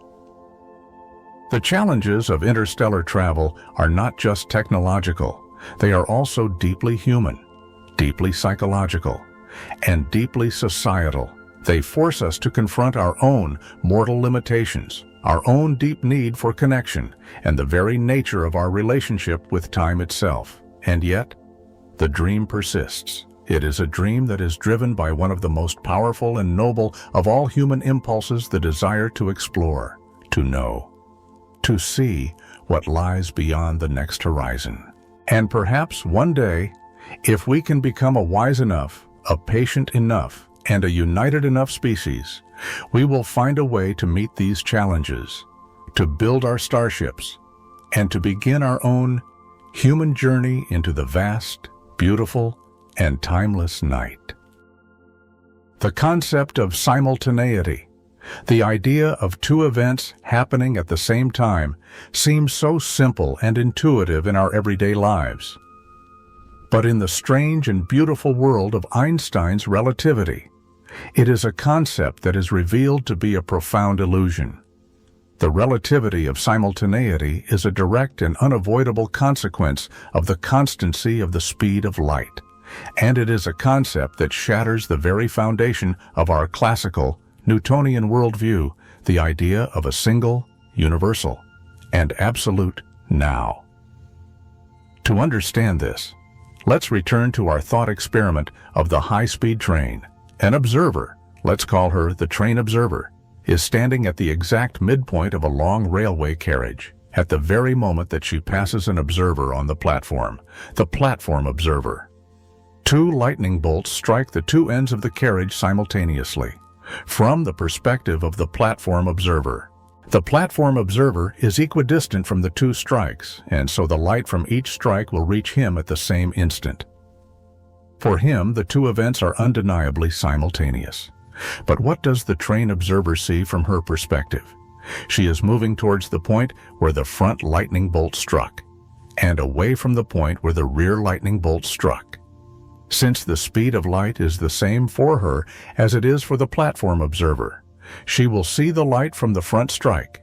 The challenges of interstellar travel are not just technological, they are also deeply human, deeply psychological, and deeply societal. They force us to confront our own mortal limitations, our own deep need for connection, and the very nature of our relationship with time itself. And yet, the dream persists. It is a dream that is driven by one of the most powerful and noble of all human impulses, the desire to explore, to know, to see what lies beyond the next horizon. And perhaps one day, if we can become a wise enough, a patient enough, and a united enough species, we will find a way to meet these challenges, to build our starships, and to begin our own human journey into the vast, beautiful, and timeless night. The concept of simultaneity, the idea of two events happening at the same time, seems so simple and intuitive in our everyday lives. But in the strange and beautiful world of Einstein's relativity, it is a concept that is revealed to be a profound illusion. The relativity of simultaneity is a direct and unavoidable consequence of the constancy of the speed of light, and it is a concept that shatters the very foundation of our classical, Newtonian worldview, the idea of a single, universal, and absolute now. To understand this, let's return to our thought experiment of the high-speed train. An observer, let's call her the train observer, is standing at the exact midpoint of a long railway carriage, at the very moment that she passes an observer on the platform observer. Two lightning bolts strike the two ends of the carriage simultaneously, from the perspective of the platform observer. The platform observer is equidistant from the two strikes, and so the light from each strike will reach him at the same instant. For him, the two events are undeniably simultaneous. But what does the train observer see from her perspective? She is moving towards the point where the front lightning bolt struck, and away from the point where the rear lightning bolt struck. Since the speed of light is the same for her as it is for the platform observer, she will see the light from the front strike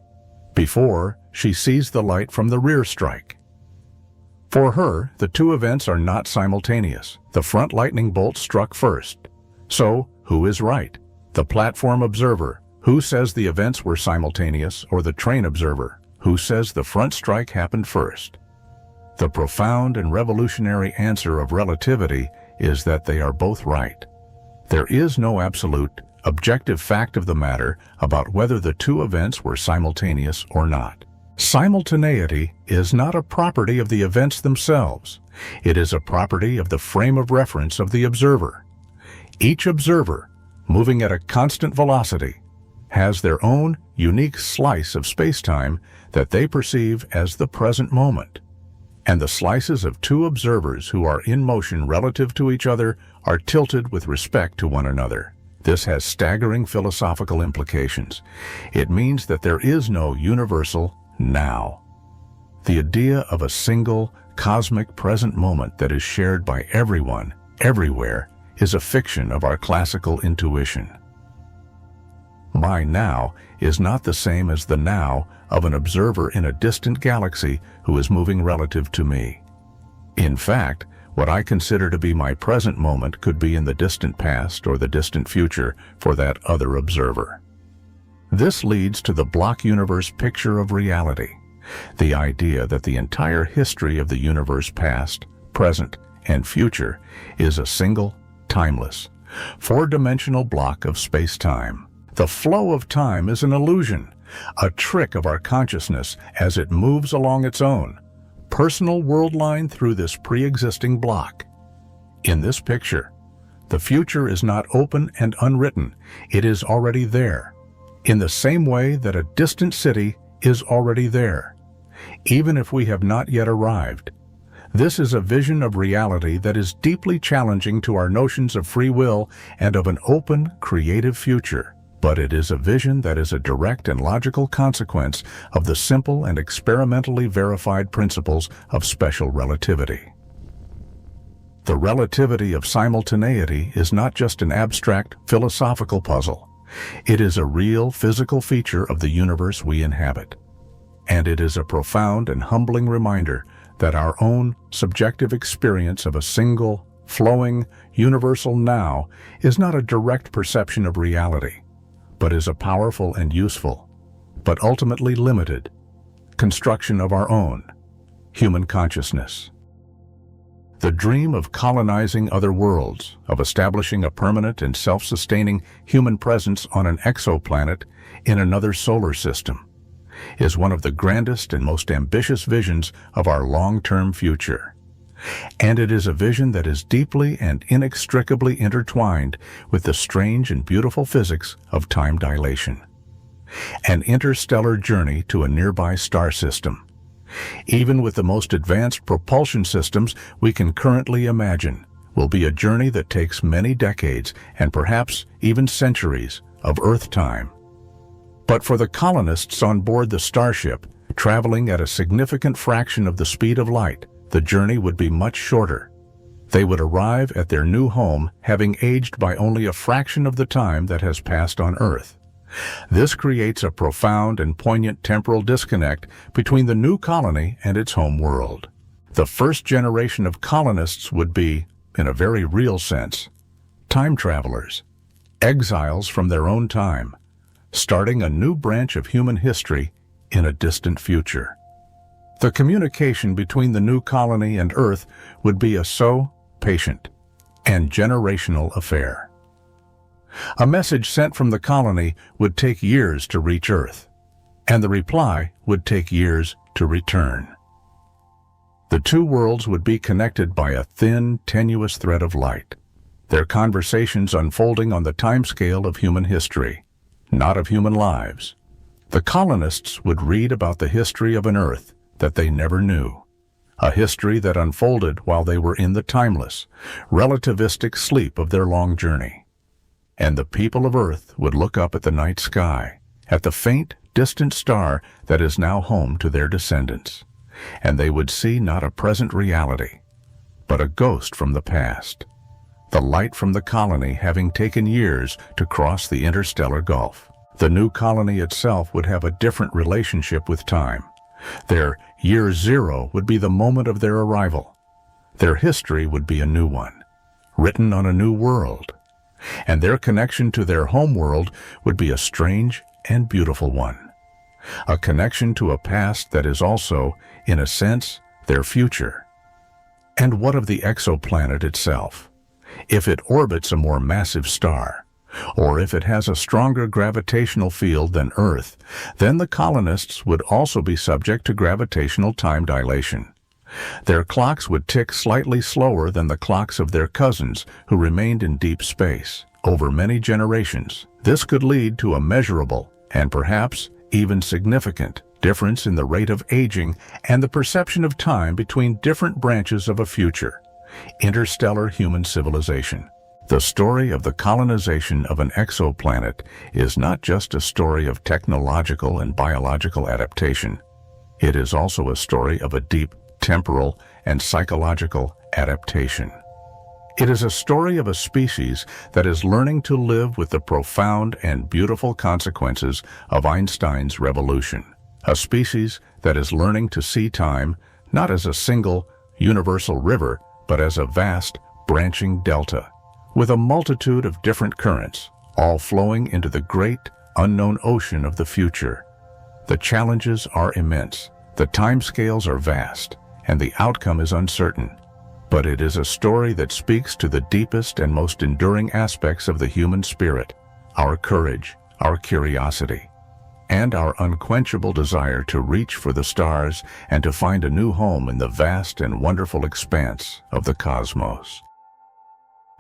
before she sees the light from the rear strike. For her, the two events are not simultaneous. The front lightning bolt struck first. So, who is right? The platform observer, who says the events were simultaneous, or the train observer, who says the front strike happened first? The profound and revolutionary answer of relativity is that they are both right. There is no absolute, objective fact of the matter about whether the two events were simultaneous or not. Simultaneity is not a property of the events themselves. It is a property of the frame of reference of the observer. Each observer, moving at a constant velocity, has their own unique slice of spacetime that they perceive as the present moment. And the slices of two observers who are in motion relative to each other are tilted with respect to one another. This has staggering philosophical implications. It means that there is no universal now. The idea of a single, cosmic present moment that is shared by everyone, everywhere, is a fiction of our classical intuition. My now is not the same as the now of an observer in a distant galaxy who is moving relative to me. In fact, what I consider to be my present moment could be in the distant past or the distant future for that other observer. This leads to the block universe picture of reality, the idea that the entire history of the universe past, present, and future is a single, timeless, four-dimensional block of space-time. The flow of time is an illusion, a trick of our consciousness as it moves along its own, personal world line through this pre-existing block. In this picture, the future is not open and unwritten, it is already there, in the same way that a distant city is already there, even if we have not yet arrived. This is a vision of reality that is deeply challenging to our notions of free will and of an open, creative future. But it is a vision that is a direct and logical consequence of the simple and experimentally verified principles of special relativity. The relativity of simultaneity is not just an abstract philosophical puzzle. It is a real physical feature of the universe we inhabit. And it is a profound and humbling reminder that our own subjective experience of a single, flowing, universal now is not a direct perception of reality, but is a powerful and useful, but ultimately limited, construction of our own, human consciousness. The dream of colonizing other worlds, of establishing a permanent and self-sustaining human presence on an exoplanet in another solar system, is one of the grandest and most ambitious visions of our long-term future. And it is a vision that is deeply and inextricably intertwined with the strange and beautiful physics of time dilation. An interstellar journey to a nearby star system. Even with the most advanced propulsion systems we can currently imagine, will be a journey that takes many decades and perhaps even centuries of Earth time. But for the colonists on board the starship, traveling at a significant fraction of the speed of light, the journey would be much shorter. They would arrive at their new home having aged by only a fraction of the time that has passed on Earth. This creates a profound and poignant temporal disconnect between the new colony and its home world. The first generation of colonists would be, in a very real sense, time travelers, exiles from their own time, starting a new branch of human history in a distant future. The communication between the new colony and Earth would be a slow, patient, and generational affair. A message sent from the colony would take years to reach Earth, and the reply would take years to return. The two worlds would be connected by a thin, tenuous thread of light, their conversations unfolding on the timescale of human history, not of human lives. The colonists would read about the history of an Earth that they never knew, a history that unfolded while they were in the timeless, relativistic sleep of their long journey. And the people of Earth would look up at the night sky, at the faint, distant star that is now home to their descendants, and they would see not a present reality, but a ghost from the past, the light from the colony having taken years to cross the interstellar gulf. The new colony itself would have a different relationship with time. Their year zero would be the moment of their arrival. Their history would be a new one, written on a new world. And their connection to their home world would be a strange and beautiful one. A connection to a past that is also, in a sense, their future. And what of the exoplanet itself? If it orbits a more massive star, Or if it has a stronger gravitational field than Earth, then the colonists would also be subject to gravitational time dilation. Their clocks would tick slightly slower than the clocks of their cousins who remained in deep space. Over many generations, this could lead to a measurable, and perhaps even significant, difference in the rate of aging and the perception of time between different branches of a future interstellar human civilization. The story of the colonization of an exoplanet is not just a story of technological and biological adaptation. It is also a story of a deep temporal and psychological adaptation. It is a story of a species that is learning to live with the profound and beautiful consequences of Einstein's revolution. A species that is learning to see time not as a single, universal river, but as a vast, branching delta, with a multitude of different currents, all flowing into the great, unknown ocean of the future. The challenges are immense, the timescales are vast, and the outcome is uncertain. But it is a story that speaks to the deepest and most enduring aspects of the human spirit, our courage, our curiosity, and our unquenchable desire to reach for the stars and to find a new home in the vast and wonderful expanse of the cosmos.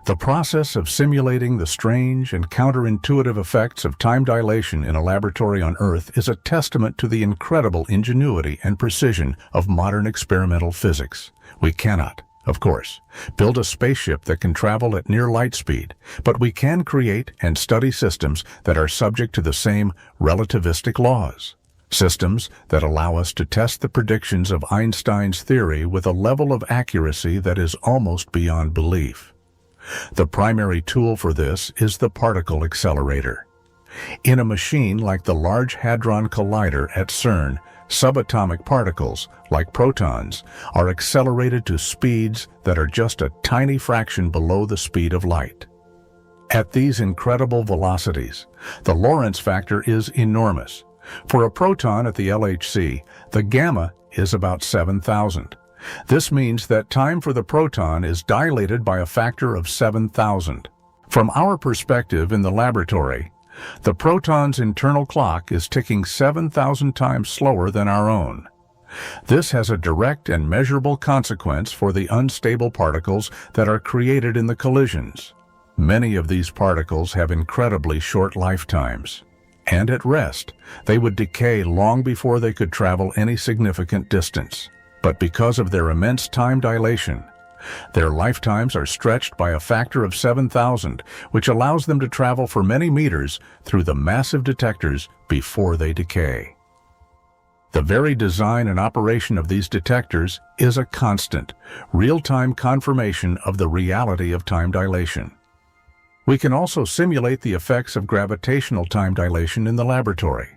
The process of simulating the strange and counterintuitive effects of time dilation in a laboratory on Earth is a testament to the incredible ingenuity and precision of modern experimental physics. We cannot, of course, build a spaceship that can travel at near light speed, but we can create and study systems that are subject to the same relativistic laws. Systems that allow us to test the predictions of Einstein's theory with a level of accuracy that is almost beyond belief. The primary tool for this is the particle accelerator. In a machine like the Large Hadron Collider at CERN, subatomic particles, like protons, are accelerated to speeds that are just a tiny fraction below the speed of light. At these incredible velocities, the Lorentz factor is enormous. For a proton at the LHC, the gamma is about 7,000. This means that time for the proton is dilated by a factor of 7,000. From our perspective in the laboratory, the proton's internal clock is ticking 7,000 times slower than our own. This has a direct and measurable consequence for the unstable particles that are created in the collisions. Many of these particles have incredibly short lifetimes, and at rest, they would decay long before they could travel any significant distance. But because of their immense time dilation, their lifetimes are stretched by a factor of 7,000, which allows them to travel for many meters through the massive detectors before they decay. The very design and operation of these detectors is a constant, real-time confirmation of the reality of time dilation. We can also simulate the effects of gravitational time dilation in the laboratory,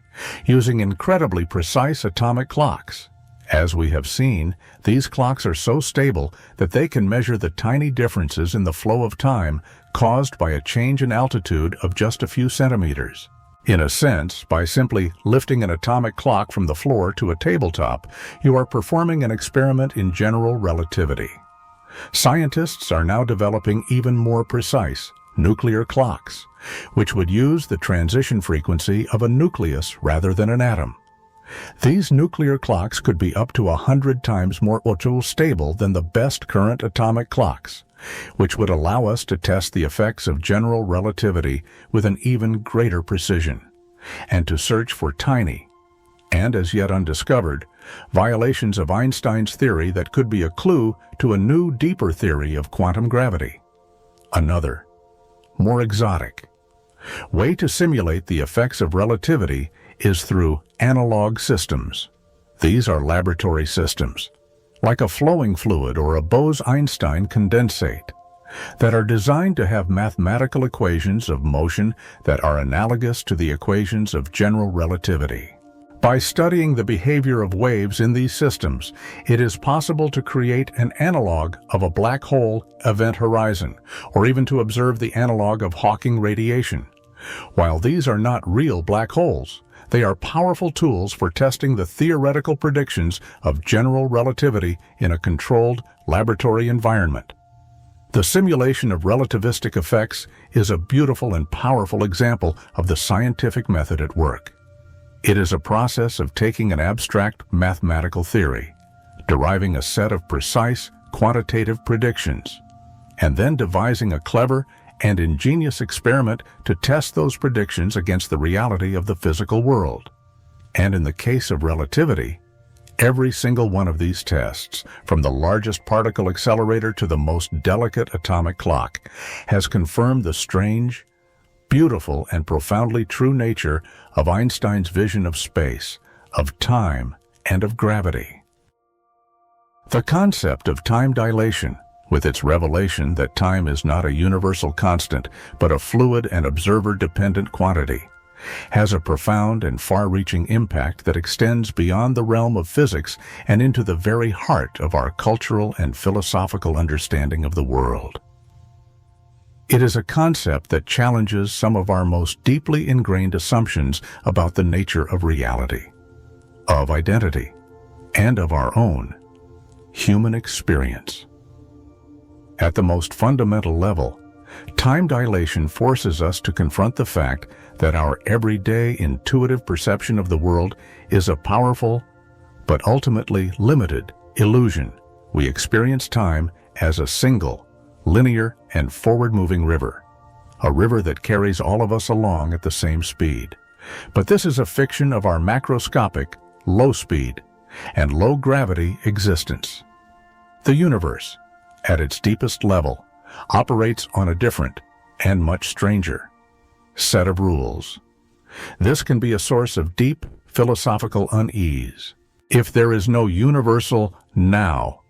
using incredibly precise atomic clocks. As we have seen, these clocks are so stable that they can measure the tiny differences in the flow of time caused by a change in altitude of just a few centimeters. In a sense, by simply lifting an atomic clock from the floor to a tabletop, you are performing an experiment in general relativity. Scientists are now developing even more precise nuclear clocks, which would use the transition frequency of a nucleus rather than an atom. These nuclear clocks could be up to 100 times more stable than the best current atomic clocks, which would allow us to test the effects of general relativity with an even greater precision, and to search for tiny, and as yet undiscovered, violations of Einstein's theory that could be a clue to a new, deeper theory of quantum gravity. Another, more exotic, way to simulate the effects of relativity is through analog systems. These are laboratory systems, like a flowing fluid or a Bose-Einstein condensate, that are designed to have mathematical equations of motion that are analogous to the equations of general relativity. By studying the behavior of waves in these systems, it is possible to create an analog of a black hole event horizon, or even to observe the analog of Hawking radiation. While these are not real black holes, they are powerful tools for testing the theoretical predictions of general relativity in a controlled laboratory environment. The simulation of relativistic effects is a beautiful and powerful example of the scientific method at work. It is a process of taking an abstract mathematical theory, deriving a set of precise quantitative predictions, and then devising a clever and ingenious experiment to test those predictions against the reality of the physical world. And in the case of relativity, every single one of these tests, from the largest particle accelerator to the most delicate atomic clock, has confirmed the strange, beautiful, and profoundly true nature of Einstein's vision of space, of time, and of gravity. The concept of time dilation, with its revelation that time is not a universal constant, but a fluid and observer-dependent quantity, has a profound and far-reaching impact that extends beyond the realm of physics and into the very heart of our cultural and philosophical understanding of the world. It is a concept that challenges some of our most deeply ingrained assumptions about the nature of reality, of identity, and of our own human experience. At the most fundamental level, time dilation forces us to confront the fact that our everyday intuitive perception of the world is a powerful, but ultimately limited, illusion. We experience time as a single, linear, and forward-moving river, a river that carries all of us along at the same speed. But this is a fiction of our macroscopic, low-speed, and low-gravity existence. The universe, at its deepest level, operates on a different, and much stranger, set of rules. This can be a source of deep philosophical unease. If there is no universal now,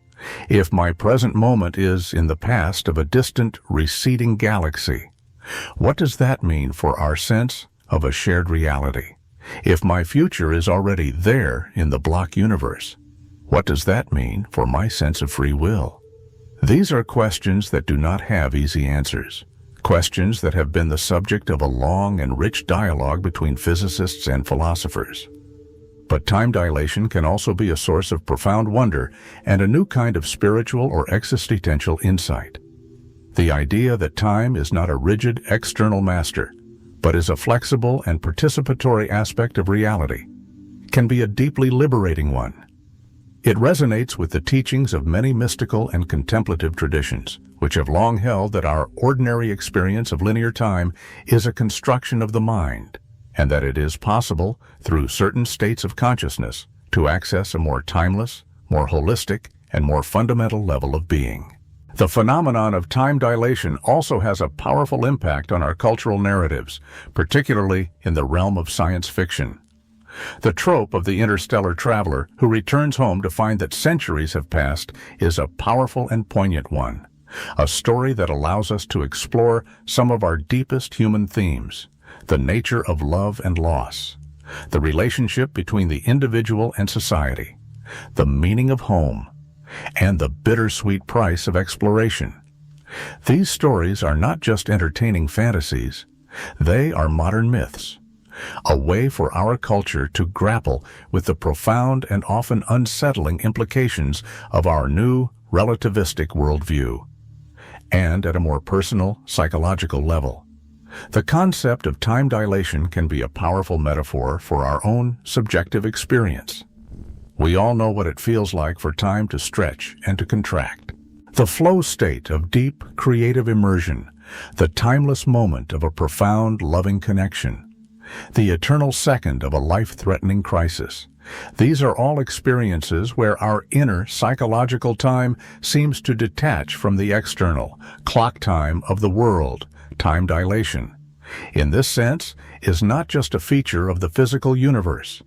if my present moment is in the past of a distant, receding galaxy, what does that mean for our sense of a shared reality? If my future is already there in the block universe, what does that mean for my sense of free will? These are questions that do not have easy answers, questions that have been the subject of a long and rich dialogue between physicists and philosophers. But time dilation can also be a source of profound wonder and a new kind of spiritual or existential insight. The idea that time is not a rigid external master, but is a flexible and participatory aspect of reality, can be a deeply liberating one. It resonates with the teachings of many mystical and contemplative traditions, which have long held that our ordinary experience of linear time is a construction of the mind, and that it is possible, through certain states of consciousness, to access a more timeless, more holistic, and more fundamental level of being. The phenomenon of time dilation also has a powerful impact on our cultural narratives, particularly in the realm of science fiction. The trope of the interstellar traveler who returns home to find that centuries have passed is a powerful and poignant one, a story that allows us to explore some of our deepest human themes: the nature of love and loss, the relationship between the individual and society, the meaning of home, and the bittersweet price of exploration. These stories are not just entertaining fantasies, they are modern myths, a way for our culture to grapple with the profound and often unsettling implications of our new relativistic worldview. And at a more personal, psychological level, the concept of time dilation can be a powerful metaphor for our own subjective experience. We all know what it feels like for time to stretch and to contract. The flow state of deep, creative immersion, the timeless moment of a profound, loving connection, the eternal second of a life-threatening crisis. These are all experiences where our inner psychological time seems to detach from the external, clock time of the world. Time dilation, in this sense, is not just a feature of the physical universe.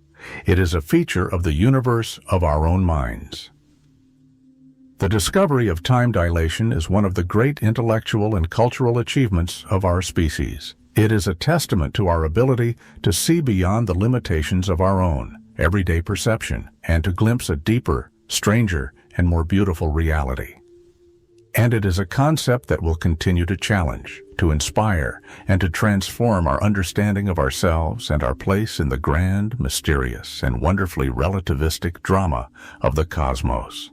It is a feature of the universe of our own minds. The discovery of time dilation is one of the great intellectual and cultural achievements of our species. It is a testament to our ability to see beyond the limitations of our own everyday perception and to glimpse a deeper, stranger, and more beautiful reality. And it is a concept that will continue to challenge, to inspire, and to transform our understanding of ourselves and our place in the grand, mysterious, and wonderfully relativistic drama of the cosmos.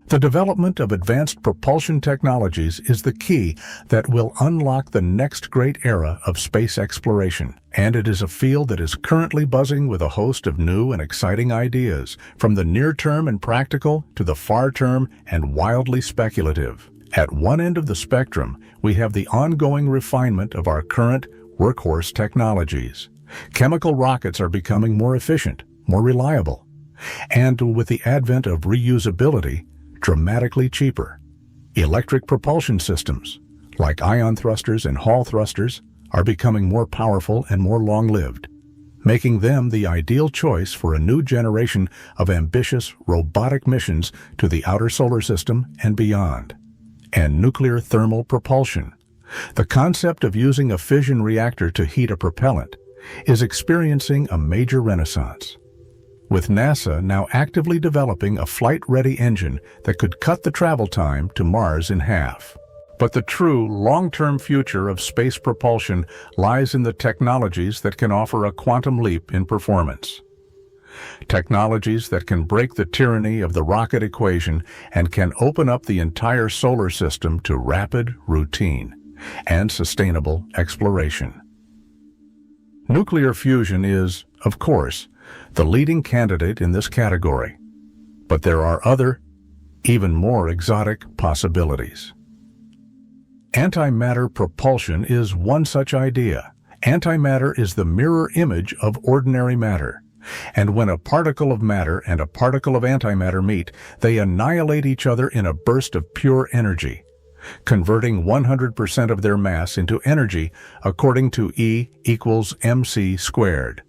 The development of advanced propulsion technologies is the key that will unlock the next great era of space exploration, and it is a field that is currently buzzing with a host of new and exciting ideas, from the near-term and practical to the far-term and wildly speculative. At one end of the spectrum, we have the ongoing refinement of our current workhorse technologies. Chemical rockets are becoming more efficient, more reliable, and with the advent of reusability, dramatically cheaper. Electric propulsion systems, like ion thrusters and Hall thrusters, are becoming more powerful and more long-lived, making them the ideal choice for a new generation of ambitious robotic missions to the outer solar system and beyond. And nuclear thermal propulsion. The concept of using a fission reactor to heat a propellant is experiencing a major renaissance, with NASA now actively developing a flight-ready engine that could cut the travel time to Mars in half. But the true long-term future of space propulsion lies in the technologies that can offer a quantum leap in performance. Technologies that can break the tyranny of the rocket equation and can open up the entire solar system to rapid, routine, and sustainable exploration. Nuclear fusion is, of course, the leading candidate in this category, but there are other, even more exotic possibilities. Antimatter propulsion is one such idea. Antimatter is the mirror image of ordinary matter, and when a particle of matter and a particle of antimatter meet, they annihilate each other in a burst of pure energy, converting 100% of their mass into energy according to E equals mc squared.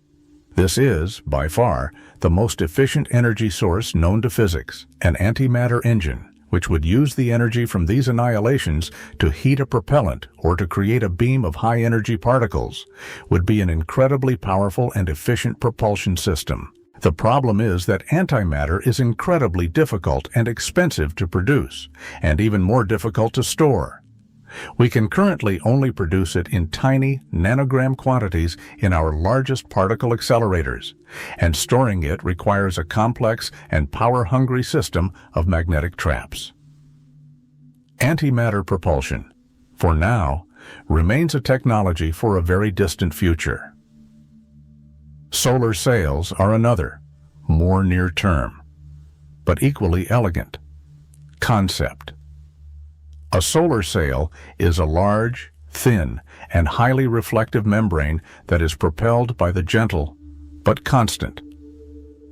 This is, by far, the most efficient energy source known to physics. An antimatter engine, which would use the energy from these annihilations to heat a propellant or to create a beam of high-energy particles, would be an incredibly powerful and efficient propulsion system. The problem is that antimatter is incredibly difficult and expensive to produce, and even more difficult to store. We can currently only produce it in tiny nanogram quantities in our largest particle accelerators, and storing it requires a complex and power-hungry system of magnetic traps. Antimatter propulsion, for now, remains a technology for a very distant future. Solar sails are another, more near-term, but equally elegant, concept. A solar sail is a large, thin, and highly reflective membrane that is propelled by the gentle, but constant,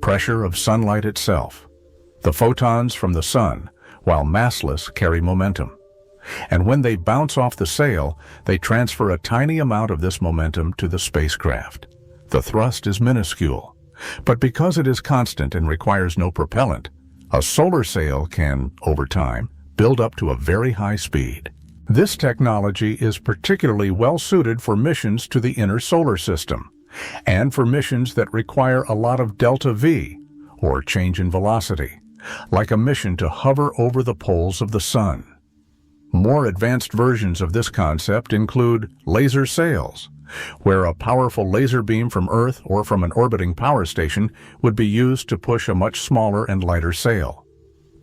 pressure of sunlight itself. The photons from the sun, while massless, carry momentum. And when they bounce off the sail, they transfer a tiny amount of this momentum to the spacecraft. The thrust is minuscule, but because it is constant and requires no propellant, a solar sail can, over time, build up to a very high speed. This technology is particularly well suited for missions to the inner solar system, and for missions that require a lot of delta V, or change in velocity, like a mission to hover over the poles of the sun. More advanced versions of this concept include laser sails, where a powerful laser beam from Earth or from an orbiting power station would be used to push a much smaller and lighter sail,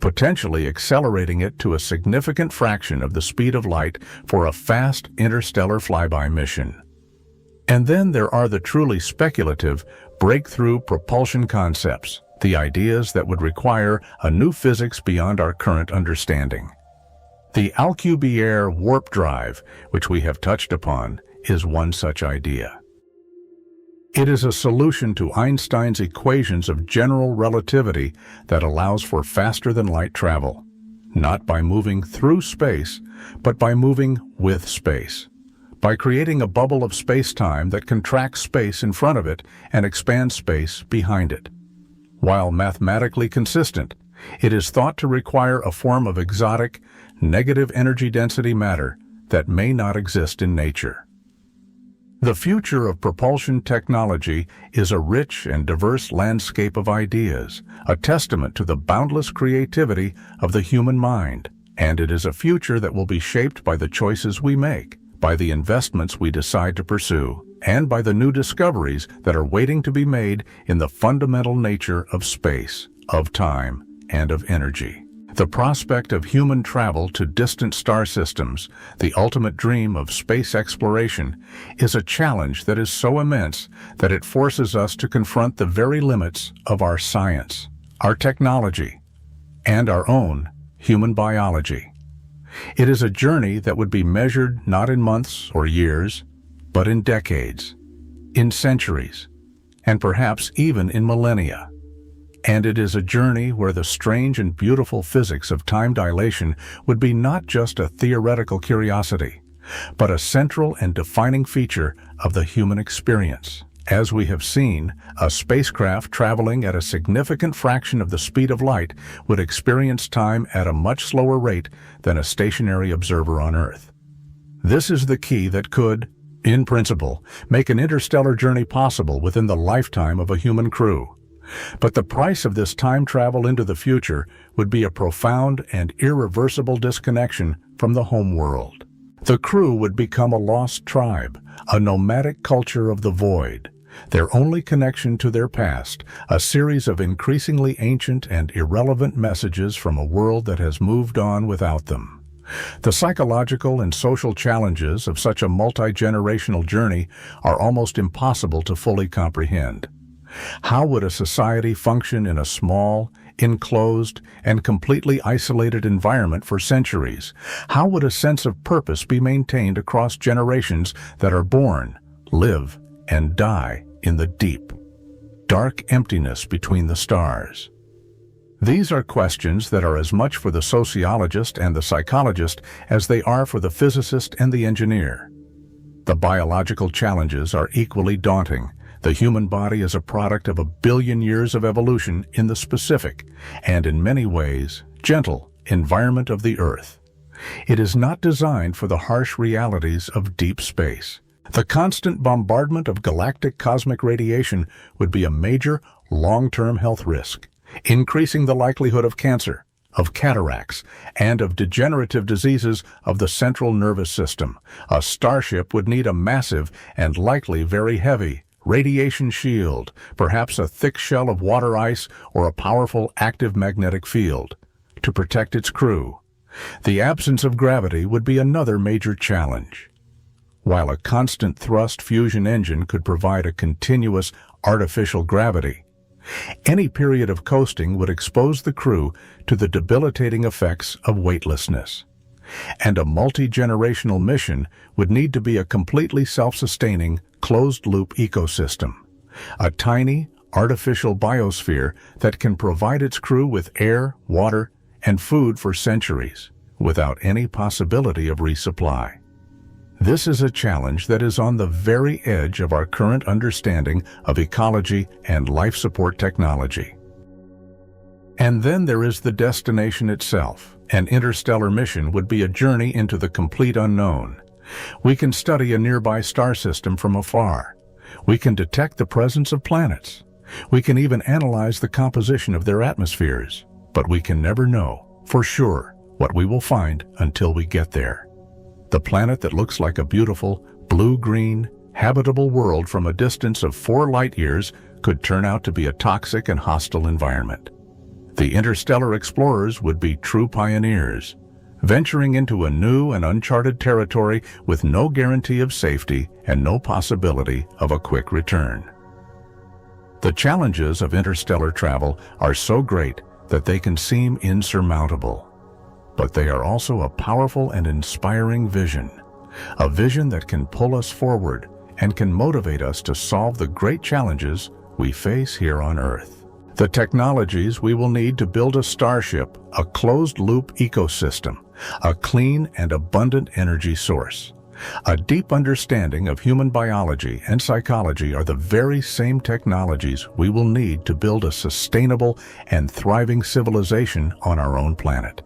potentially accelerating it to a significant fraction of the speed of light for a fast interstellar flyby mission. And then there are the truly speculative, breakthrough propulsion concepts, the ideas that would require a new physics beyond our current understanding. The Alcubierre warp drive, which we have touched upon, is one such idea. It is a solution to Einstein's equations of general relativity that allows for faster-than-light travel, not by moving through space, but by moving with space, by creating a bubble of spacetime that contracts space in front of it and expands space behind it. While mathematically consistent, it is thought to require a form of exotic, negative energy density matter that may not exist in nature. The future of propulsion technology is a rich and diverse landscape of ideas, a testament to the boundless creativity of the human mind, and it is a future that will be shaped by the choices we make, by the investments we decide to pursue, and by the new discoveries that are waiting to be made in the fundamental nature of space, of time, and of energy. The prospect of human travel to distant star systems, the ultimate dream of space exploration, is a challenge that is so immense that it forces us to confront the very limits of our science, our technology, and our own human biology. It is a journey that would be measured not in months or years, but in decades, in centuries, and perhaps even in millennia. And it is a journey where the strange and beautiful physics of time dilation would be not just a theoretical curiosity, but a central and defining feature of the human experience. As we have seen, a spacecraft traveling at a significant fraction of the speed of light would experience time at a much slower rate than a stationary observer on Earth. This is the key that could, in principle, make an interstellar journey possible within the lifetime of a human crew. But the price of this time travel into the future would be a profound and irreversible disconnection from the home world. The crew would become a lost tribe, a nomadic culture of the void. Their only connection to their past, a series of increasingly ancient and irrelevant messages from a world that has moved on without them. The psychological and social challenges of such a multi-generational journey are almost impossible to fully comprehend. How would a society function in a small, enclosed, and completely isolated environment for centuries? How would a sense of purpose be maintained across generations that are born, live, and die in the deep, dark emptiness between the stars? These are questions that are as much for the sociologist and the psychologist as they are for the physicist and the engineer. The biological challenges are equally daunting. The human body is a product of 1 billion years of evolution in the specific, and in many ways, gentle, environment of the Earth. It is not designed for the harsh realities of deep space. The constant bombardment of galactic cosmic radiation would be a major, long-term health risk, increasing the likelihood of cancer, of cataracts, and of degenerative diseases of the central nervous system. A starship would need a massive and likely very heavy radiation shield, perhaps a thick shell of water ice or a powerful active magnetic field, to protect its crew. The absence of gravity would be another major challenge. While a constant thrust fusion engine could provide a continuous artificial gravity, any period of coasting would expose the crew to the debilitating effects of weightlessness. And a multi-generational mission would need to be a completely self-sustaining, closed-loop ecosystem, a tiny, artificial biosphere that can provide its crew with air, water, and food for centuries, without any possibility of resupply. This is a challenge that is on the very edge of our current understanding of ecology and life support technology. And then there is the destination itself. An interstellar mission would be a journey into the complete unknown. We can study a nearby star system from afar. We can detect the presence of planets. We can even analyze the composition of their atmospheres. But we can never know, for sure, what we will find until we get there. The planet that looks like a beautiful, blue-green, habitable world from a distance of 4 light-years could turn out to be a toxic and hostile environment. The interstellar explorers would be true pioneers, venturing into a new and uncharted territory with no guarantee of safety and no possibility of a quick return. The challenges of interstellar travel are so great that they can seem insurmountable. But they are also a powerful and inspiring vision, a vision that can pull us forward and can motivate us to solve the great challenges we face here on Earth. The technologies we will need to build a starship, a closed-loop ecosystem, a clean and abundant energy source. A deep understanding of human biology and psychology are the very same technologies we will need to build a sustainable and thriving civilization on our own planet.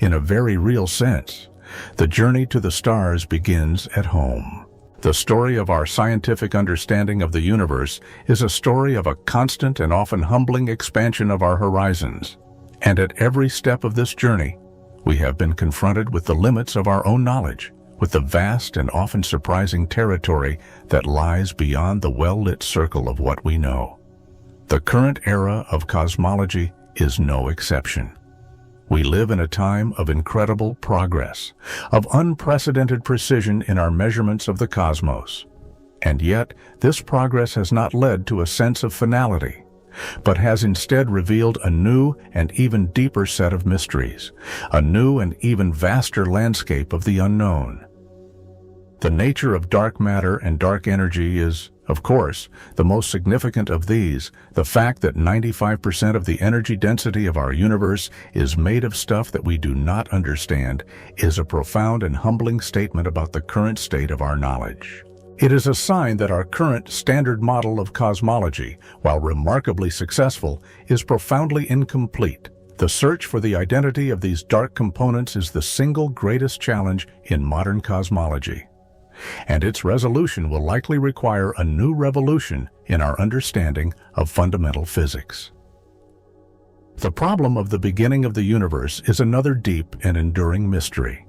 In a very real sense, the journey to the stars begins at home. The story of our scientific understanding of the universe is a story of a constant and often humbling expansion of our horizons. And at every step of this journey, we have been confronted with the limits of our own knowledge, with the vast and often surprising territory that lies beyond the well-lit circle of what we know. The current era of cosmology is no exception. We live in a time of incredible progress, of unprecedented precision in our measurements of the cosmos. And yet, this progress has not led to a sense of finality, but has instead revealed a new and even deeper set of mysteries, a new and even vaster landscape of the unknown. The nature of dark matter and dark energy is, of course, the most significant of these. The fact that 95% of the energy density of our universe is made of stuff that we do not understand is a profound and humbling statement about the current state of our knowledge. It is a sign that our current standard model of cosmology, while remarkably successful, is profoundly incomplete. The search for the identity of these dark components is the single greatest challenge in modern cosmology, and its resolution will likely require a new revolution in our understanding of fundamental physics. The problem of the beginning of the universe is another deep and enduring mystery.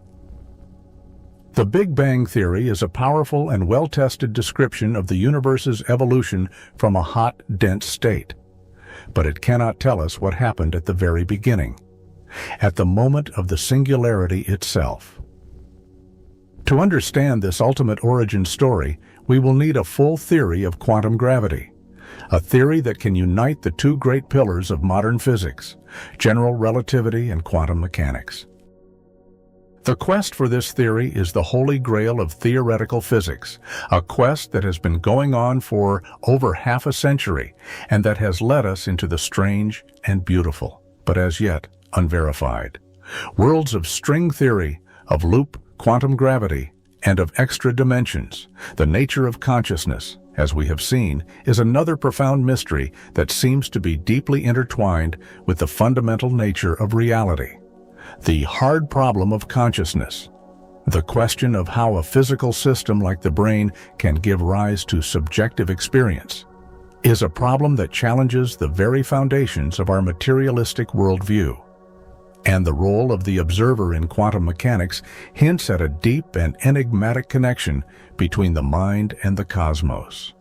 The Big Bang Theory is a powerful and well-tested description of the universe's evolution from a hot, dense state. But it cannot tell us what happened at the very beginning, at the moment of the singularity itself. To understand this ultimate origin story, we will need a full theory of quantum gravity, a theory that can unite the two great pillars of modern physics, general relativity and quantum mechanics. The quest for this theory is the holy grail of theoretical physics, a quest that has been going on for over half a century and that has led us into the strange and beautiful, but as yet unverified, worlds of string theory, of loop quantum gravity, and of extra dimensions. The nature of consciousness, as we have seen, is another profound mystery that seems to be deeply intertwined with the fundamental nature of reality. The hard problem of consciousness, the question of how a physical system like the brain can give rise to subjective experience, is a problem that challenges the very foundations of our materialistic worldview. And the role of the observer in quantum mechanics hints at a deep and enigmatic connection between the mind and the cosmos,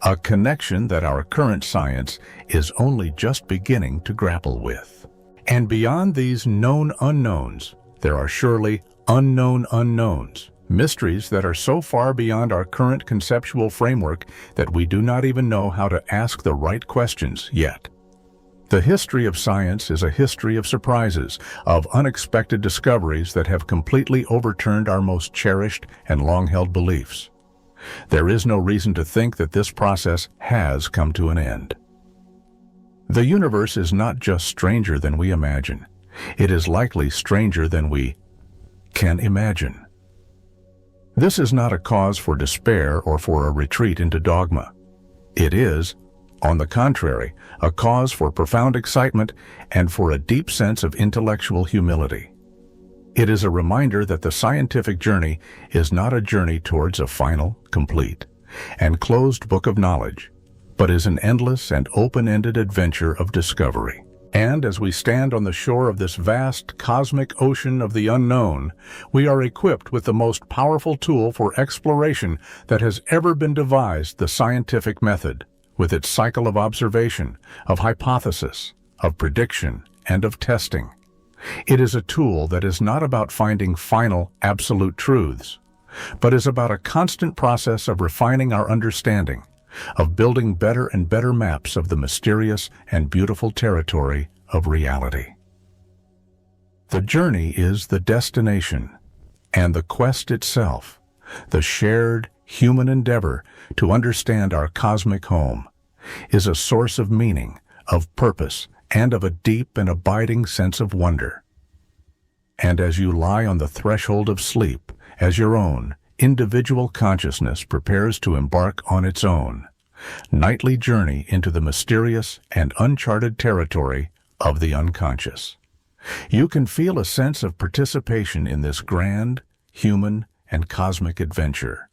a connection that our current science is only just beginning to grapple with. And beyond these known unknowns, there are surely unknown unknowns, mysteries that are so far beyond our current conceptual framework that we do not even know how to ask the right questions yet. The history of science is a history of surprises, of unexpected discoveries that have completely overturned our most cherished and long-held beliefs. There is no reason to think that this process has come to an end. The universe is not just stranger than we imagine. It is likely stranger than we can imagine. This is not a cause for despair or for a retreat into dogma. It is, on the contrary, a cause for profound excitement and for a deep sense of intellectual humility. It is a reminder that the scientific journey is not a journey towards a final, complete, and closed book of knowledge, but is an endless and open-ended adventure of discovery. And as we stand on the shore of this vast cosmic ocean of the unknown, we are equipped with the most powerful tool for exploration that has ever been devised, the scientific method, with its cycle of observation, of hypothesis, of prediction, and of testing. It is a tool that is not about finding final, absolute truths, but is about a constant process of refining our understanding, of building better and better maps of the mysterious and beautiful territory of reality. The journey is the destination, and the quest itself, the shared human endeavor to understand our cosmic home, is a source of meaning, of purpose, and of a deep and abiding sense of wonder. And as you lie on the threshold of sleep, as your own individual consciousness prepares to embark on its own nightly journey into the mysterious and uncharted territory of the unconscious, you can feel a sense of participation in this grand, human, and cosmic adventure.